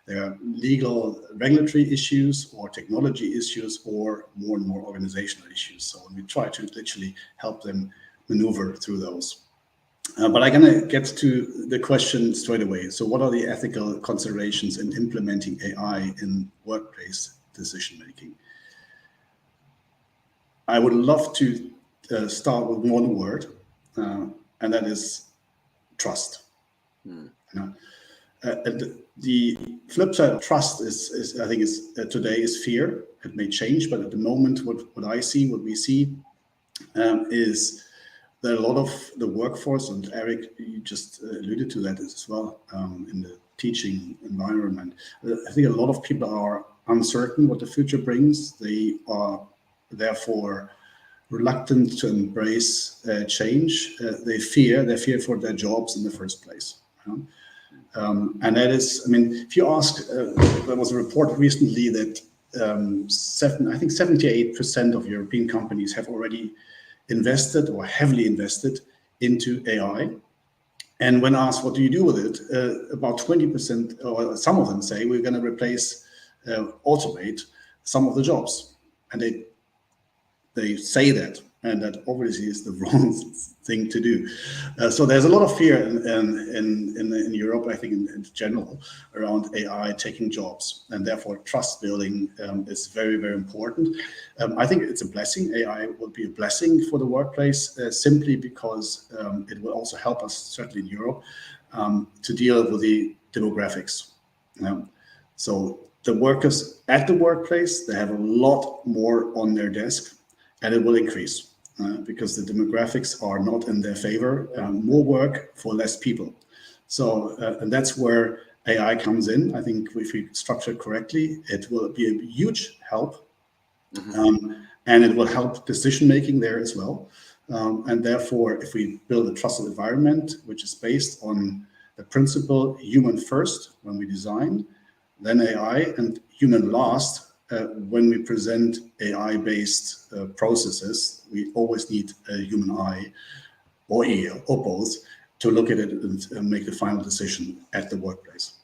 There are legal, regulatory issues or technology issues or more and more organizational issues. So we try to literally help them maneuver through those. But I'm going to get to the question straight away. So what are the ethical considerations in implementing AI in workplace decision making? I would love to start with one word, and that is trust. You know? And the flip side of trust is I think, is today is fear. It may change, but at the moment, what we see, is that a lot of the workforce, and Eric, you just alluded to that as well, in the teaching environment. I think a lot of people are uncertain what the future brings. They are therefore reluctant to embrace change. They fear for their jobs in the first place. You know? And that is, I mean, if you ask, there was a report recently that I think 78% of European companies have already invested or heavily invested into AI. And when asked, what do you do with it? About 20%, or some of them say, we're going to replace, automate some of the jobs. And they say that, and that obviously is the wrong thing to do. So there's a lot of fear in Europe, I think, in general, around AI taking jobs, and therefore trust building is very, very important. I think it's a blessing. AI will be a blessing for the workplace, simply because it will also help us, certainly in Europe, to deal with the demographics. So the workers at the workplace, they have a lot more on their desk, and it will increase because the demographics are not in their favor. More work for less people. So, and that's where AI comes in. I think if we structure it correctly, it will be a huge help. And it will help decision-making there as well. And therefore, if we build a trusted environment, which is based on the principle human first when we design, then AI, and human last, when we present AI-based processes, we always need a human eye or ear or both to look at it and make the final decision at the workplace.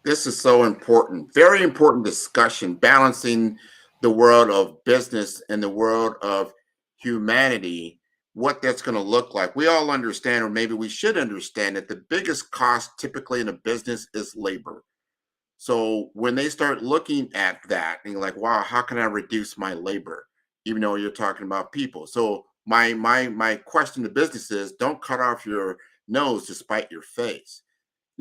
This is so important. Very important discussion, balancing the world of business and the world of humanity, what that's going to look like. We all understand, or maybe we should understand, that the biggest cost typically in a business is labor. So when they start looking at that and you're like, wow, how can I reduce my labor? Even though you're talking about people. So my question to business is, don't cut off your nose to spite your face.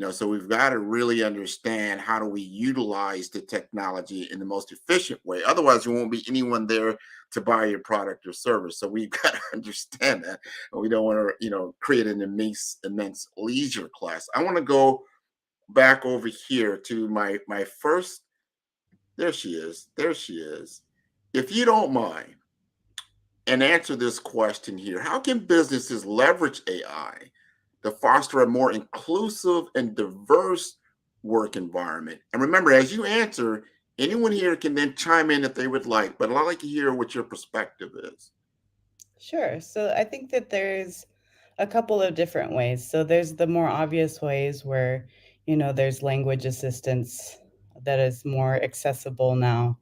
So we've got to really understand, how do we utilize the technology in the most efficient way? Otherwise, there won't be anyone there to buy your product or service. So we've got to understand that. And we don't want to, create an immense leisure class. I want to go back over here to my first. There she is. If you don't mind, and answer this question here: how can businesses leverage AI to foster a more inclusive and diverse work environment? And remember, as you answer, anyone here can then chime in if they would like, but I'd like to hear what your perspective is. Sure. So I think that there's a couple of different ways. So there's the more obvious ways where, there's language assistance that is more accessible now.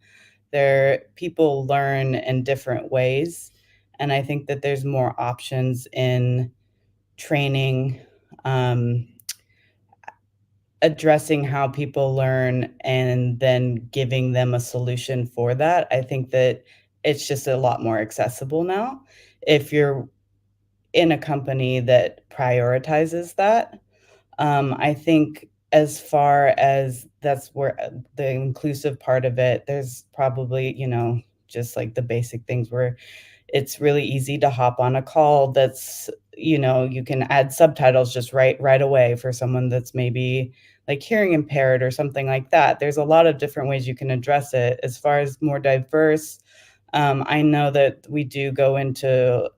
People learn in different ways. And I think that there's more options in training, addressing how people learn, and then giving them a solution for that. I think that it's just a lot more accessible now. If you're in a company that prioritizes that, I think as far as that's where the inclusive part of it, there's probably, just like the basic things where it's really easy to hop on a call that's, you can add subtitles just right away for someone that's maybe like hearing impaired or something like that. There's a lot of different ways you can address it. As far as more diverse, I know that we do go into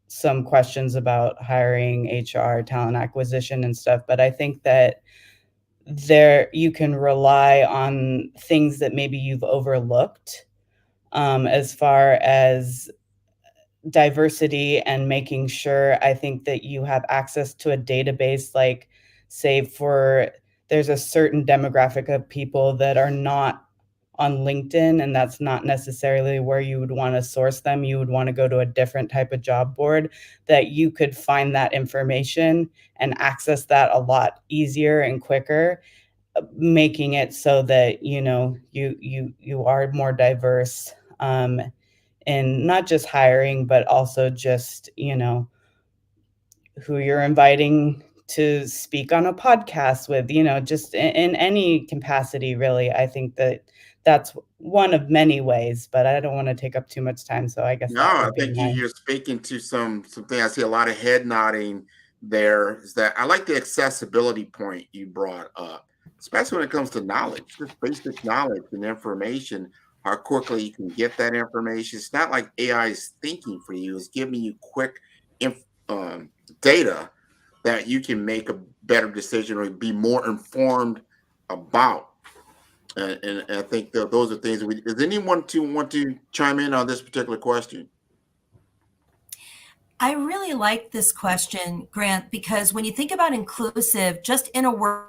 some questions about hiring, HR, talent acquisition and stuff, but I think that you can rely on things that maybe you've overlooked, as far as diversity and making sure, I think that you have access to a database, like say there's a certain demographic of people that are not on LinkedIn, and that's not necessarily where you would want to source them. You would want to go to a different type of job board that you could find that information and access that a lot easier and quicker, making it so that, you know, you are more diverse in not just hiring, but also just, you know, who you're inviting to speak on a podcast with, you know, just in any capacity, really. I think that that's one of many ways, but I don't want to take up too much time. So I guess No, that I would be think my. you're speaking to something. I see a lot of head nodding there. Is that I like the accessibility point you brought up, especially when it comes to knowledge, just basic knowledge and information. How quickly you can get that information. It's not like AI is thinking for you; it's giving you quick data that you can make a better decision or be more informed about. And I think that those are things. Does anyone want to chime in on this particular question? I really like this question, Grant, because when you think about inclusive, just in a word,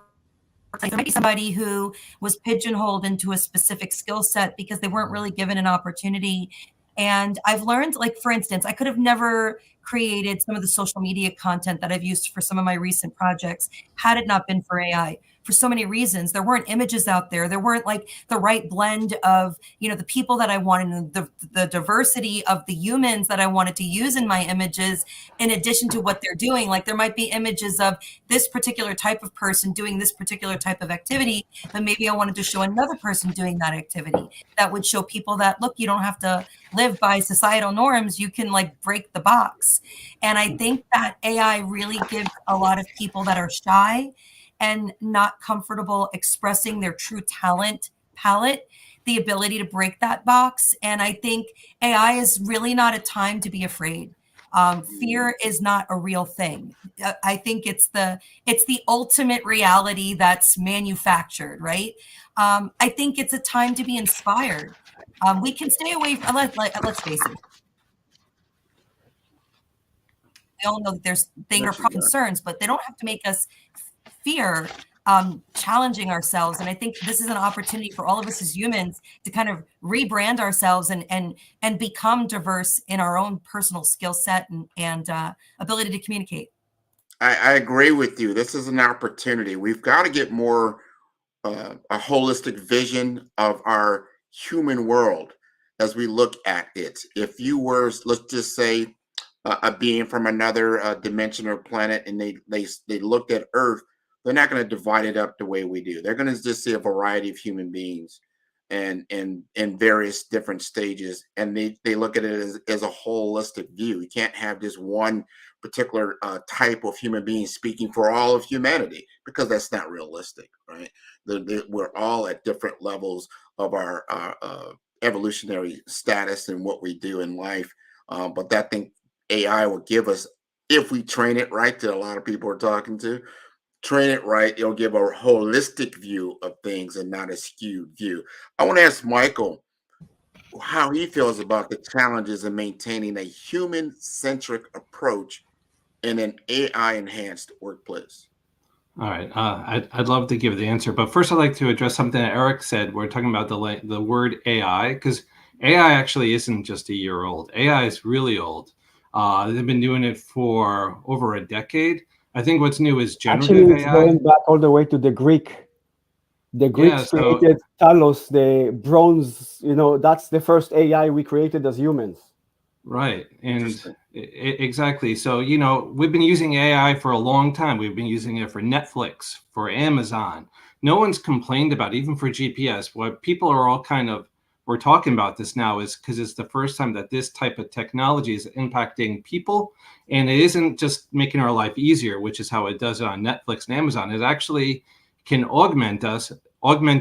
there might be somebody who was pigeonholed into a specific skill set because they weren't really given an opportunity. And I've learned, like, for instance, I could have never created some of the social media content that I've used for some of my recent projects had it not been for AI. For so many reasons, there weren't images out there. There weren't like the right blend of, you know, the people that I wanted, the diversity of the humans that I wanted to use in my images, in addition to what they're doing. Like there might be images of this particular type of person doing this particular type of activity, but maybe I wanted to show another person doing that activity. That would show people that, look, you don't have to live by societal norms. You can like break the box. And I think that AI really gives a lot of people that are shy and not comfortable expressing their true talent palette the ability to break that box. And I think AI is really not a time to be afraid. Fear is not a real thing. I think it's the ultimate reality that's manufactured, right? I think it's a time to be inspired. We can stay away from, let's face it. We all know that there's things are concerns, but they don't have to make us fear challenging ourselves. And I think this is an opportunity for all of us as humans to kind of rebrand ourselves and become diverse in our own personal skill set and ability to communicate. I agree with you. This is an opportunity. We've got to get more a holistic vision of our human world as we look at it. If you were, let's just say, a being from another dimension or planet, and they looked at Earth, they're not going to divide it up the way we do. They're going to just see a variety of human beings and in various different stages, and they look at it as a holistic view. You can't have just one particular type of human being speaking for all of humanity, because that's not realistic, right? We're all at different levels of our evolutionary status and what we do in life, but that thing AI will give us, if we train it right, that a lot of people are talking to, train it right, it'll give a holistic view of things and not a skewed view. I want to ask Michael how he feels about the challenges in maintaining a human-centric approach in an AI-enhanced workplace. All right, I'd love to give the answer, but first I'd like to address something that Eric said. We're talking about the word AI, because AI actually isn't just a year old. AI is really old. They've been doing it for over a decade. I think what's new is generative Actually, it's AI. going back all the way to the Greek. The Greeks created Talos, the bronze, you know, that's the first AI we created as humans. Right. And exactly. So, you know, we've been using AI for a long time. We've been using it for Netflix, for Amazon. No one's complained about it, even for GPS. What people are all we're talking about this now is because it's the first time that this type of technology is impacting people. And it isn't just making our life easier, which is how it does it on Netflix and Amazon. It actually can augment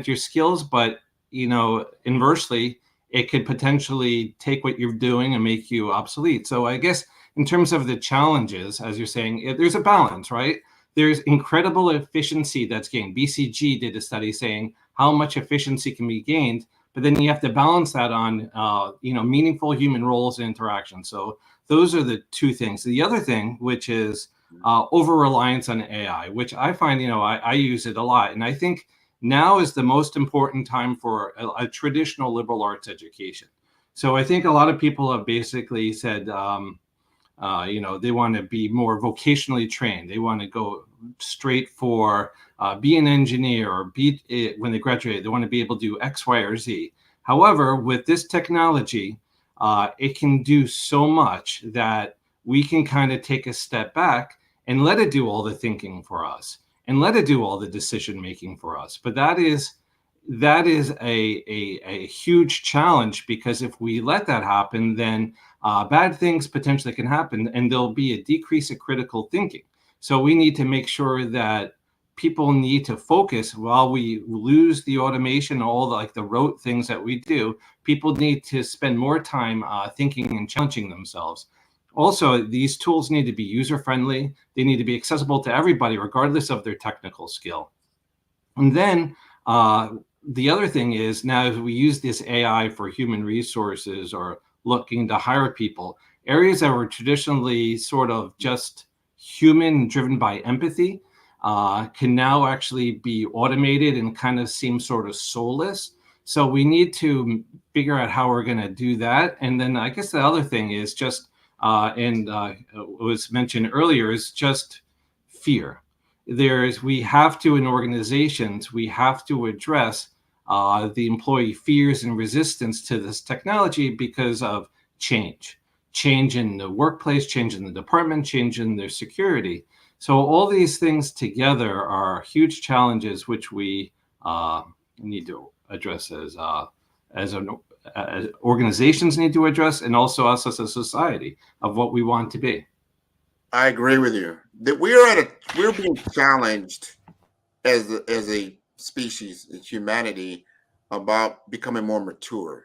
your skills, but, you know, inversely, it could potentially take what you're doing and make you obsolete. So I guess in terms of the challenges, as you're saying, there's a balance, right? There's incredible efficiency that's gained. BCG did a study saying how much efficiency can be gained, but then you have to balance that on, meaningful human roles and interactions. So those are the two things. The other thing, which is over-reliance on AI, which I find, I use it a lot. And I think now is the most important time for a traditional liberal arts education. So I think a lot of people have basically said, they want to be more vocationally trained. They want to go straight for be an engineer, or when they graduate, they want to be able to do X, Y, or Z. However, with this technology, it can do so much that we can kind of take a step back and let it do all the thinking for us and let it do all the decision making for us. But that is a huge challenge, because if we let that happen, then bad things potentially can happen, and there'll be a decrease of critical thinking. So we need to make sure that people need to focus while we lose the automation, all the rote things that we do. People need to spend more time thinking and challenging themselves. Also, these tools need to be user-friendly. They need to be accessible to everybody, regardless of their technical skill. And then the other thing is, now if we use this AI for human resources or looking to hire people, areas that were traditionally sort of just human, driven by empathy, can now actually be automated and kind of seem sort of soulless. So we need to figure out how we're going to do that. And then I guess the other thing is just, was mentioned earlier, is just fear. We have to, in organizations, we have to address the employee fears and resistance to this technology because of change in the workplace, change in the department, change in their security. So all these things together are huge challenges which we need to address as organizations need to address, and also us as a society, of what we want to be. I agree with you that we're being challenged as a species, as humanity, about becoming more mature.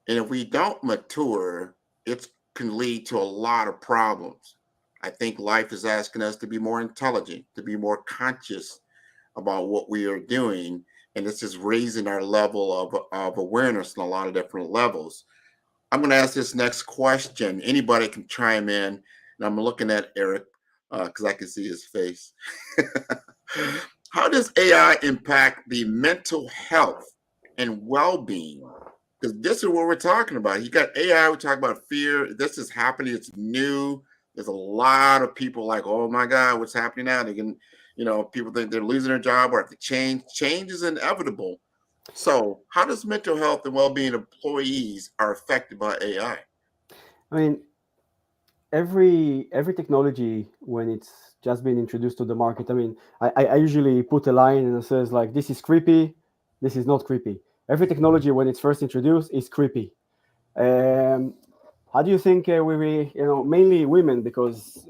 And if we don't mature, it can lead to a lot of problems. I think life is asking us to be more intelligent, to be more conscious about what we are doing. And this is raising our level of awareness on a lot of different levels. I'm going to ask this next question. Anybody can chime in. And I'm looking at Eric because I can see his face. How does AI impact the mental health and well-being? Because this is what we're talking about. You got AI, we talk about fear. This is happening. It's new. There's a lot of people like, oh my God, what's happening now? They can, people think they're losing their job or have to change. Change is inevitable. So how does mental health and well-being of employees are affected by AI? I mean, every technology, when it's just been introduced to the market, I mean, I usually put a line and it says like, this is creepy, this is not creepy. Every technology, when it's first introduced, is creepy. How do you think mainly women, because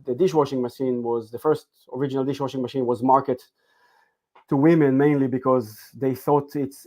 the dishwashing machine was the first original dishwashing machine was marketed to women mainly because they thought it's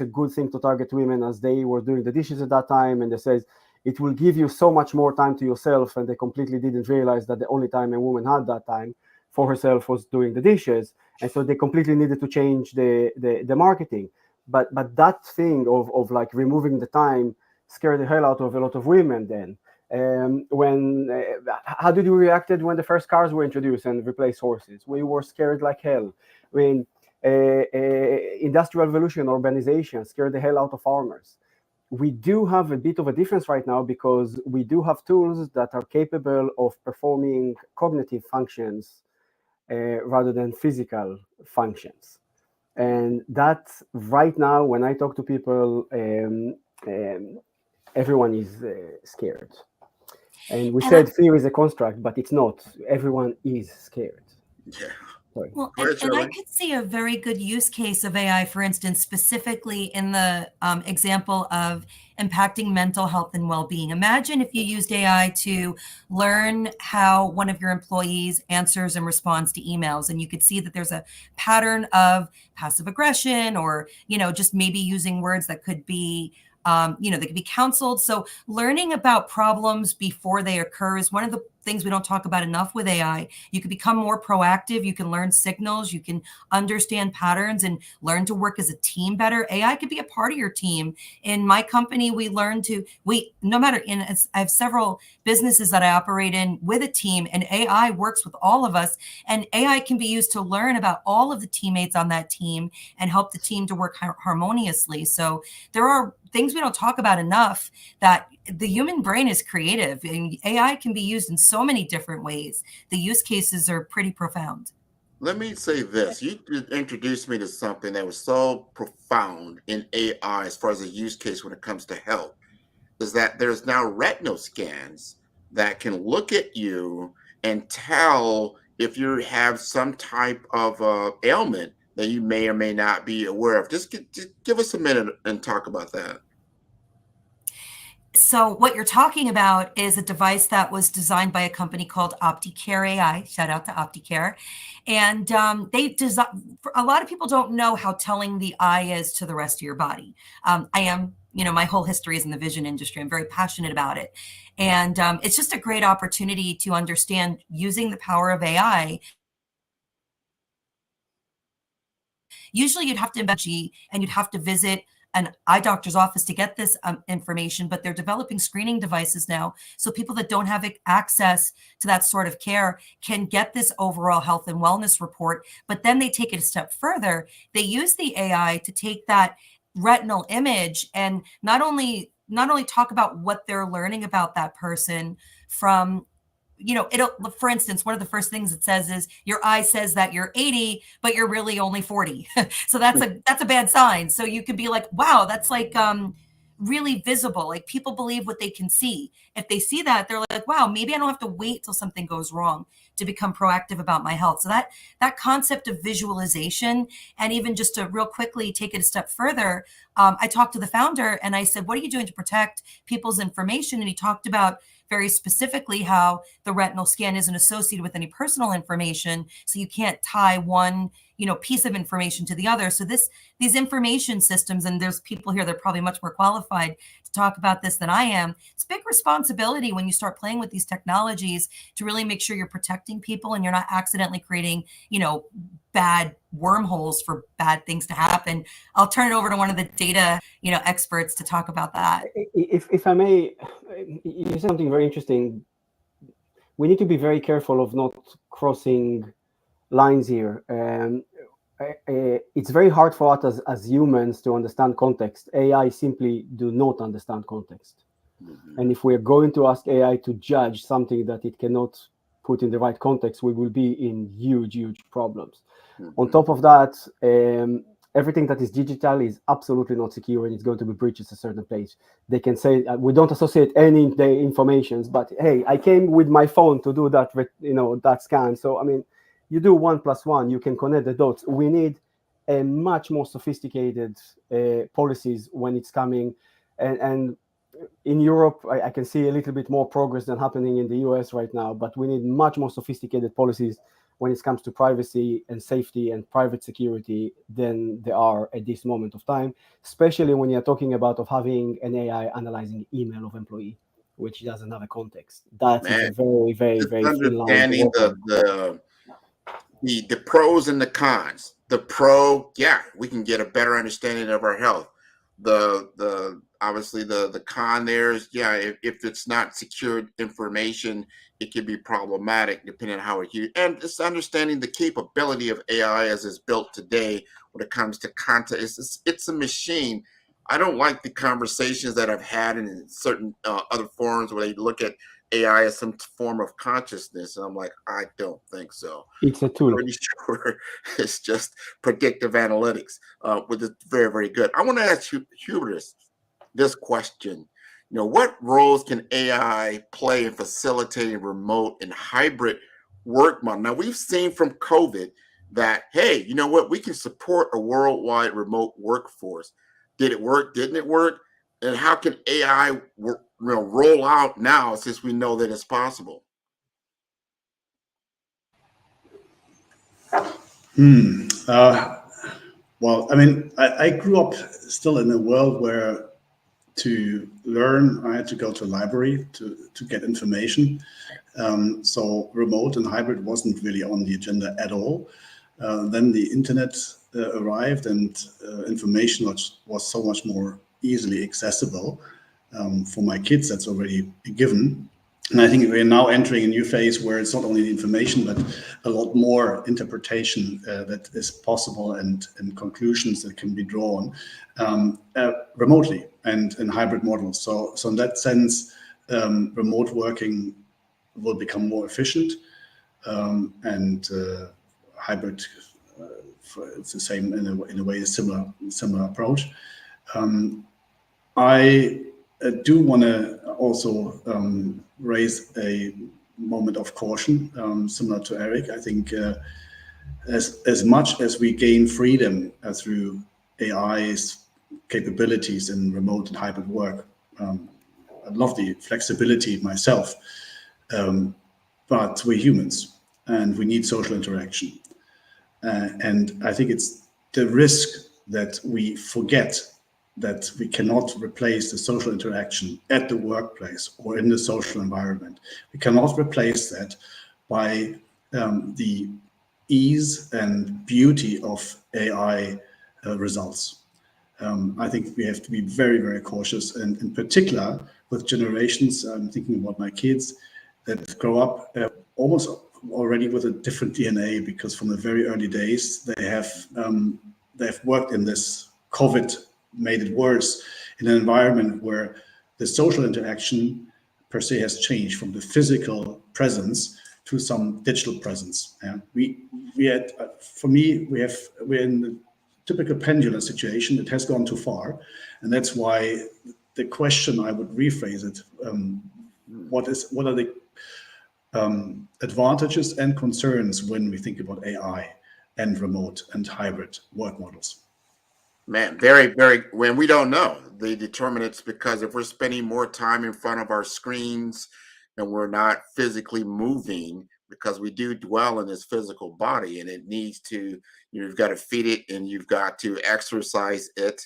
a good thing to target women, as they were doing the dishes at that time, and they said it will give you so much more time to yourself, and they completely didn't realize that the only time a woman had that time for herself was doing the dishes, and so they completely needed to change the marketing. But that thing of like removing the time scared the hell out of a lot of women then. How did we reacted when the first cars were introduced and replaced horses? We were scared like hell. When industrial revolution, urbanization scared the hell out of farmers. We do have a bit of a difference right now because we do have tools that are capable of performing cognitive functions rather than physical functions. And that's right now, when I talk to people, everyone is scared. And we said fear is a construct, but it's not. Everyone is scared. Yeah. Sorry. Well, and I could see a very good use case of AI, for instance, specifically in the example of impacting mental health and well-being. Imagine if you used AI to learn how one of your employees answers and responds to emails, and you could see that there's a pattern of passive aggression, or just maybe using words that could be They can be counseled. So learning about problems before they occur is one of the things we don't talk about enough with AI. You can become more proactive. You can learn signals. You can understand patterns and learn to work as a team better. AI could be a part of your team. In my company, I have several businesses that I operate in with a team, and AI works with all of us. And AI can be used to learn about all of the teammates on that team and help the team to work harmoniously. So there are things we don't talk about enough, that the human brain is creative and AI can be used in so many different ways. The use cases are pretty profound. Let me say this. You introduced me to something that was so profound in AI as far as a use case when it comes to health, is that there's now retinal scans that can look at you and tell if you have some type of ailment that you may or may not be aware of. Just give us a minute and talk about that. So what you're talking about is a device that was designed by a company called OptiCare AI. Shout out to OptiCare. And a lot of people don't know how telling the eye is to the rest of your body. I am, my whole history is in the vision industry. I'm very passionate about it. And it's just a great opportunity to understand using the power of AI. Usually you'd have to embed and you'd have to visit an eye doctor's office to get this information, but they're developing screening devices now. So people that don't have access to that sort of care can get this overall health and wellness report, but then they take it a step further. They use the AI to take that retinal image and not only talk about what they're learning about that person from, for instance, one of the first things it says is your eye says that you're 80, but you're really only 40. So that's a bad sign. So you could be like, wow, that's like really visible. Like people believe what they can see. If they see that, they're like, wow, maybe I don't have to wait till something goes wrong to become proactive about my health. So that concept of visualization, and even just to real quickly take it a step further, I talked to the founder and I said, what are you doing to protect people's information? And he talked about very specifically how the retinal scan isn't associated with any personal information. So you can't tie one, piece of information to the other. So these information systems, and there's people here that are probably much more qualified to talk about this than I am. It's a big responsibility when you start playing with these technologies to really make sure you're protecting people and you're not accidentally creating, bad wormholes for bad things to happen. I'll turn it over to one of the data, experts to talk about that. If I may, you said something very interesting. We need to be very careful of not crossing lines here. It's very hard for us as humans to understand context. AI simply do not understand context. Mm-hmm. And if we're going to ask AI to judge something that it cannot put in the right context, we will be in huge, huge problems. Mm-hmm. On top of that, everything that is digital is absolutely not secure, and it's going to be breached at a certain place. They can say, we don't associate any of the informations, but hey, I came with my phone to do that, that scan. So, you do 1 + 1, you can connect the dots. We need a much more sophisticated policies when it's coming. And in Europe, I can see a little bit more progress than happening in the US right now, but we need much more sophisticated policies when it comes to privacy and safety and private security than there are at this moment of time, especially when you're talking about having an AI analyzing email of employee, which doesn't have a context. That is a very, very, very thin line to walk on. The pros and the cons. The pro, we can get a better understanding of our health. The obviously the con there is, if it's not secured information, it can be problematic depending on how it's used. And it's understanding the capability of AI as it's built today when it comes to content. It's a machine. I don't like the conversations that I've had in certain other forums where they look at AI as some form of consciousness, and I'm like, I don't think so. It's a tool. I'm pretty sure it's just predictive analytics, which is very, very good. I want to ask you, Hubris, this question. What roles can AI play in facilitating remote and hybrid work model? Now, we've seen from COVID that, hey, you know what? We can support a worldwide remote workforce. Did it work? Didn't it work? And how can AI roll out now since we know that it's possible? Well, I grew up still in a world where to learn, I had to go to a library to get information. So remote and hybrid wasn't really on the agenda at all. Then the internet arrived, and information was so much more easily accessible. For my kids, that's already a given. And I think we're now entering a new phase where it's not only the information, but a lot more interpretation that is possible, and conclusions that can be drawn remotely and in hybrid models. So in that sense, remote working will become more efficient, and hybrid, it's the same in a way, a similar approach. I do want to also raise a moment of caution, similar to Eric. I think as much as we gain freedom through AI's capabilities in remote and hybrid work, I love the flexibility myself, but we're humans and we need social interaction. And I think it's the risk that we forget that we cannot replace the social interaction at the workplace or in the social environment. We cannot replace that by the ease and beauty of AI results. I think we have to be very, very cautious, and in particular with generations, I'm thinking about my kids that grow up almost already with a different DNA, because from the very early days, they've worked in this. COVID made it worse, in an environment where the social interaction per se has changed from the physical presence to some digital presence. We had, for me, we're in the typical pendular situation. It has gone too far, and that's why the question, I would rephrase it: what are the advantages and concerns when we think about AI and remote and hybrid work models? Man, very, very, when we don't know the determinants, because if we're spending more time in front of our screens and we're not physically moving, because we do dwell in this physical body and it needs to, you've got to feed it and you've got to exercise it.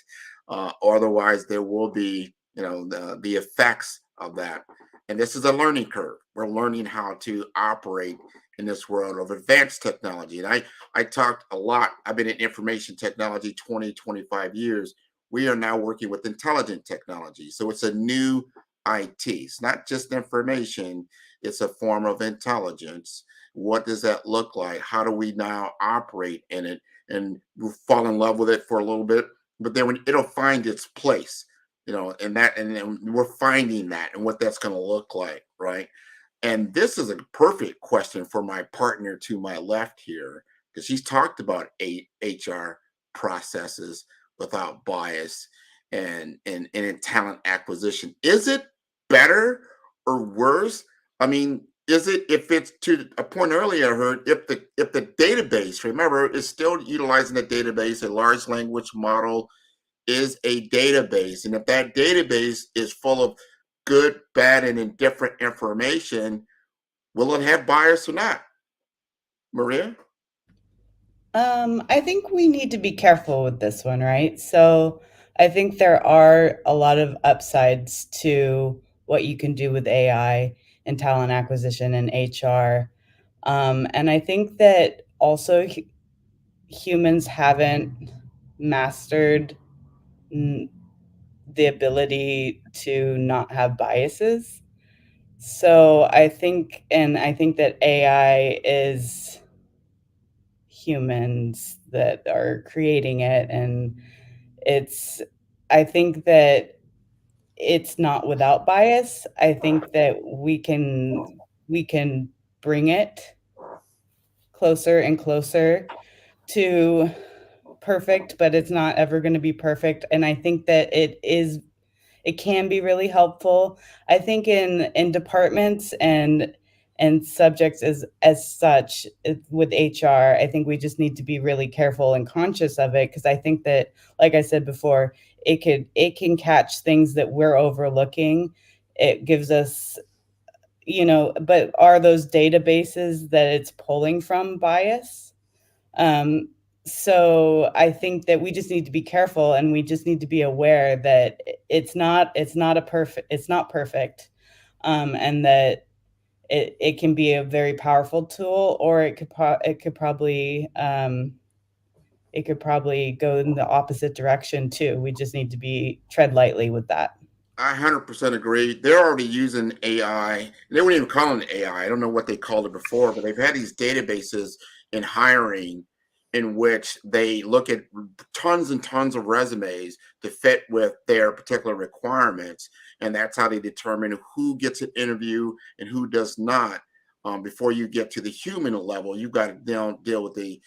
Otherwise, there will be, the effects of that. And this is a learning curve. We're learning how to operate in this world of advanced technology. And I talked a lot. I've been in information technology 20, 25 years. We are now working with intelligent technology. So it's a new IT. It's not just information. It's a form of intelligence. What does that look like? How do we now operate in it? And we'll fall in love with it for a little bit, but then it'll find its place, and then we're finding that and what that's going to look like, right? And this is a perfect question for my partner to my left here, because she's talked about HR processes without bias and in talent acquisition. Is it better or worse? I mean, is it, if it's to a point earlier I heard, if the database, remember, is still utilizing a database, a large language model is a database, and if that database is full of good, bad, and indifferent information, will it have bias or not? Maria? I think we need to be careful with this one, right? So I think there are a lot of upsides to what you can do with AI and talent acquisition and HR. And I think that also humans haven't mastered the ability to not have biases. So I think that AI is humans that are creating it, and I think that it's not without bias. I think that we can bring it closer and closer to perfect, but it's not ever going to be perfect. And I think that it can be really helpful. I think in departments and subjects as such with HR, I think we just need to be really careful and conscious of it, because I think that, like I said before, it can catch things that we're overlooking. It gives us, but are those databases that it's pulling from bias? so I think that we just need to be careful, and we just need to be aware that it's not perfect, and that it can be a very powerful tool, or it could probably go in the opposite direction too. We just need to tread lightly with that. I 100% agree. They're already using AI. They wouldn't even call it AI. I don't know what they called it before, but they've had these databases in hiring in which they look at tons and tons of resumes to fit with their particular requirements. And that's how they determine who gets an interview and who does not. Before you get to the human level, you've got to deal with the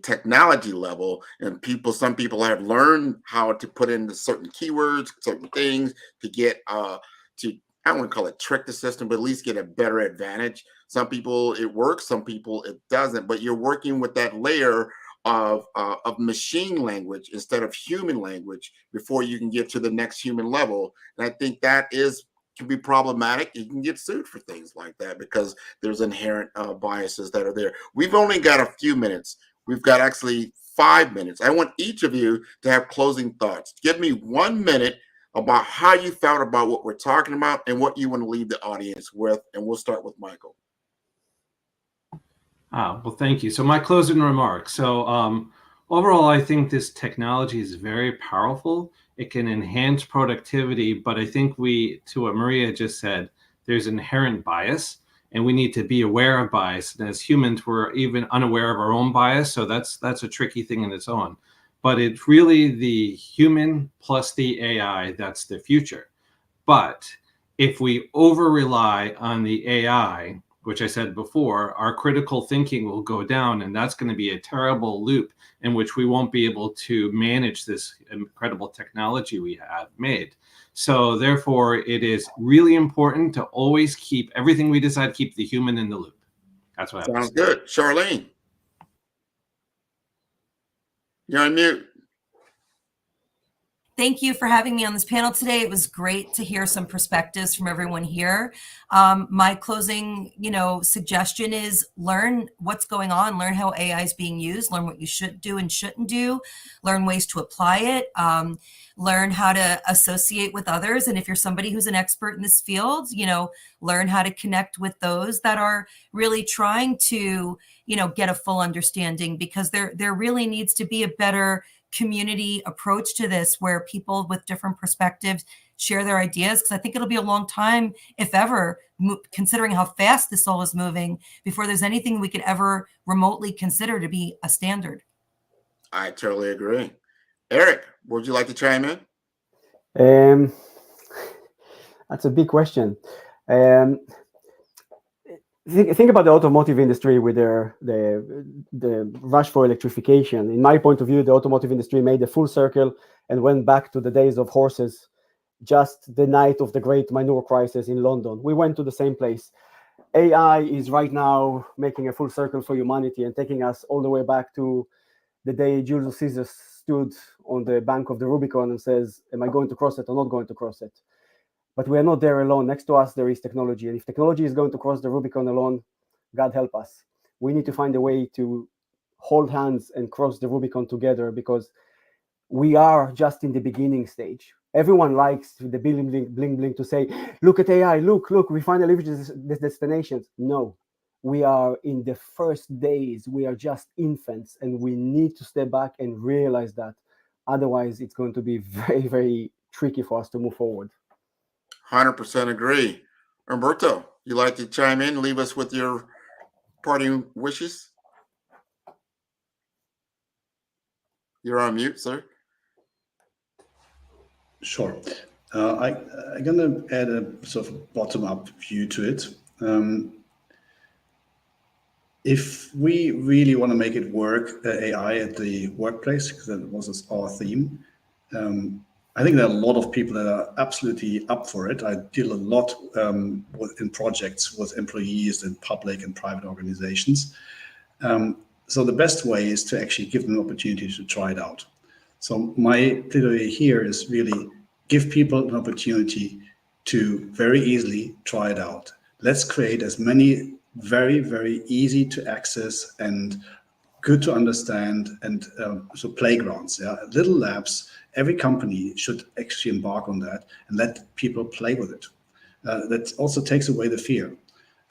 technology level, and some people have learned how to put in the certain keywords, certain things to get to, I don't want to call it trick the system, but at least get a better advantage. Some people it works, some people it doesn't, but you're working with that layer of machine language instead of human language before you can get to the next human level. And I think that can be problematic. You can get sued for things like that because there's inherent biases that are there. We've only got a few minutes. We've got actually 5 minutes. I want each of you to have closing thoughts. Give me 1 minute about how you felt about what we're talking about and what you want to leave the audience with. And we'll start with Michael. Well, thank you. So my closing remarks. So overall, I think this technology is very powerful. It can enhance productivity, but I think to what Maria just said, there's inherent bias. And we need to be aware of bias. And as humans, we're even unaware of our own bias. So that's a tricky thing in its own. But it's really the human plus the AI that's the future. But if we over-rely on the AI, which I said before, our critical thinking will go down. And that's going to be a terrible loop in which we won't be able to manage this incredible technology we have made. So therefore, it is really important to always keep everything we decide, keep the human in the loop. That's what I Sounds good. Charlene, you're on mute. Thank you for having me on this panel today. It was great to hear some perspectives from everyone here. My closing, suggestion is learn what's going on, learn how AI is being used, learn what you should do and shouldn't do, learn ways to apply it, learn how to associate with others. And if you're somebody who's an expert in this field, learn how to connect with those that are really trying to, get a full understanding, because there really needs to be a better community approach to this where people with different perspectives share their ideas, because I think it'll be a long time, if ever, considering how fast this all is moving, before there's anything we could ever remotely consider to be a standard. I totally agree. Eric, would you like to chime in? That's a big question. Think about the automotive industry with the rush for electrification. In my point of view, the automotive industry made a full circle and went back to the days of horses, just the night of the great manure crisis in London. We went to the same place. AI is right now making a full circle for humanity and taking us all the way back to the day Julius Caesar stood on the bank of the Rubicon and says, am I going to cross it or not going to cross it? But we are not there alone. Next to us, there is technology. And if technology is going to cross the Rubicon alone, God help us. We need to find a way to hold hands and cross the Rubicon together, because we are just in the beginning stage. Everyone likes the bling, bling, bling to say, look at AI, look, we finally reached this destinations. No, we are in the first days. We are just infants, and we need to step back and realize that. Otherwise, it's going to be very, very tricky for us to move forward. 100% agree. Umberto, you like to chime in, leave us with your parting wishes? You're on mute, sir. Sure. I'm going to add a sort of bottom-up view to it. If we really want to make it work, AI at the workplace, because that was our theme, I think there are a lot of people that are absolutely up for it. I deal a lot in projects with employees in public and private organizations. So the best way is to actually give them an opportunity to try it out. So my plea here is really give people an opportunity to very easily try it out. Let's create as many very, very easy to access and good to understand, and so playgrounds, little labs. Every company should actually embark on that and let people play with it. That also takes away the fear.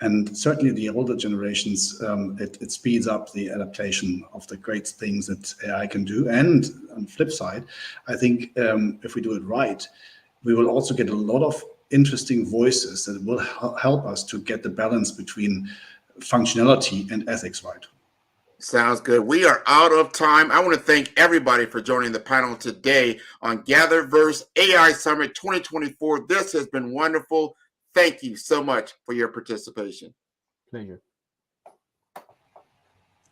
And certainly the older generations, it speeds up the adaptation of the great things that AI can do. And on the flip side, I think if we do it right, we will also get a lot of interesting voices that will help us to get the balance between functionality and ethics right. Sounds good. We are out of time. I want to thank everybody for joining the panel today on GatherVerse AI Summit 2024. This has been wonderful. Thank you so much for your participation. Pleasure.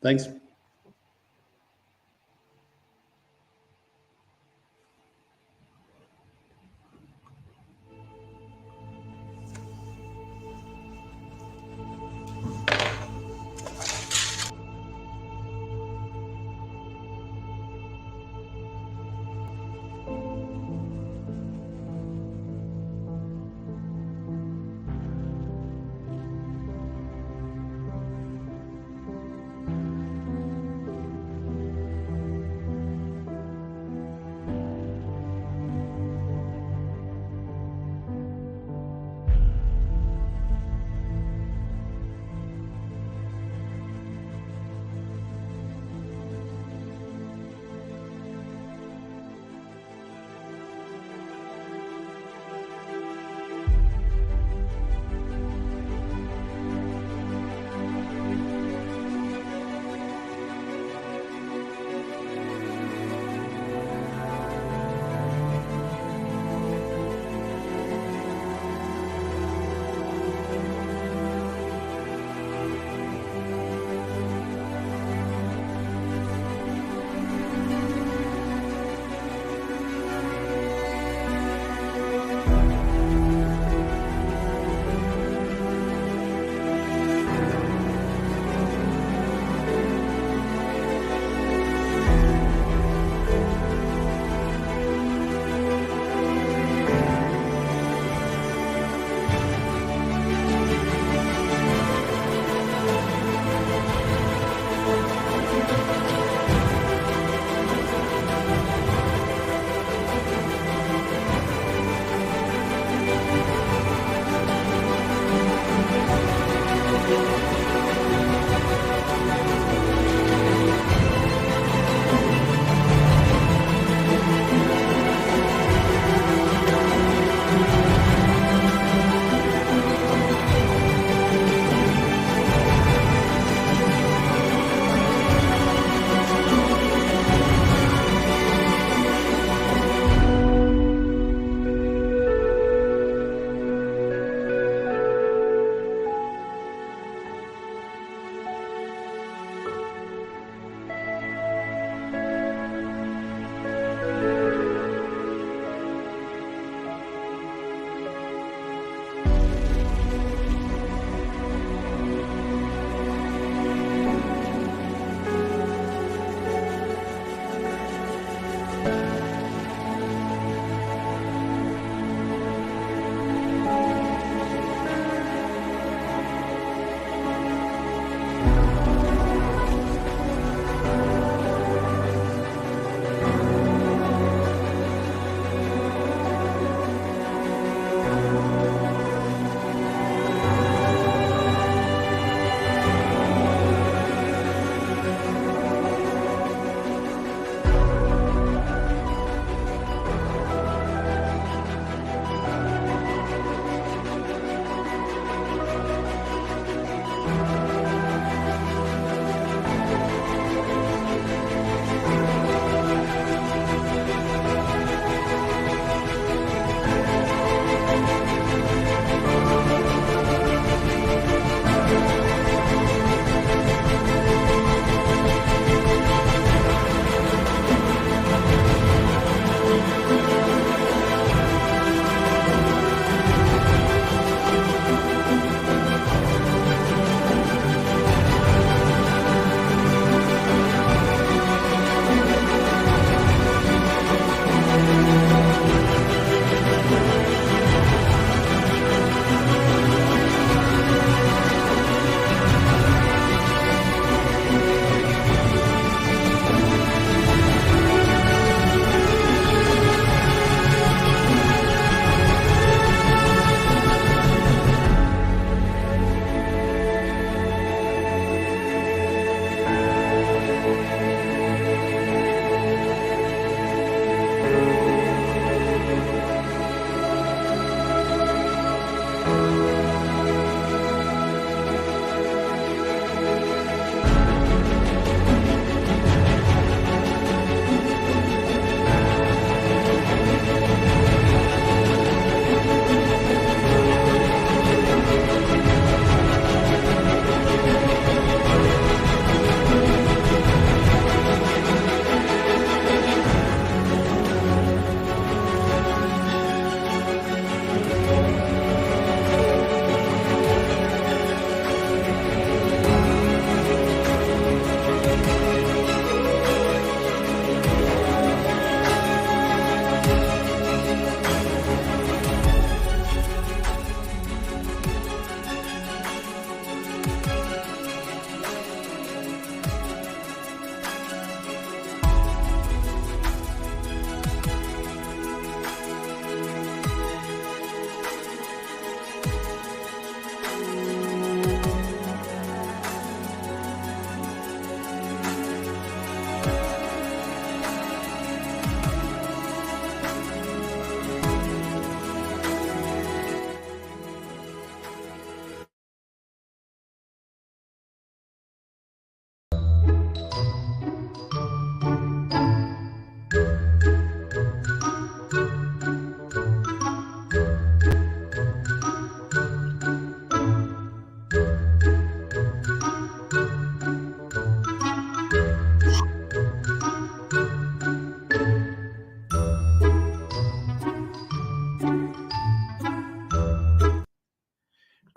Thanks.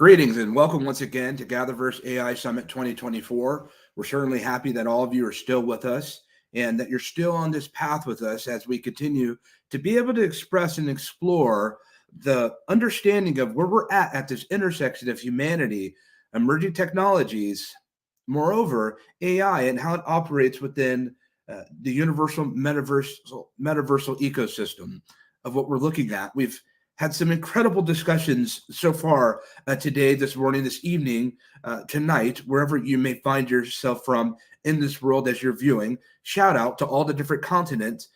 Greetings and welcome once again to GatherVerse AI Summit 2024. We're certainly happy that all of you are still with us and that you're still on this path with us as we continue to be able to express and explore the understanding of where we're at this intersection of humanity, emerging technologies, moreover, AI and how it operates within the universal metaversal ecosystem of what we're looking at. We've had some incredible discussions so far today, this morning, this evening, tonight, wherever you may find yourself from in this world as you're viewing. Shout out to all the different continents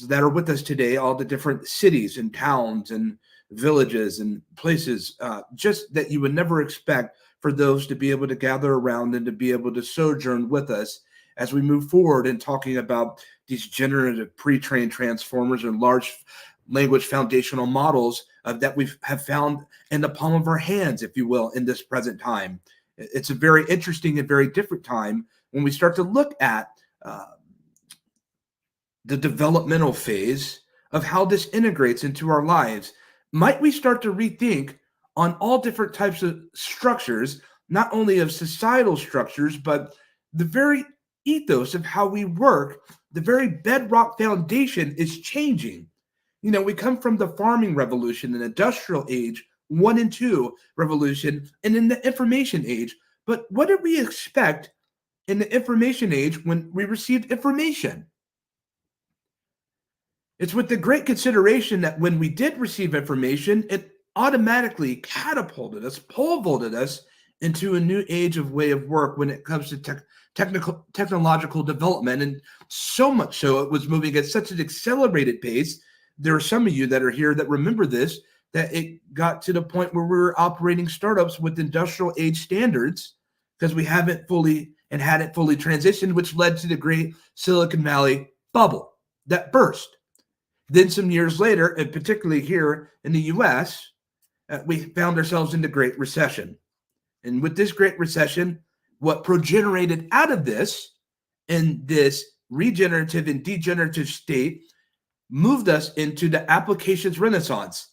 that are with us today, all the different cities and towns and villages and places, just that you would never expect for those to be able to gather around and to be able to sojourn with us as we move forward in talking about these generative pre-trained transformers and large language foundational models that we have found in the palm of our hands, if you will, in this present time. It's a very interesting and very different time when we start to look at the developmental phase of how this integrates into our lives. Might we start to rethink on all different types of structures, not only of societal structures, but the very ethos of how we work, the very bedrock foundation is changing. You know, we come from the farming revolution, the industrial age, 1 and 2 revolution, and in the information age. But what did we expect in the information age when we received information? It's with the great consideration that when we did receive information, it automatically catapulted us, pole vaulted us into a new age of way of work when it comes to technological development. And so much so, it was moving at such an accelerated pace. There are some of you that are here that remember this, that it got to the point where we were operating startups with industrial age standards because we hadn't fully transitioned, which led to the great Silicon Valley bubble that burst. Then some years later, and particularly here in the US, we found ourselves in the Great Recession. And with this Great Recession, what progenerated out of this in this regenerative and degenerative state moved us into the applications renaissance,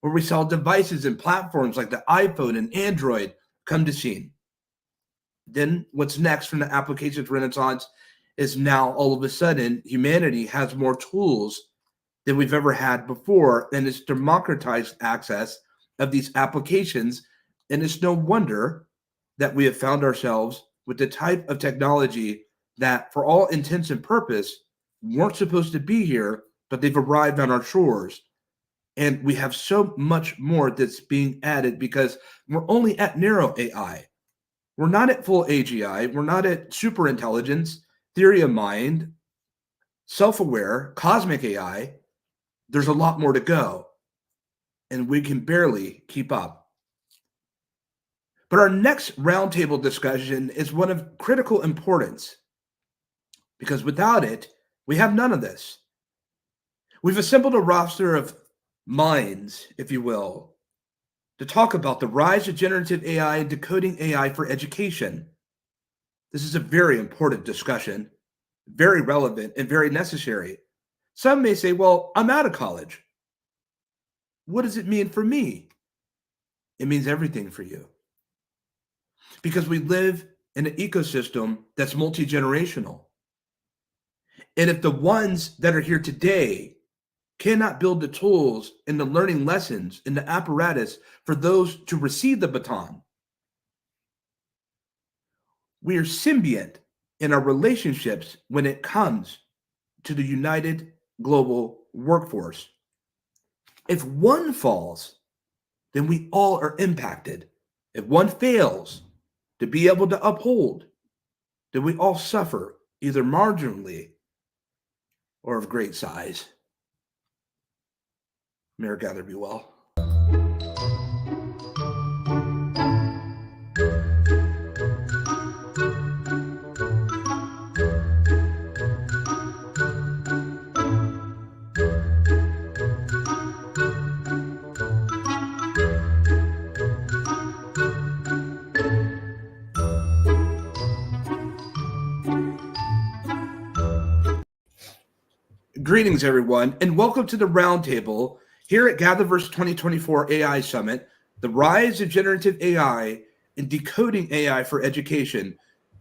where we saw devices and platforms like the iPhone and Android come to scene. Then what's next from the applications renaissance is now all of a sudden humanity has more tools than we've ever had before, and it's democratized access of these applications. And it's no wonder that we have found ourselves with the type of technology that, for all intents and purpose, weren't supposed to be here, but they've arrived on our shores. And we have so much more that's being added because we're only at narrow AI. We're not at full AGI. We're not at super intelligence, theory of mind, self-aware, cosmic AI. There's a lot more to go, and we can barely keep up. But our next roundtable discussion is one of critical importance, because without it, we have none of this. We've assembled a roster of minds, if you will, to talk about the rise of generative AI and decoding AI for education. This is a very important discussion, very relevant and very necessary. Some may say, well, I'm out of college. What does it mean for me? It means everything for you. Because we live in an ecosystem that's multi-generational. And if the ones that are here today cannot build the tools and the learning lessons and the apparatus for those to receive the baton, we are symbiont in our relationships when it comes to the united global workforce. If one falls, then we all are impacted. If one fails to be able to uphold, then we all suffer, either marginally or of great size. May our gather be well. Greetings, everyone, and welcome to the Roundtable here at GatherVerse 2024 AI Summit, The Rise of Generative AI and Decoding AI for Education.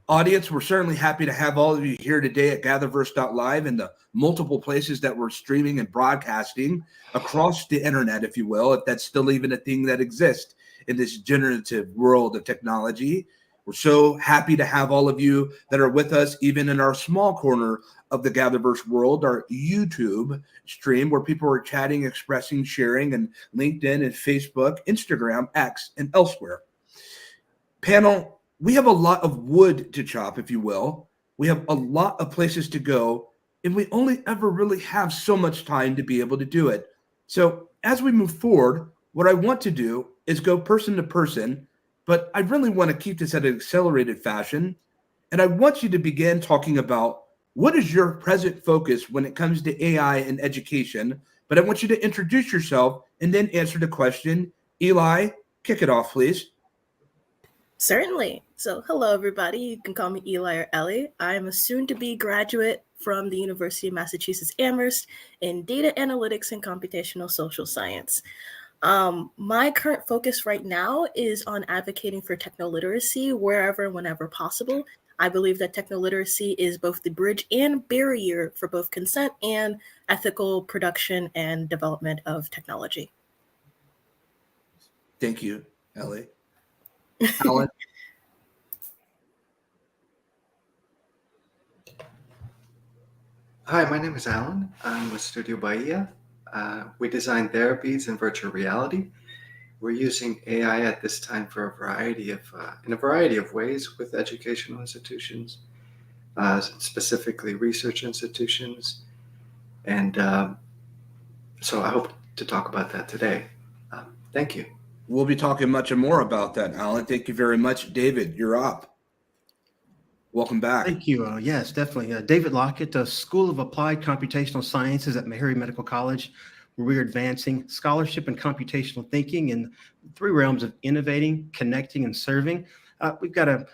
Audience, we're certainly happy to have all of you here today at GatherVerse.live and the multiple places that we're streaming and broadcasting across the internet, if you will, if that's still even a thing that exists in this generative world of technology. We're so happy to have all of you that are with us, even in our small corner of the GatherVerse world, our YouTube stream, where people are chatting, expressing, sharing, and LinkedIn and Facebook, Instagram, X, and elsewhere. Panel, we have a lot of wood to chop, if you will. We have a lot of places to go, and we only ever really have so much time to be able to do it. So as we move forward, what I want to do is go person to person, but I really want to keep this at an accelerated fashion. And I want you to begin talking about what is your present focus when it comes to AI and education. But I want you to introduce yourself and then answer the question. Eli, kick it off, please. Certainly. So, hello, everybody. You can call me Eli or Ellie. I am a soon-to-be graduate from the University of Massachusetts Amherst in data analytics and computational social science. My current focus right now is on advocating for technoliteracy wherever and whenever possible. I believe that technoliteracy is both the bridge and barrier for both consent and ethical production and development of technology. Thank you, Ellie. Alan? Hi, my name is Alan. I'm with Studio Bahia. We design therapies in virtual reality. We're using AI at this time for in a variety of ways with educational institutions, specifically research institutions. And so I hope to talk about that today. Thank you. We'll be talking much more about that, Alan. Thank you very much. David, you're up. Welcome back. Thank you. Yes, definitely. David Lockett, School of Applied Computational Sciences at Meharry Medical College, where we're advancing scholarship and computational thinking in 3 realms of innovating, connecting, and serving. We've got a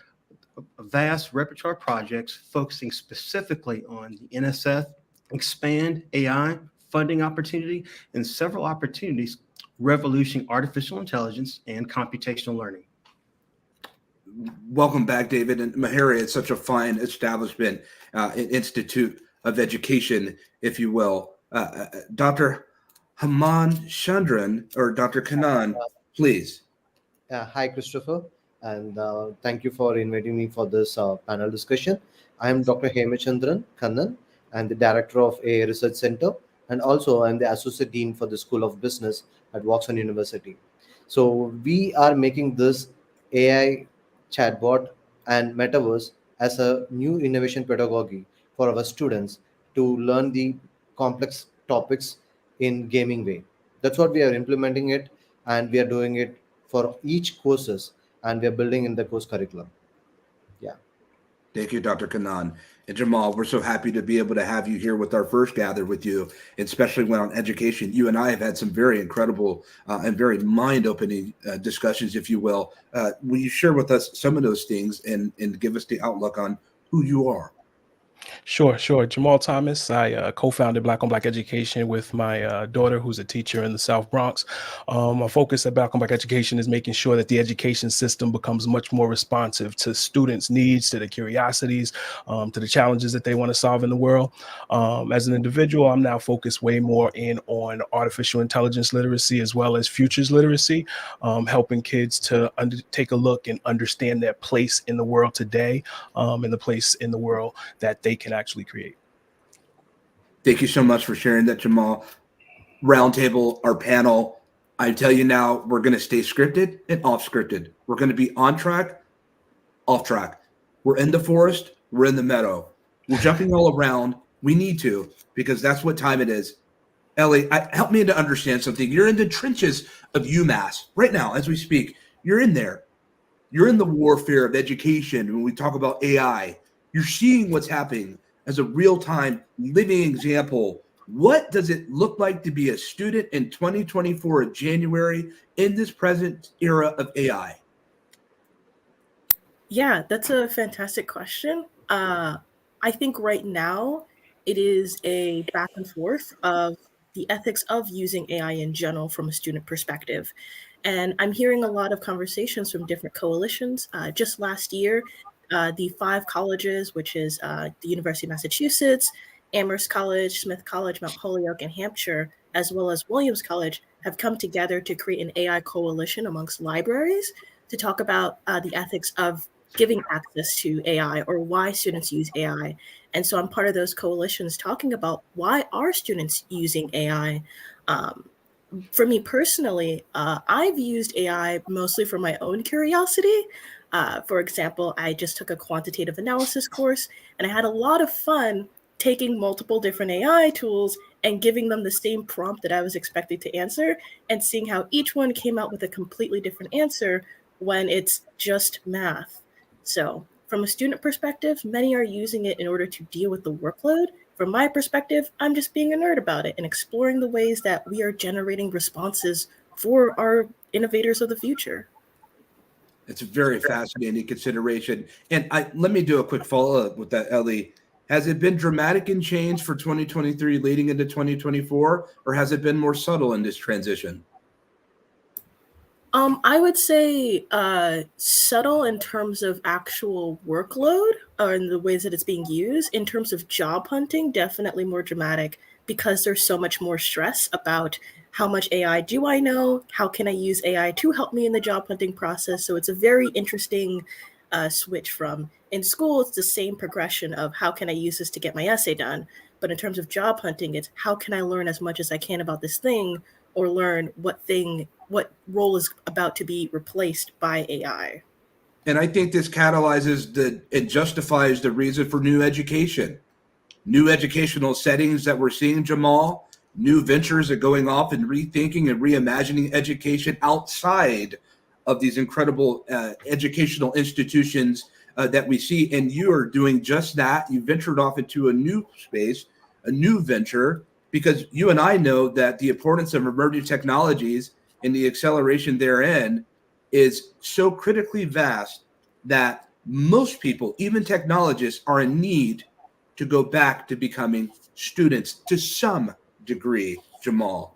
vast repertoire of projects focusing specifically on the NSF, expand AI, funding opportunity, and several opportunities revolutioning artificial intelligence and computational learning. Welcome back, David. And Meharry, it's such a fine establishment, an institute of education, if you will. Dr. Haman Chandran, or Dr. Kannan, please. Hi, Christopher, and thank you for inviting me for this panel discussion. I am Dr. Hemachandran Kannan. I'm the Director of AI Research Center, and also I'm the Associate Dean for the School of Business at Washington University. So we are making this AI chatbot and metaverse as a new innovation pedagogy for our students to learn the complex topics in gaming way. That's what we are implementing it, and we are doing it for each courses, and we are building in the course curriculum. Yeah. Thank you, Dr. Kannan. And Jamal, we're so happy to be able to have you here with our first Gather with you, especially when on education. You and I have had some very incredible and very mind-opening discussions, if you will. Will you share with us some of those things and give us the outlook on who you are? Sure. Jamal Thomas. I co-founded Black on Black Education with my daughter, who's a teacher in the South Bronx. Our focus at Black on Black Education is making sure that the education system becomes much more responsive to students' needs, to their curiosities, to the challenges that they want to solve in the world. As an individual, I'm now focused way more in on artificial intelligence literacy as well as futures literacy, helping kids to take a look and understand their place in the world today, and the place in the world that they can actually create. Thank you so much for sharing that, Jamal. Roundtable, our panel, I tell you now, we're going to stay scripted and off scripted. We're going to be on track, off track. We're in the forest, we're in the meadow. We're jumping all around. We need to, because that's what time it is. Ellie, help me to understand something. You're in the trenches of UMass right now as we speak. You're in there. You're in the warfare of education. When we talk about AI, you're seeing what's happening as a real-time living example. What does it look like to be a student in 2024 in January in this present era of AI? Yeah, that's a fantastic question. I think right now it is a back and forth of the ethics of using AI in general from a student perspective. And I'm hearing a lot of conversations from different coalitions. Just last year, the 5 colleges, which is the University of Massachusetts, Amherst College, Smith College, Mount Holyoke, and Hampshire, as well as Williams College, have come together to create an AI coalition amongst libraries to talk about the ethics of giving access to AI or why students use AI. And so I'm part of those coalitions talking about why are students using AI. For me personally, I've used AI mostly for my own curiosity. For example, I just took a quantitative analysis course and I had a lot of fun taking multiple different AI tools and giving them the same prompt that I was expected to answer and seeing how each one came out with a completely different answer when it's just math. So, from a student perspective, many are using it in order to deal with the workload. From my perspective, I'm just being a nerd about it and exploring the ways that we are generating responses for our innovators of the future. It's a very fascinating consideration. And let me do a quick follow-up with that, Ellie. Has it been dramatic in change for 2023 leading into 2024, or has it been more subtle in this transition? I would say subtle in terms of actual workload or in the ways that it's being used. In terms of job hunting, definitely more dramatic because there's so much more stress about how much AI do I know? How can I use AI to help me in the job hunting process? So it's a very interesting switch from in school, it's the same progression of how can I use this to get my essay done. But in terms of job hunting, it's how can I learn as much as I can about this thing or learn what role is about to be replaced by AI. And I think this catalyzes and justifies the reason for new education, new educational settings that we're seeing, Jamal, new ventures are going off and rethinking and reimagining education outside of these incredible educational institutions that we see. And you are doing just that. You ventured off into a new space, a new venture, because you and I know that the importance of emerging technologies and the acceleration therein is so critically vast that most people, even technologists, are in need to go back to becoming students to some degree, Jamal.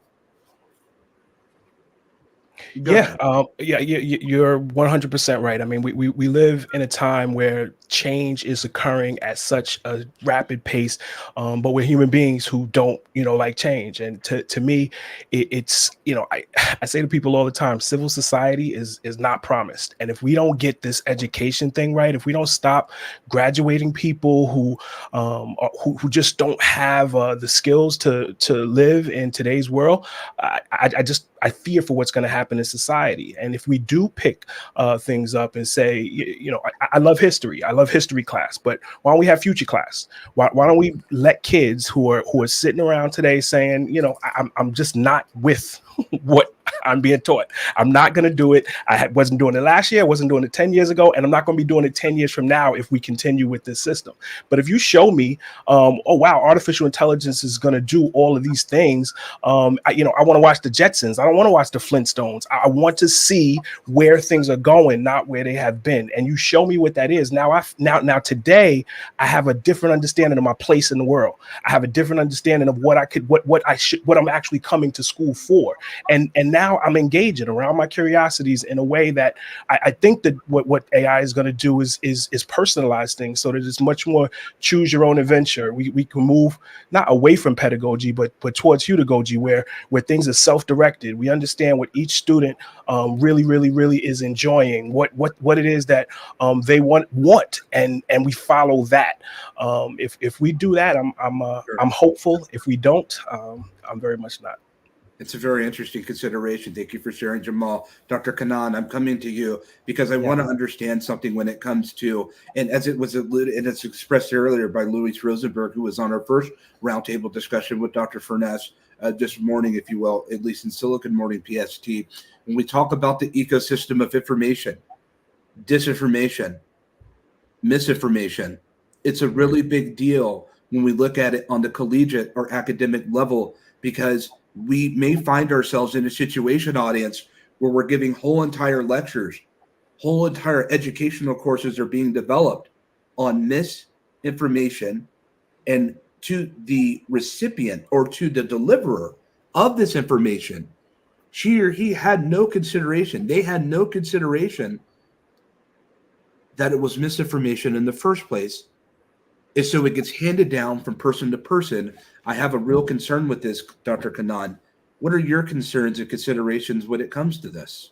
You're 100% right. I mean, we live in a time where change is occurring at such a rapid pace, but we're human beings who don't, like change. And to me, it's I say to people all the time, civil society is not promised. And if we don't get this education thing right, if we don't stop graduating people who just don't have the skills to live in today's world, I fear for what's going to happen in society. And if we do pick things up and say, I love history. I love history class, but why don't we have future class? Why don't we let kids who are sitting around today saying, I'm just not with what I'm being taught. I'm not going to do it. Wasn't doing it last year. I wasn't doing it 10 years ago. And I'm not going to be doing it 10 years from now if we continue with this system. But if you show me, oh, wow, artificial intelligence is going to do all of these things. I want to watch the Jetsons. I don't want to watch the Flintstones. I want to see where things are going, not where they have been. And you show me what that is. Now today, I have a different understanding of my place in the world. I have a different understanding of what I'm actually coming to school for. And now I'm engaging around my curiosities in a way that I think that what AI is going to do is personalize things so that it's much more choose your own adventure. We can move not away from pedagogy, but towards pedagogy where things are self-directed. We understand what each student really is enjoying, what it is that they want, and we follow that. If we do that, I'm hopeful. If we don't, I'm very much not. It's a very interesting consideration. Thank you for sharing, Jamal. Dr. Kannan, I'm coming to you because I want to understand something when it comes to, and as it was alluded, and it's expressed earlier by Luis Rosenberg, who was on our first roundtable discussion with Dr. Furness this morning, if you will, at least in Silicon Morning PST. When we talk about the ecosystem of information, disinformation, misinformation, it's a really big deal when we look at it on the collegiate or academic level, because we may find ourselves in a situation, audience, where we're giving whole entire lectures, whole entire educational courses are being developed on misinformation, and to the recipient or to the deliverer of this information, she or he had no consideration. They had no consideration that it was misinformation in the first place. And so it gets handed down from person to person. I have a real concern with this, Dr. Kannan. What are your concerns and considerations when it comes to this?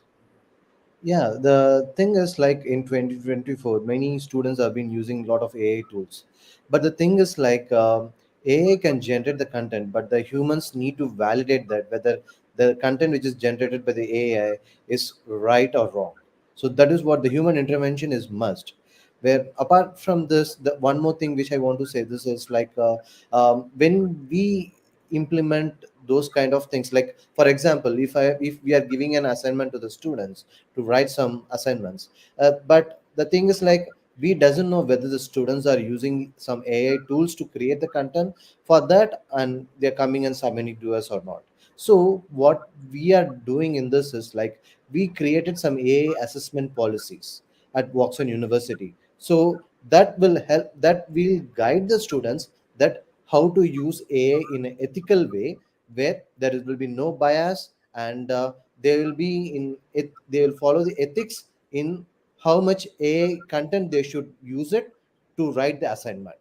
Yeah, the thing is, like in 2024, many students have been using a lot of AI tools. But the thing is, like, AI can generate the content, but the humans need to validate that whether the content which is generated by the AI is right or wrong. So that is what the human intervention is must. Where apart from this, the one more thing which I want to say, this is like, when we implement those kind of things, like for example, if we are giving an assignment to the students to write some assignments, but the thing is, like, we doesn't know whether the students are using some AI tools to create the content for that, and they're coming and submitting to us or not. So what we are doing in this is, like, we created some AI assessment policies at Watson University. So that will help, that will guide the students that how to use AI in an ethical way, where there will be no bias, and they will be in it, they will follow the ethics in how much AI content they should use it to write the assignment,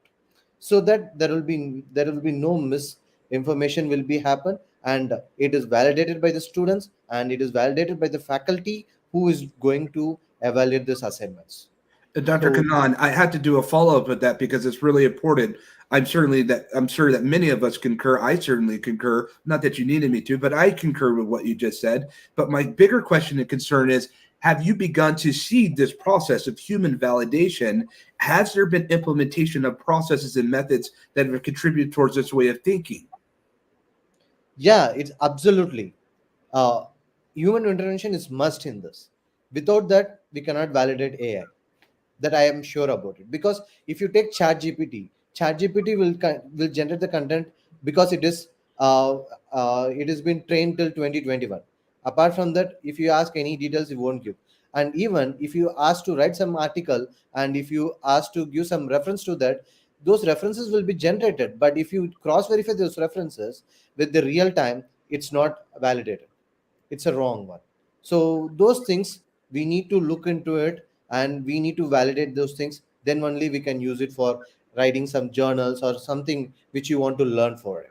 so that there will be no misinformation will be happen, and it is validated by the students, and it is validated by the faculty who is going to evaluate these assignments. Dr. So Kannan, I had to do a follow-up with that because it's really important. I'm sure that many of us concur. I certainly concur. Not that you needed me to, but I concur with what you just said. But my bigger question and concern is, have you begun to see this process of human validation? Has there been implementation of processes and methods that have contributed towards this way of thinking? yeah, it's absolutely, uh, human intervention is must in this. Without that, we cannot validate AI. That I am sure about it. Because if you take ChatGPT will generate the content because it has been trained till 2021. Apart from that, if you ask any details, it won't give. And even if you ask to write some article, and if you ask to give some reference to that, those references will be generated. But if you cross verify those references with the real time, it's not validated, it's a wrong one. So those things we need to look into it, and we need to validate those things, then only we can use it for writing some journals or something which you want to learn for it.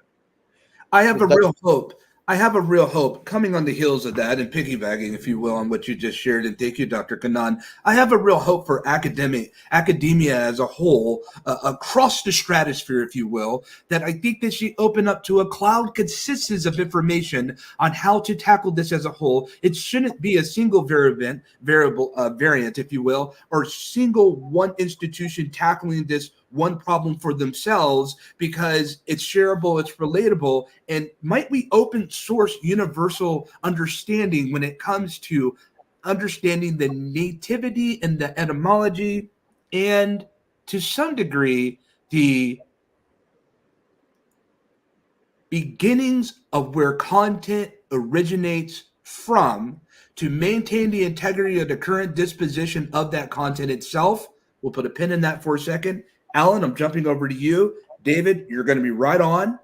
I So have a that, real hope. I have a real hope coming on the heels of that and piggybacking, if you will, on what you just shared. And thank you, Dr. Kannan. I have a real hope for academia as a whole, across the stratosphere, if you will, that I think that she open up to a cloud consistency of information on how to tackle this as a whole. It shouldn't be a single variant, if you will, or single one institution tackling this one problem for themselves, because it's shareable, it's relatable. And might we open source universal understanding when it comes to understanding the nativity and the etymology, and to some degree the beginnings of where content originates from, to maintain the integrity of the current disposition of that content itself. We'll put a pin in that for a second. Alan, I'm jumping over to you. David, you're going to be right on.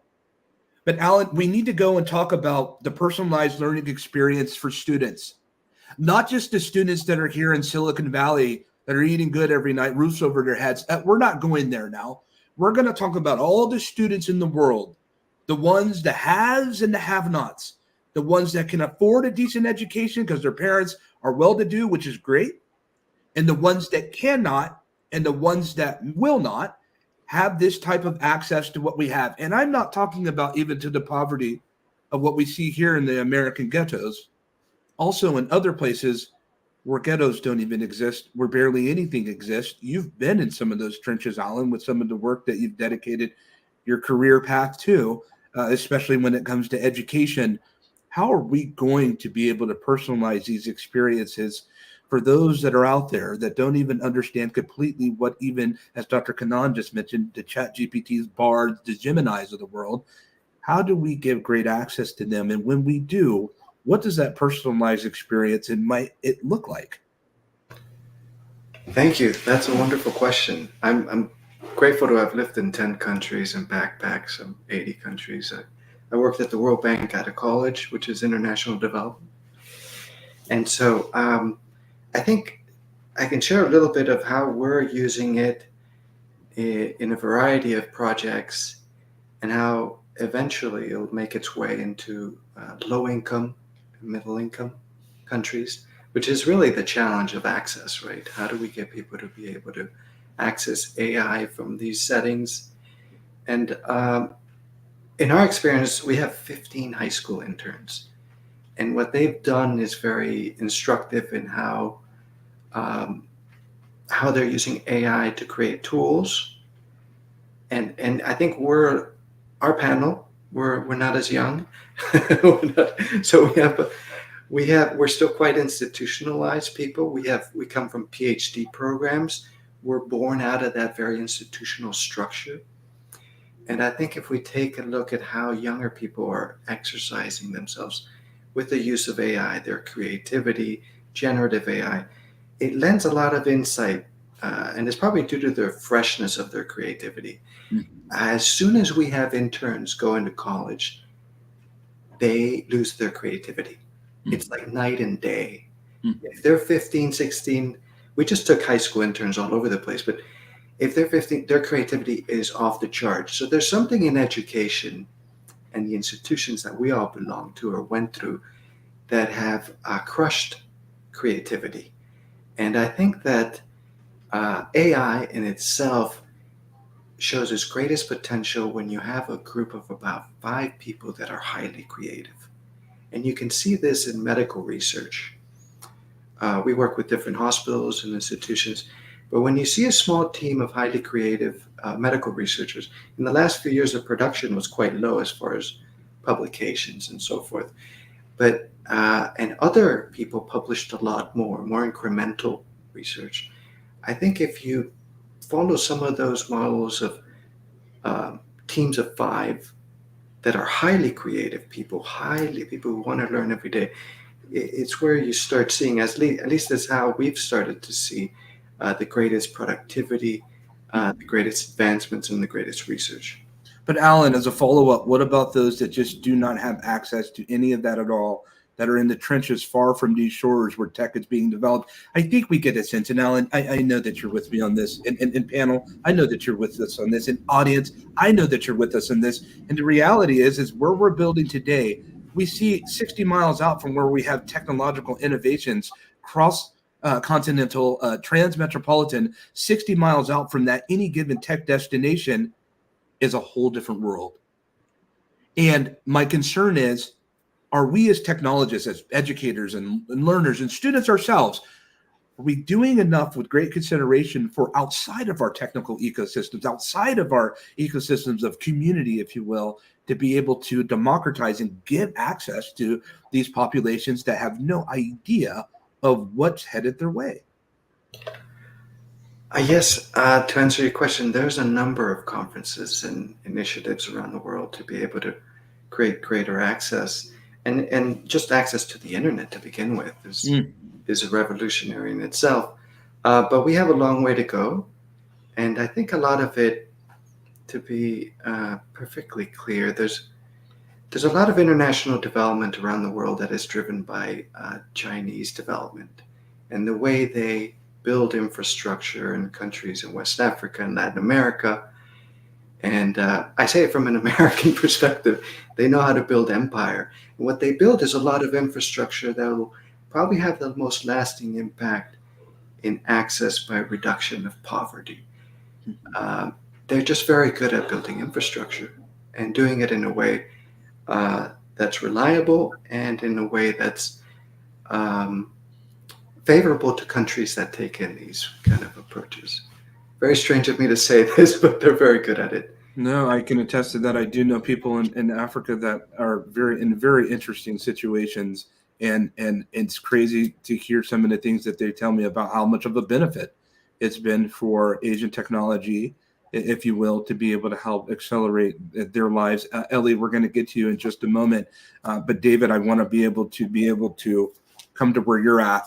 But Alan, we need to go and talk about the personalized learning experience for students, not just the students that are here in Silicon Valley that are eating good every night, roofs over their heads. We're not going there now. We're going to talk about all the students in the world, the ones, the haves and the have-nots, the ones that can afford a decent education because their parents are well-to-do, which is great, and the ones that cannot, and the ones that will not have this type of access to what we have. And I'm not talking about even to the poverty of what we see here in the American ghettos. Also in other places where ghettos don't even exist, where barely anything exists. You've been in some of those trenches, Alan, with some of the work that you've dedicated your career path to, especially when it comes to education. How are we going to be able to personalize these experiences for those that are out there that don't even understand completely what, even as Dr. Kannan just mentioned, the Chat GPTs, Bards, the Geminis of the world? How do we give great access to them? And when we do, what does that personalized experience might it look like? Thank you. That's a wonderful question. I'm grateful to have lived in 10 countries and backpacked some 80 countries. I worked at the World Bank out of college, which is international development. And so I think I can share a little bit of how we're using it in a variety of projects and how eventually it'll make its way into low income, middle income countries, which is really the challenge of access, right? How do we get people to be able to access AI from these settings? And in our experience, we have 15 high school interns. And what they've done is very instructive in how they're using AI to create tools. And I think our panel, we're not as young. So we're still quite institutionalized people. We come from PhD programs. We're born out of that very institutional structure. And I think if we take a look at how younger people are exercising themselves with the use of AI, their creativity, generative AI, it lends a lot of insight, and it's probably due to the freshness of their creativity. As soon as we have interns go into college, they lose their creativity. It's like night and day. If they're 15, 16, we just took high school interns all over the place, but if they're 15, their creativity is off the charts. So there's something in education and the institutions that we all belong to or went through that have crushed creativity. And I think that AI in itself shows its greatest potential when you have a group of about 5 people that are highly creative. And you can see this in medical research. We work with different hospitals and institutions, but when you see a small team of highly creative medical researchers, in the last few years, the production was quite low as far as publications and so forth. But and other people published a lot more incremental research. I think if you follow some of those models of teams of 5 that are highly creative people who want to learn every day, it's where you start seeing, at least that's how we've started to see the greatest productivity, the greatest advancements, and the greatest research. But Alan, as a follow-up, what about those that just do not have access to any of that at all, that are in the trenches far from these shores where tech is being developed? I think we get a sense, and Alan, I know that you're with me on this, and panel, I know that you're with us on this, and audience, I know that you're with us on this. And the reality is where we're building today, we see 60 miles out from where we have technological innovations cross continental, transmetropolitan, 60 miles out from that, any given tech destination is a whole different world. And my concern is, are we as technologists, as educators and learners and students ourselves, are we doing enough with great consideration for outside of our technical ecosystems, outside of our ecosystems of community, if you will, to be able to democratize and give access to these populations that have no idea of what's headed their way? Yes, to answer your question, there's a number of conferences and initiatives around the world to be able to create greater access, and just access to the internet to begin with is revolutionary in itself. But we have a long way to go, and I think a lot of it, to be perfectly clear, there's a lot of international development around the world that is driven by Chinese development and the way they build infrastructure in countries in West Africa and Latin America. And I say it from an American perspective, they know how to build empire. And what they build is a lot of infrastructure that will probably have the most lasting impact in access by reduction of poverty. They're just very good at building infrastructure and doing it in a way that's reliable and in a way that's favorable to countries that take in these kind of approaches. Very strange of me to say this, but they're very good at it. No, I can attest to that. I do know people in Africa that are in very interesting situations, and it's crazy to hear some of the things that they tell me about how much of a benefit it's been for Asian technology, if you will, to be able to help accelerate their lives. Ellie, we're going to get to you in just a moment, but David, I want to be able to come to where you're at,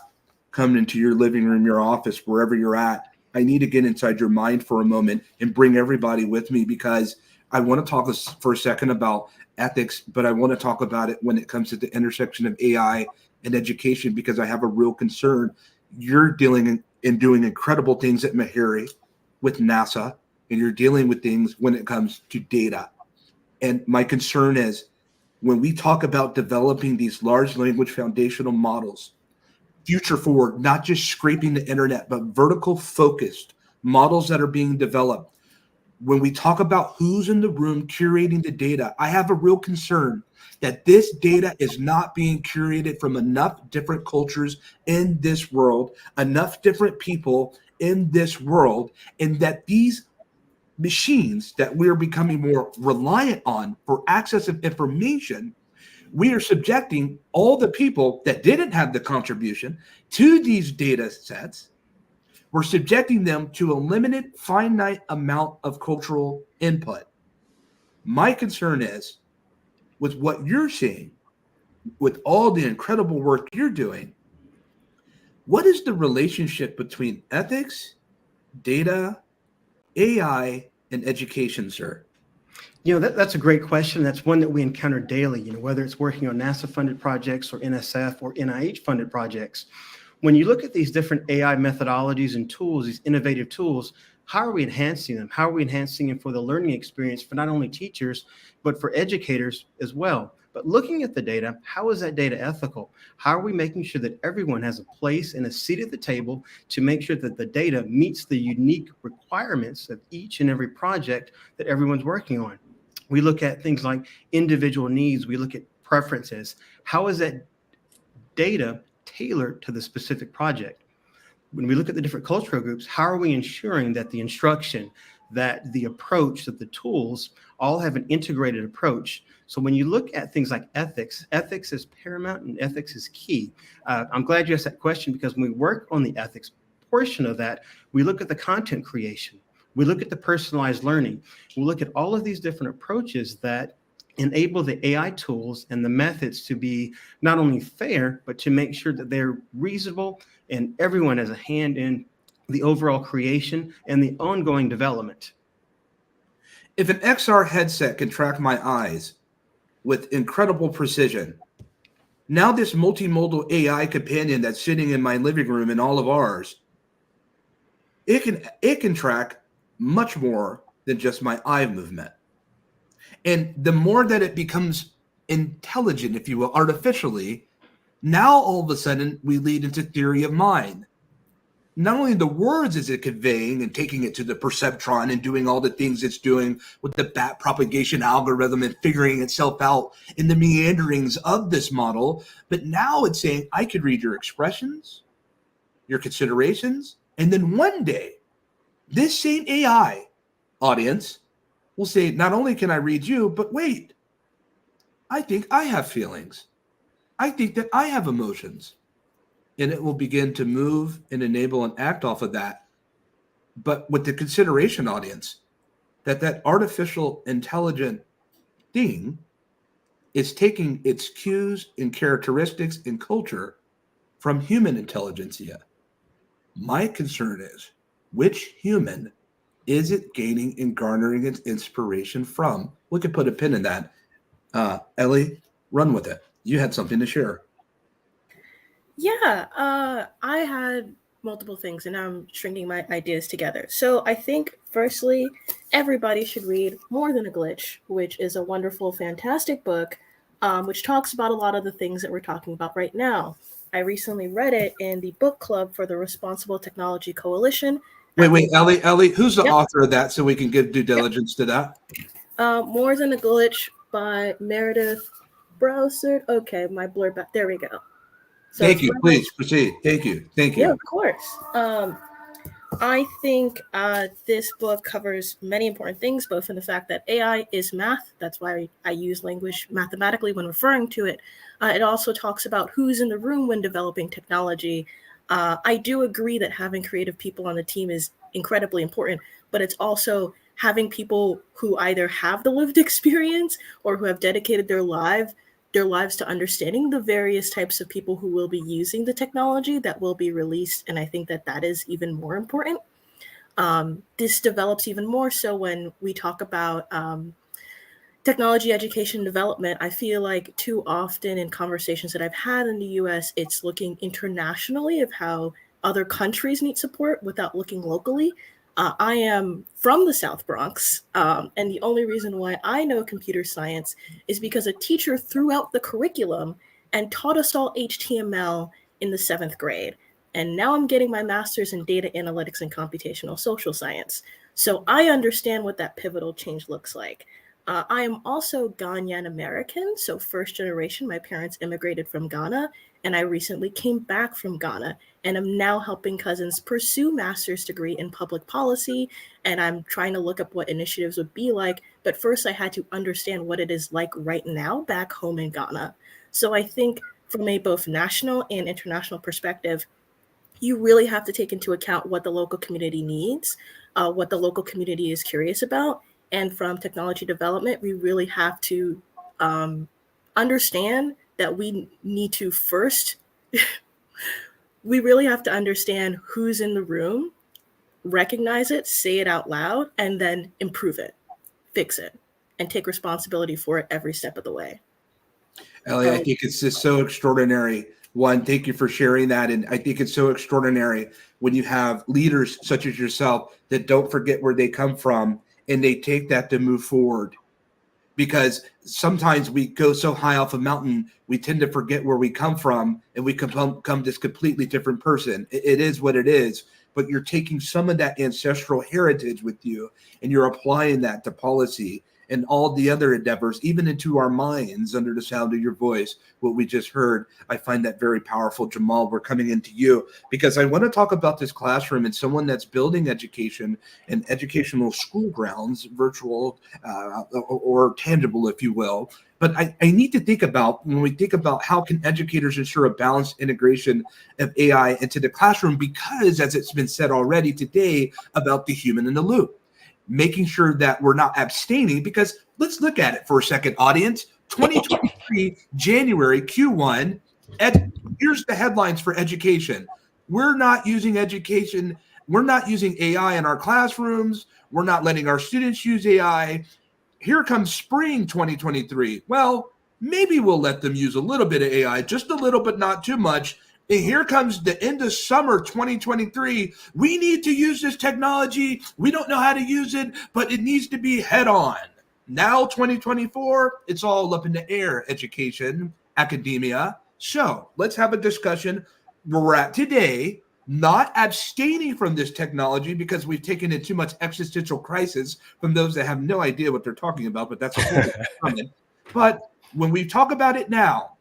come into your living room, your office, wherever you're at. I need to get inside your mind for a moment and bring everybody with me, because I want to talk for a second about ethics, but I want to talk about it when it comes to the intersection of AI and education, because I have a real concern. You're dealing and doing incredible things at Meharry with NASA, and you're dealing with things when it comes to data. And my concern is when we talk about developing these large language foundational models, future forward, not just scraping the internet, but vertical focused models that are being developed. When we talk about who's in the room curating the data, I have a real concern that this data is not being curated from enough different cultures in this world, enough different people in this world, and that these machines that we're becoming more reliant on for access of information, we are subjecting all the people that didn't have the contribution to these data sets. We're subjecting them to a limited, finite amount of cultural input. My concern is with what you're seeing, with all the incredible work you're doing, what is the relationship between ethics, data, AI, and education, sir? That's a great question. That's one that we encounter daily, whether it's working on NASA-funded projects or NSF or NIH-funded projects. When you look at these different AI methodologies and tools, these innovative tools, how are we enhancing them? How are we enhancing them for the learning experience for not only teachers, but for educators as well? But looking at the data, how is that data ethical? How are we making sure that everyone has a place and a seat at the table to make sure that the data meets the unique requirements of each and every project that everyone's working on? We look at things like individual needs. We look at preferences. How is that data tailored to the specific project? When we look at the different cultural groups, how are we ensuring that the instruction, that the approach, that the tools all have an integrated approach? So when you look at things like ethics, ethics is paramount and ethics is key. I'm glad you asked that question, because when we work on the ethics portion of that, we look at the content creation. We look at the personalized learning. We look at all of these different approaches that enable the AI tools and the methods to be not only fair, but to make sure that they're reasonable and everyone has a hand in the overall creation and the ongoing development. If an XR headset can track my eyes with incredible precision, now this multimodal AI companion that's sitting in my living room and all of ours, it can track much more than just my eye movement. And the more that it becomes intelligent, if you will, artificially, now all of a sudden we lead into theory of mind. Not only the words is it conveying and taking it to the perceptron and doing all the things it's doing with the bat propagation algorithm and figuring itself out in the meanderings of this model, but now it's saying, I could read your expressions, your considerations, and then one day, this same AI audience will say, not only can I read you, but wait, I think I have feelings. I think that I have emotions. And it will begin to move and enable and act off of that. But with the consideration audience, that artificial intelligent thing is taking its cues and characteristics and culture from human intelligentsia. My concern is, which human is it gaining and garnering its inspiration from? We could put a pin in that. Ellie, run with it. You had something to share. Yeah, I had multiple things and I'm stringing my ideas together. So I think, firstly, everybody should read More Than a Glitch, which is a wonderful, fantastic book, which talks about a lot of the things that we're talking about right now. I recently read it in the book club for the Responsible Technology Coalition. Wait, Ellie, who's the author of that so we can give due diligence to that? More Than a Glitch by Meredith Browser. Okay, my blur back. There we go. So Thank you. Please proceed. Thank you. Yeah, of course. I think this book covers many important things, both in the fact that AI is math. That's why I use language mathematically when referring to it. It also talks about who's in the room when developing technology. I do agree that having creative people on the team is incredibly important, but it's also having people who either have the lived experience or who have dedicated their lives to understanding the various types of people who will be using the technology that will be released. And I think that is even more important. This develops even more so when we talk about technology education development, I feel like too often in conversations that I've had in the US, it's looking internationally of how other countries need support without looking locally. I am from the South Bronx, and the only reason why I know computer science is because a teacher threw out the curriculum and taught us all HTML in the 7th grade. And now I'm getting my master's in data analytics and computational social science. So I understand what that pivotal change looks like. I am also Ghanaian American, so first generation. My parents immigrated from Ghana, and I recently came back from Ghana, and I'm now helping cousins pursue master's degree in public policy, and I'm trying to look up what initiatives would be like. But first, I had to understand what it is like right now back home in Ghana. So I think from a both national and international perspective, you really have to take into account what the local community needs, what the local community is curious about. And from technology development, we really have to understand that we need to first, we really have to understand who's in the room, recognize it, say it out loud, and then improve it, fix it, and take responsibility for it every step of the way. Ellie, I think it's just so extraordinary. One, thank you for sharing that. And I think it's so extraordinary when you have leaders such as yourself that don't forget where they come from and they take that to move forward. Because sometimes we go so high off a mountain, we tend to forget where we come from and we become this completely different person. It is what it is, but you're taking some of that ancestral heritage with you and you're applying that to policy and all the other endeavors, even into our minds under the sound of your voice, what we just heard. I find that very powerful. Jamal, we're coming into you because I want to talk about this classroom and someone that's building education and educational school grounds, virtual or tangible, if you will. But I need to think about, when we think about how can educators ensure a balanced integration of AI into the classroom, because as it's been said already today about the human in the loop, making sure that we're not abstaining, because let's look at it for a second, audience. 2023, January, Q1, here's the headlines for education. We're not using education. We're not using AI in our classrooms. We're not letting our students use AI. Here comes spring 2023. Well, maybe we'll let them use a little bit of AI, just a little, but not too much. And here comes the end of summer 2023. We need to use this technology. We don't know how to use it, but it needs to be head on. Now, 2024, it's all up in the air, education, academia. So let's have a discussion where we're at today, not abstaining from this technology because we've taken in too much existential crisis from those that have no idea what they're talking about, but that's a whole different comment. But when we talk about it now,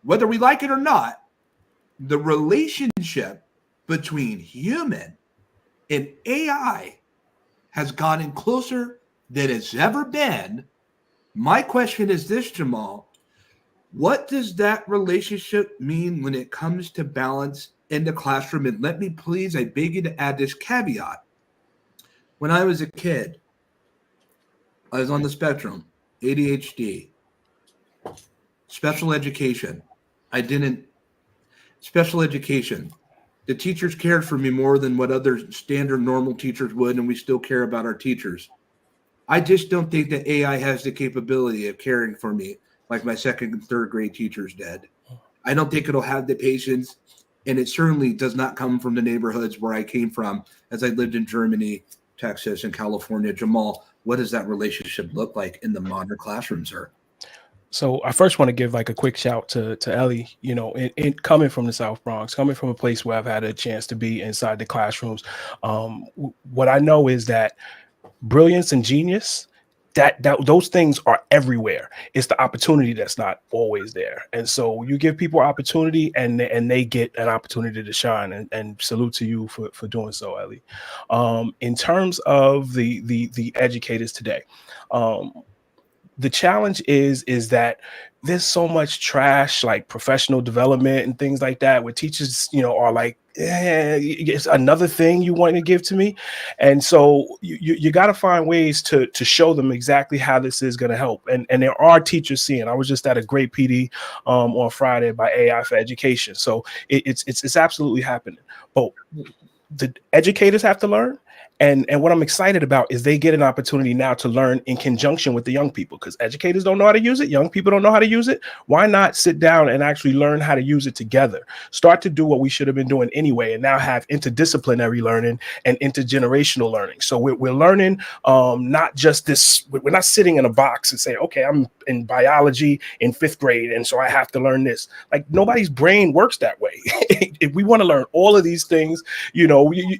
whether we like it or not, the relationship between human and AI has gotten closer than it's ever been. My question is this, Jamal. What does that relationship mean when it comes to balance in the classroom? And let me please, I beg you to add this caveat. When I was a kid, I was on the spectrum, ADHD, special education. Special education. The teachers cared for me more than what other standard normal teachers would, and we still care about our teachers. I just don't think that AI has the capability of caring for me like my second and third grade teachers did. I don't think it'll have the patience, and it certainly does not come from the neighborhoods where I came from as I lived in Germany, Texas, and California. Jamal, what does that relationship look like in the modern classroom, sir? So I first want to give like a quick shout to Ellie, you know, in coming from the South Bronx, coming from a place where I've had a chance to be inside the classrooms. What I know is that brilliance and genius, that those things are everywhere. It's the opportunity that's not always there. And so you give people opportunity and they get an opportunity to shine, and salute to you for doing so, Ellie. In terms of the educators today, the challenge is that there's so much trash, like professional development and things like that, where teachers, you know, are like, it's another thing you want to give to me. And so you got to find ways to show them exactly how this is going to help. And there are teachers seeing. I was just at a great PD on Friday by AI for Education. So it's absolutely happening. But the educators have to learn, And what I'm excited about is they get an opportunity now to learn in conjunction with the young people, because educators don't know how to use it. Young people don't know how to use it. Why not sit down and actually learn how to use it together? Start to do what we should have been doing anyway, and now have interdisciplinary learning and intergenerational learning. So we're learning not just this, we're not sitting in a box and saying, okay, I'm in biology in 5th grade, and so I have to learn this. Like, nobody's brain works that way. If we want to learn all of these things,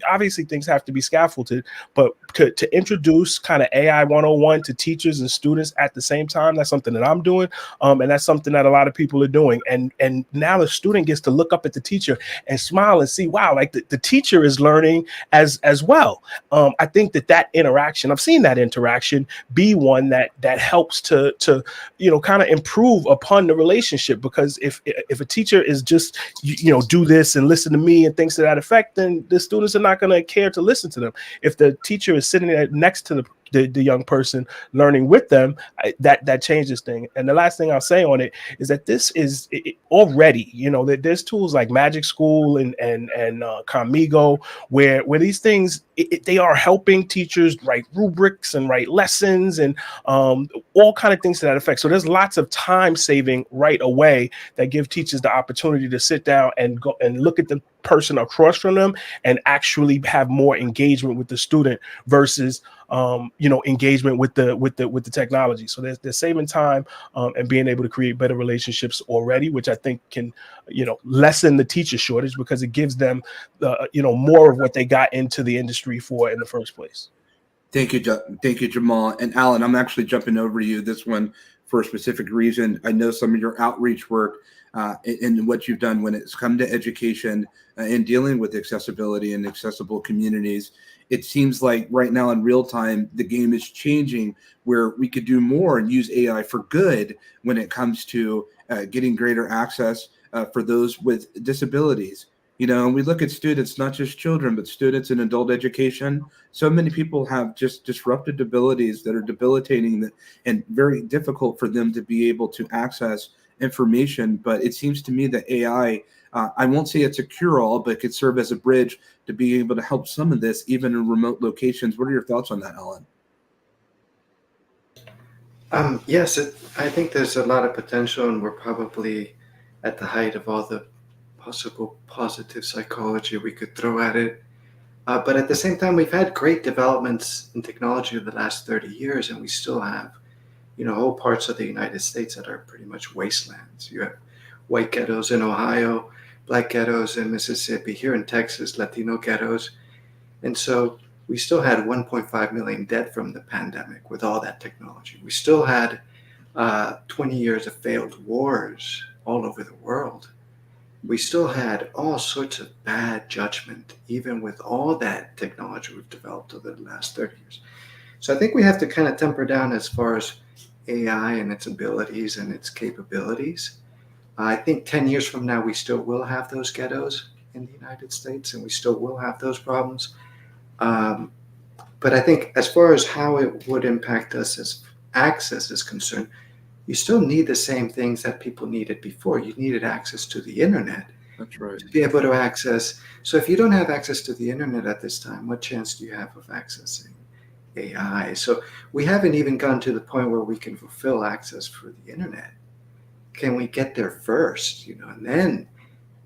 obviously things have to be scaffolded, but to introduce kind of AI 101 to teachers and students at the same time, that's something that I'm doing. And that's something that a lot of people are doing. And now the student gets to look up at the teacher and smile and see, wow, like the teacher is learning as well. I think that interaction, I've seen that interaction be one that helps to kind of improve upon the relationship, because if a teacher is just, do this and listen to me and things to that effect, then the students are not going to care to listen to them. If the teacher is sitting there next to the young person learning with them, that changes things. And the last thing I'll say on it is that this is already, that there's tools like Magic School and Comigo, where these things, they are helping teachers write rubrics and write lessons and all kind of things to that effect. So there's lots of time saving right away that give teachers the opportunity to sit down and go and look at the person across from them and actually have more engagement with the student versus engagement with the technology. So they're saving time and being able to create better relationships already, which I think can lessen the teacher shortage, because it gives them more of what they got into the industry for in the first place. Thank you, Jamal. And Alan, I'm actually jumping over to you this one for a specific reason. I know some of your outreach work and what you've done when it's come to education and dealing with accessibility and accessible communities. It seems like right now in real time, the game is changing where we could do more and use AI for good when it comes to getting greater access for those with disabilities. And we look at students, not just children, but students in adult education. So many people have just disrupted abilities that are debilitating and very difficult for them to be able to access information. But it seems to me that AI, I won't say it's a cure-all, but it could serve as a bridge to be able to help some of this, even in remote locations. What are your thoughts on that, Alan? Yes, I think there's a lot of potential, and we're probably at the height of all the possible positive psychology we could throw at it. But at the same time, we've had great developments in technology over the last 30 years, and we still have, whole parts of the United States that are pretty much wastelands. You have white ghettos in Ohio, black ghettos in Mississippi, here in Texas, Latino ghettos. And so we still had 1.5 million dead from the pandemic with all that technology. We still had 20 years of failed wars all over the world. We still had all sorts of bad judgment, even with all that technology we've developed over the last 30 years. So I think we have to kind of temper down as far as AI and its abilities and its capabilities. I think 10 years from now, we still will have those ghettos in the United States, and we still will have those problems. But I think as far as how it would impact us as access is concerned, you still need the same things that people needed before. You needed access to the internet. That's right. To be able to access. So if you don't have access to the internet at this time, what chance do you have of accessing AI? So we haven't even gotten to the point where we can fulfill access for the internet. Can we get there first, and then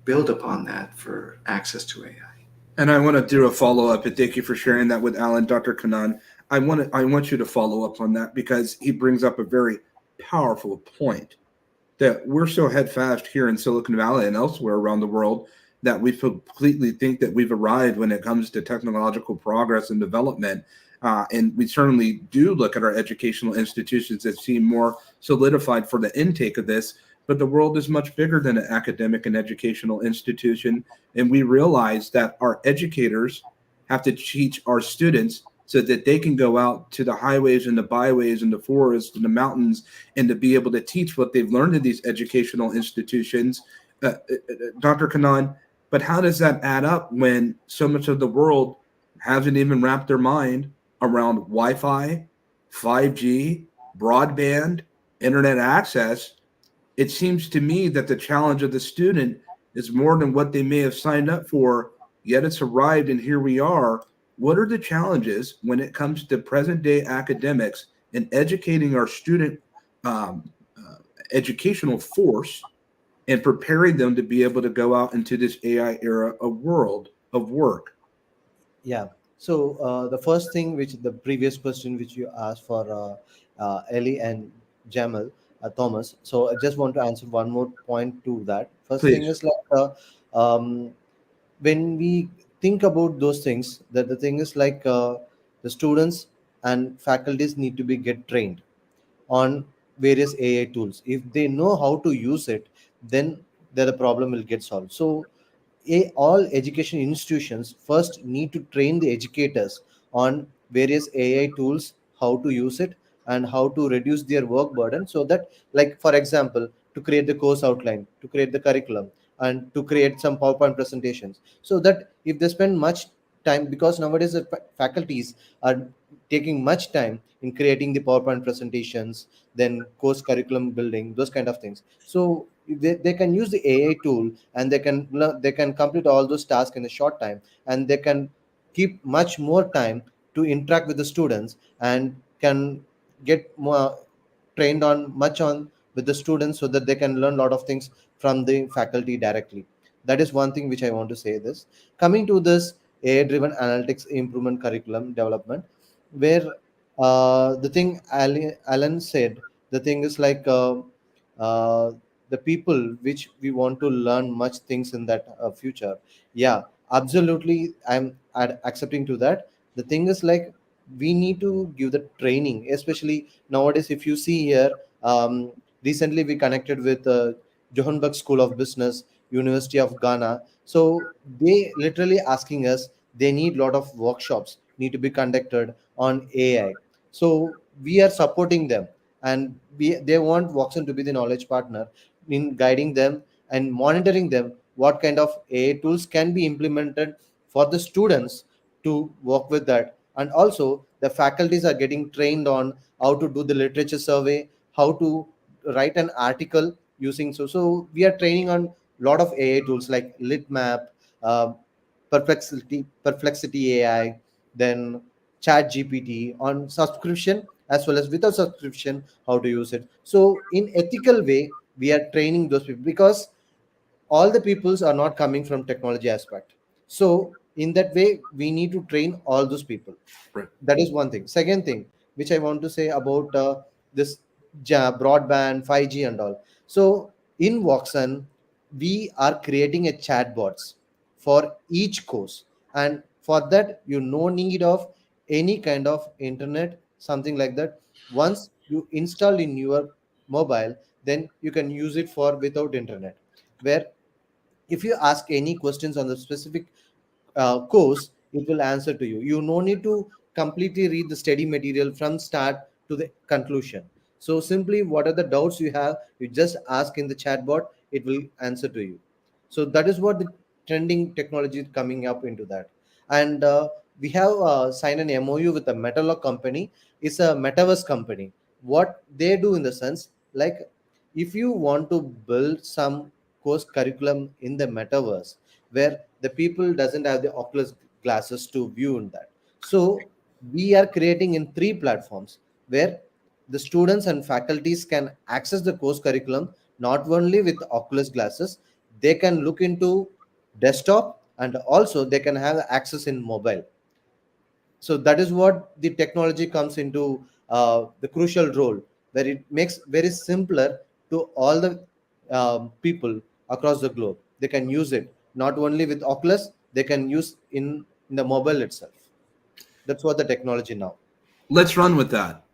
build upon that for access to AI? And I want to do a follow-up, and thank you for sharing that with Alan. Dr. Kannan, I want you to follow up on that, because he brings up a very powerful point that we're so headfast here in Silicon Valley and elsewhere around the world that we completely think that we've arrived when it comes to technological progress and development. And we certainly do look at our educational institutions that seem more solidified for the intake of this, but the world is much bigger than an academic and educational institution. And we realize that our educators have to teach our students so that they can go out to the highways and the byways and the forests and the mountains and to be able to teach what they've learned in these educational institutions. Dr. Kannan, but how does that add up when so much of the world hasn't even wrapped their mind around Wi-Fi, 5G, broadband, internet access? It seems to me that the challenge of the student is more than what they may have signed up for, yet it's arrived, and here we are what are the challenges when it comes to present day academics and educating our student educational force and preparing them to be able to go out into this AI era of world of work? Yeah. So the first thing, which the previous question which you asked for Ellie and Jamal Thomas. So I just want to answer one more point to that. First thing Please. is like when we think about those things, that the thing is like the students and faculties need to be get trained on various AI tools. If they know how to use it, then the problem will get solved. So all education institutions first need to train the educators on various AI tools, how to use it and how to reduce their work burden, so that, like for example, to create the course outline, to create the curriculum, and to create some PowerPoint presentations, so that if they spend much time, because nowadays the faculties are taking much time in creating the PowerPoint presentations, then course curriculum building, those kind of things. So they can use the AI tool and they can complete all those tasks in a short time, and they can keep much more time to interact with the students and can get more trained on much on with the students, so that they can learn a lot of things from the faculty directly. That is one thing which I want to say. This coming to this AI driven analytics improvement curriculum development, where the thing Alan said, the thing is like uh, the people which we want to learn much things in that future. Yeah, absolutely, I'm accepting to that. The thing is like we need to give the training, especially nowadays. If you see here, recently we connected with Johannesburg School of Business, University of Ghana. So they literally asking us, they need a lot of workshops need to be conducted on AI. So we are supporting them, and they want Watson to be the knowledge partner in guiding them and monitoring them what kind of AI tools can be implemented for the students to work with that. And also the faculties are getting trained on how to do the literature survey, how to write an article using. So we are training on a lot of AI tools like litmap, uh, perplexity AI, then chat gpt on subscription as well as without subscription, how to use it. So in ethical way we are training those people, because all the peoples are not coming from technology aspect. So in that way we need to train all those people. Right. That is one thing. Second thing which I want to say about this broadband 5G and all. So in Watson we are creating a chatbots for each course, and for that you no need of any kind of internet, something like that. Once you install in your mobile, then you can use it for without internet, where if you ask any questions on the specific course, it will answer to you. You no need to completely read the study material from start to the conclusion. So simply what are the doubts you have, you just ask in the chatbot, it will answer to you. So that is what the trending technology is coming up into that. And we have signed an MOU with a Metalog company. It's a metaverse company. What they do in the sense, like if you want to build some course curriculum in the metaverse, where the people doesn't have the Oculus glasses to view in that, so we are creating in 3 platforms where the students and faculties can access the course curriculum not only with Oculus glasses, they can look into desktop, and also they can have access in mobile. So that is what the technology comes into the crucial role, where it makes very simpler to all the people across the globe. They can use it not only with Oculus, they can use in the mobile itself. That's what the technology now. Let's run with that.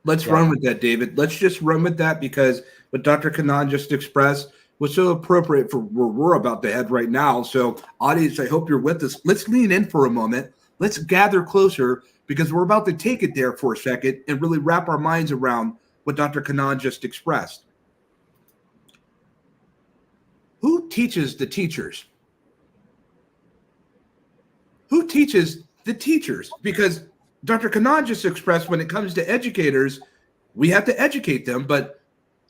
Let's Yeah. run with that, David. Let's just run with that, because what Dr. Kanan just expressed was so appropriate for where we're about to head right now. So, audience, I hope you're with us. Let's lean in for a moment. Let's gather closer, because we're about to take it there for a second and really wrap our minds around what Dr. Kanan just expressed. Who teaches the teachers? Who teaches the teachers? Because Dr. Kanan just expressed, when it comes to educators, we have to educate them, but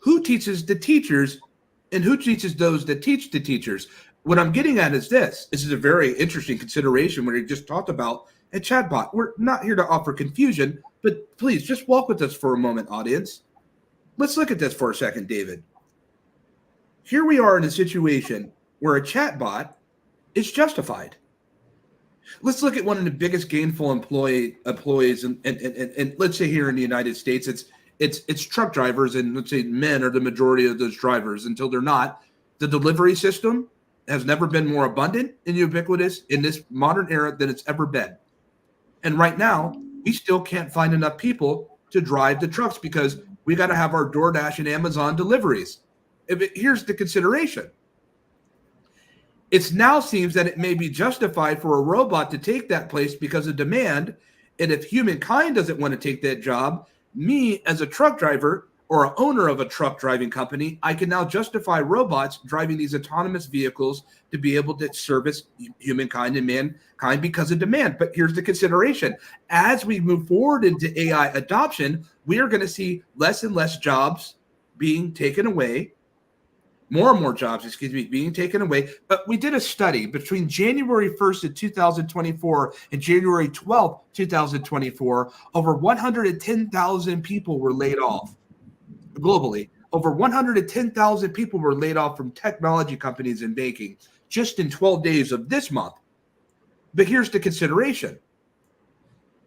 who teaches the teachers, and who teaches those that teach the teachers? What I'm getting at is this. This is a very interesting consideration when you just talked about a chatbot. We're not here to offer confusion, but please just walk with us for a moment, audience. Let's look at this for a second, David. Here we are in a situation where a chatbot is justified. Let's look at one of the biggest gainful employees, and let's say here in the United States, it's truck drivers, and let's say men are the majority of those drivers until they're not. The delivery system has never been more abundant and ubiquitous in this modern era than it's ever been. And right now, we still can't find enough people to drive the trucks because we got to have our DoorDash and Amazon deliveries. Here's the consideration. It now seems that it may be justified for a robot to take that place because of demand. And if humankind doesn't want to take that job, me as a truck driver or an owner of a truck driving company, I can now justify robots driving these autonomous vehicles to be able to service humankind and mankind because of demand. But here's the consideration. As we move forward into AI adoption, we are going to see less and less jobs being taken away. More and more jobs, being taken away. But we did a study between January 1st of 2024 and January 12th, 2024. Over 110,000 people were laid off globally. Over 110,000 people were laid off from technology companies and banking just in 12 days of this month. But here's the consideration.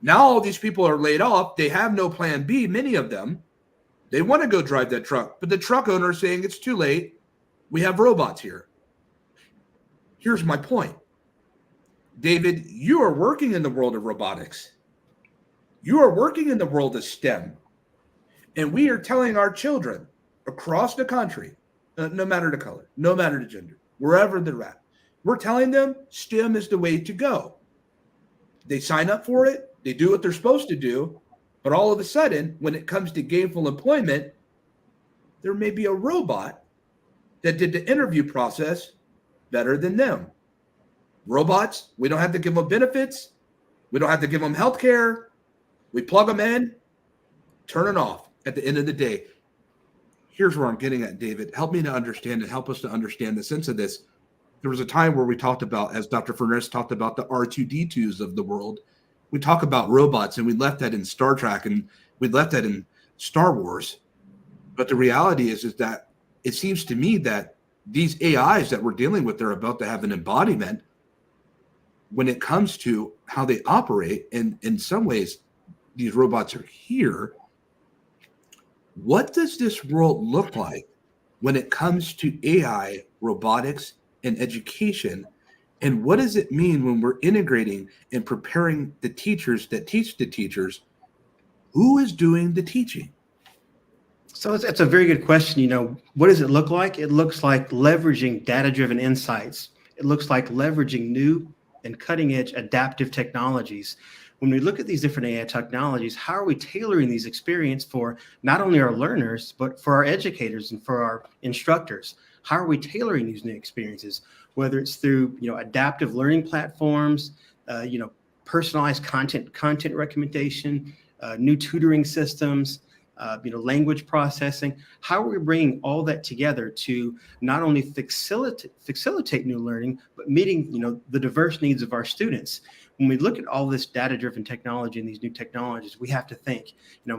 Now all these people are laid off. They have no plan B, many of them. They want to go drive that truck, but the truck owner is saying it's too late. We have robots here. Here's my point. David, you are working in the world of robotics. You are working in the world of STEM. And we are telling our children across the country, no matter the color, no matter the gender, wherever they're at, we're telling them STEM is the way to go. They sign up for it. They do what they're supposed to do. But all of a sudden, when it comes to gainful employment, there may be a robot that did the interview process better than them. Robots, we don't have to give them benefits. We don't have to give them health care. We plug them in, turn it off at the end of the day. Here's where I'm getting at, David. Help me to understand and help us to understand the sense of this. There was a time where we talked about, as Dr. Furness talked about, the R2-D2s of the world. We talk about robots, and we left that in Star Trek, and we left that in Star Wars. But the reality is that it seems to me that these AIs that we're dealing with, they're about to have an embodiment when it comes to how they operate. And in some ways, these robots are here. What does this world look like when it comes to AI, robotics, and education? And what does it mean when we're integrating and preparing the teachers that teach the teachers? Who is doing the teaching? So it's a very good question. You know, what does it look like? It looks like leveraging data-driven insights. It looks like leveraging new and cutting-edge adaptive technologies. When we look at these different AI technologies, how are we tailoring these experiences for not only our learners, but for our educators and for our instructors? How are we tailoring these new experiences? Whether it's through, adaptive learning platforms, personalized content recommendation, new tutoring systems, language processing. How are we bringing all that together to not only facilitate new learning, but meeting, the diverse needs of our students? When we look at all this data-driven technology and these new technologies, we have to think,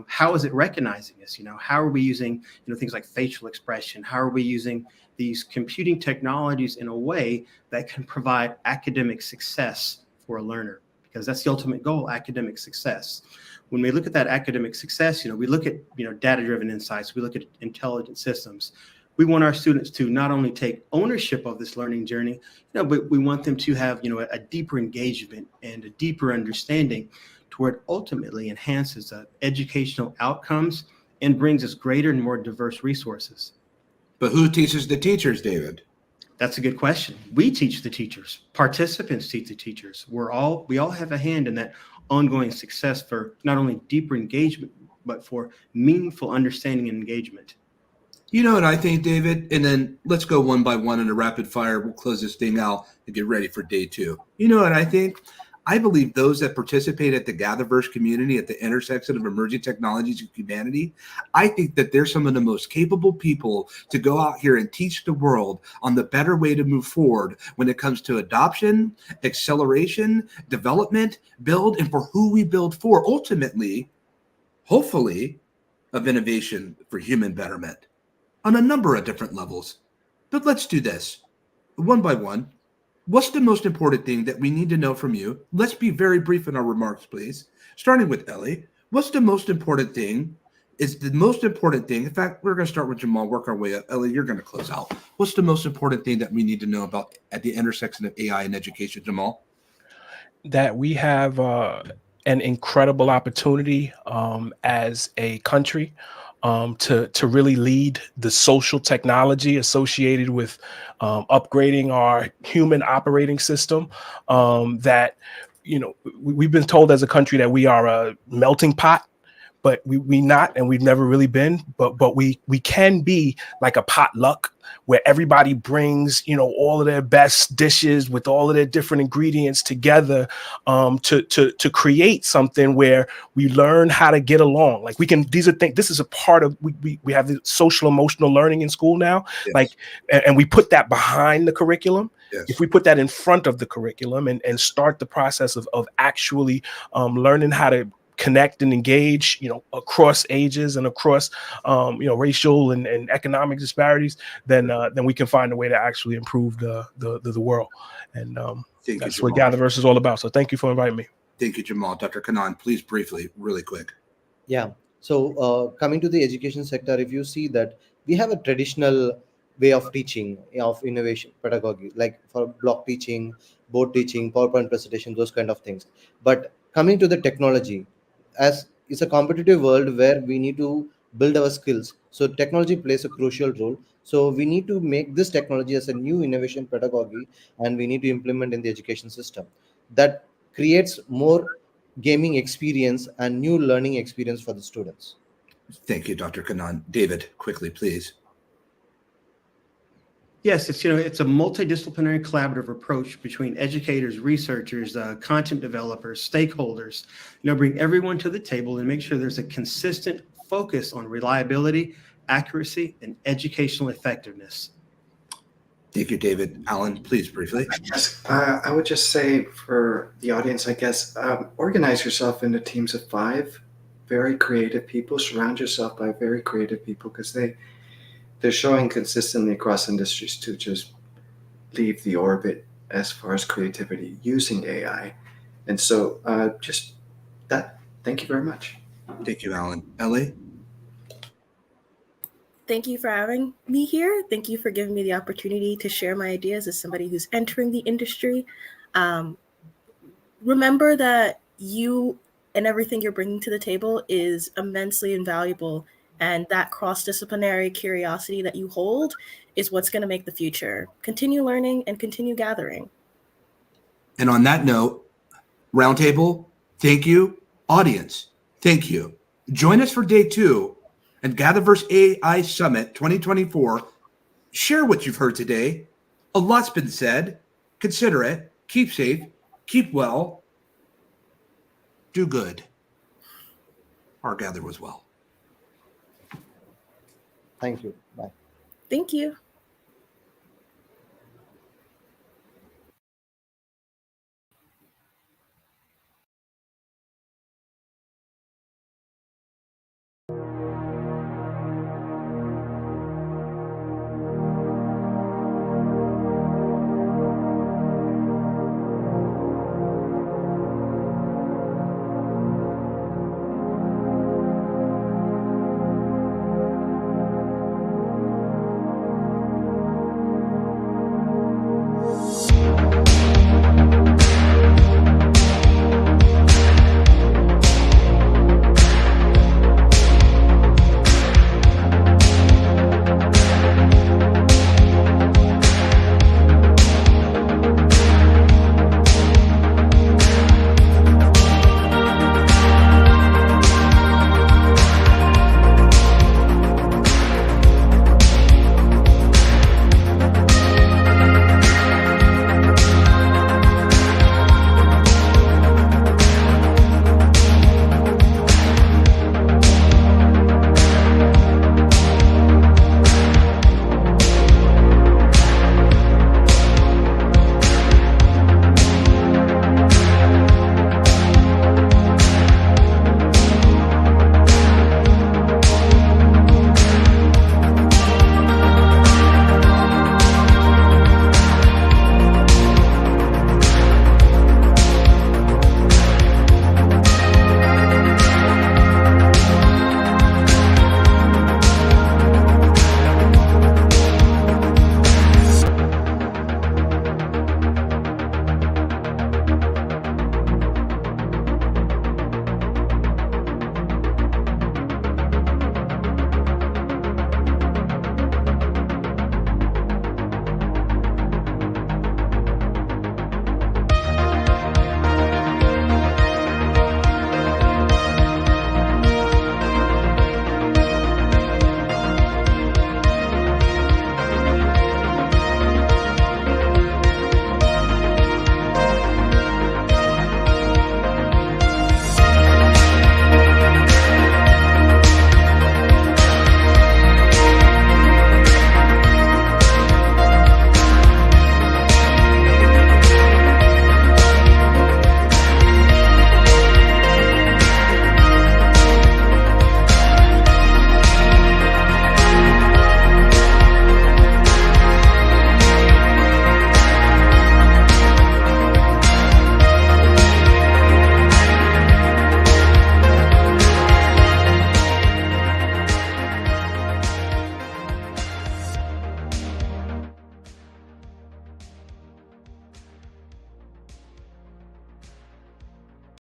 how is it recognizing us? How are we using, things like facial expression? How are we using these computing technologies in a way that can provide academic success for a learner? Because that's the ultimate goal, academic success. When we look at that academic success, we look at, data-driven insights, we look at intelligent systems. We want our students to not only take ownership of this learning journey, but we want them to have, a deeper engagement and a deeper understanding to where it ultimately enhances educational outcomes and brings us greater and more diverse resources. But who teaches the teachers, David? That's a good question. We teach the teachers. Participants teach the teachers. We all have a hand in that ongoing success for not only deeper engagement, but for meaningful understanding and engagement. You know what I think, David? And then let's go one by one in a rapid fire. We'll close this thing out and get ready for day two. You know what I think? I believe those that participate at the GatherVerse community at the intersection of emerging technologies and humanity, I think that they're some of the most capable people to go out here and teach the world on the better way to move forward when it comes to adoption, acceleration, development, build, and for who we build for, ultimately, hopefully, of innovation for human betterment on a number of different levels. But let's do this one by one. What's the most important thing that we need to know from you? Let's be very brief in our remarks, please. Starting with Ellie, what's the most important thing? Is the most important thing, in fact, we're going to start with Jamal, work our way up. Ellie, you're going to close out. What's the most important thing that we need to know about at the intersection of AI and education, Jamal? That we have an incredible opportunity as a country to really lead the social technology associated with upgrading our human operating system. That, you know, we've been told as a country that we are a melting pot, but we not, and we've never really been, but we can be like a potluck where everybody brings, you know, all of their best dishes with all of their different ingredients together to create something where we learn how to get along. Like we can, these are things, this is a part of, we have the social emotional learning in school now, Yes. like, and we put that behind the curriculum. Yes. If we put that in front of the curriculum and start the process of actually learning how to connect and engage, you know, across ages and across, you know, racial and economic disparities, then we can find a way to actually improve the world. And that's what GatherVerse is all about. So thank you for inviting me. Thank you, Jamal. Dr. Kannan, please briefly, really quick. Yeah. So coming to the education sector, if you see that we have a traditional way of teaching, of innovation pedagogy, like for block teaching, board teaching, PowerPoint presentation, those kind of things. But coming to the technology, as it's a competitive world where we need to build our skills, so technology plays a crucial role. So we need to make this technology as a new innovation pedagogy, and we need to implement in the education system that creates more gaming experience and new learning experience for the students. Thank you, Dr. Kannan. David, quickly, please. Yes, it's, you know, it's a multidisciplinary collaborative approach between educators, researchers, content developers, stakeholders, you know, bring everyone to the table and make sure there's a consistent focus on reliability, accuracy, and educational effectiveness. Thank you, David. Alan, please briefly. Yes, I would just say for the audience, I guess, organize yourself into teams of 5 very creative people. Surround yourself by very creative people, because they're showing consistently across industries to just leave the orbit as far as creativity using AI. And so just that. Thank you very much. Thank you, Alan. Ellie? Thank you for having me here. Thank you for giving me the opportunity to share my ideas as somebody who's entering the industry. Remember that you and everything you're bringing to the table is immensely invaluable. And that cross-disciplinary curiosity that you hold is what's going to make the future. Continue learning and continue gathering. And on that note, roundtable, thank you. Audience, thank you. Join us for day 2 and GatherVerse AI Summit 2024. Share what you've heard today. A lot's been said. Consider it. Keep safe. Keep well. Do good. Our gather was well. Thank you. Bye. Thank you.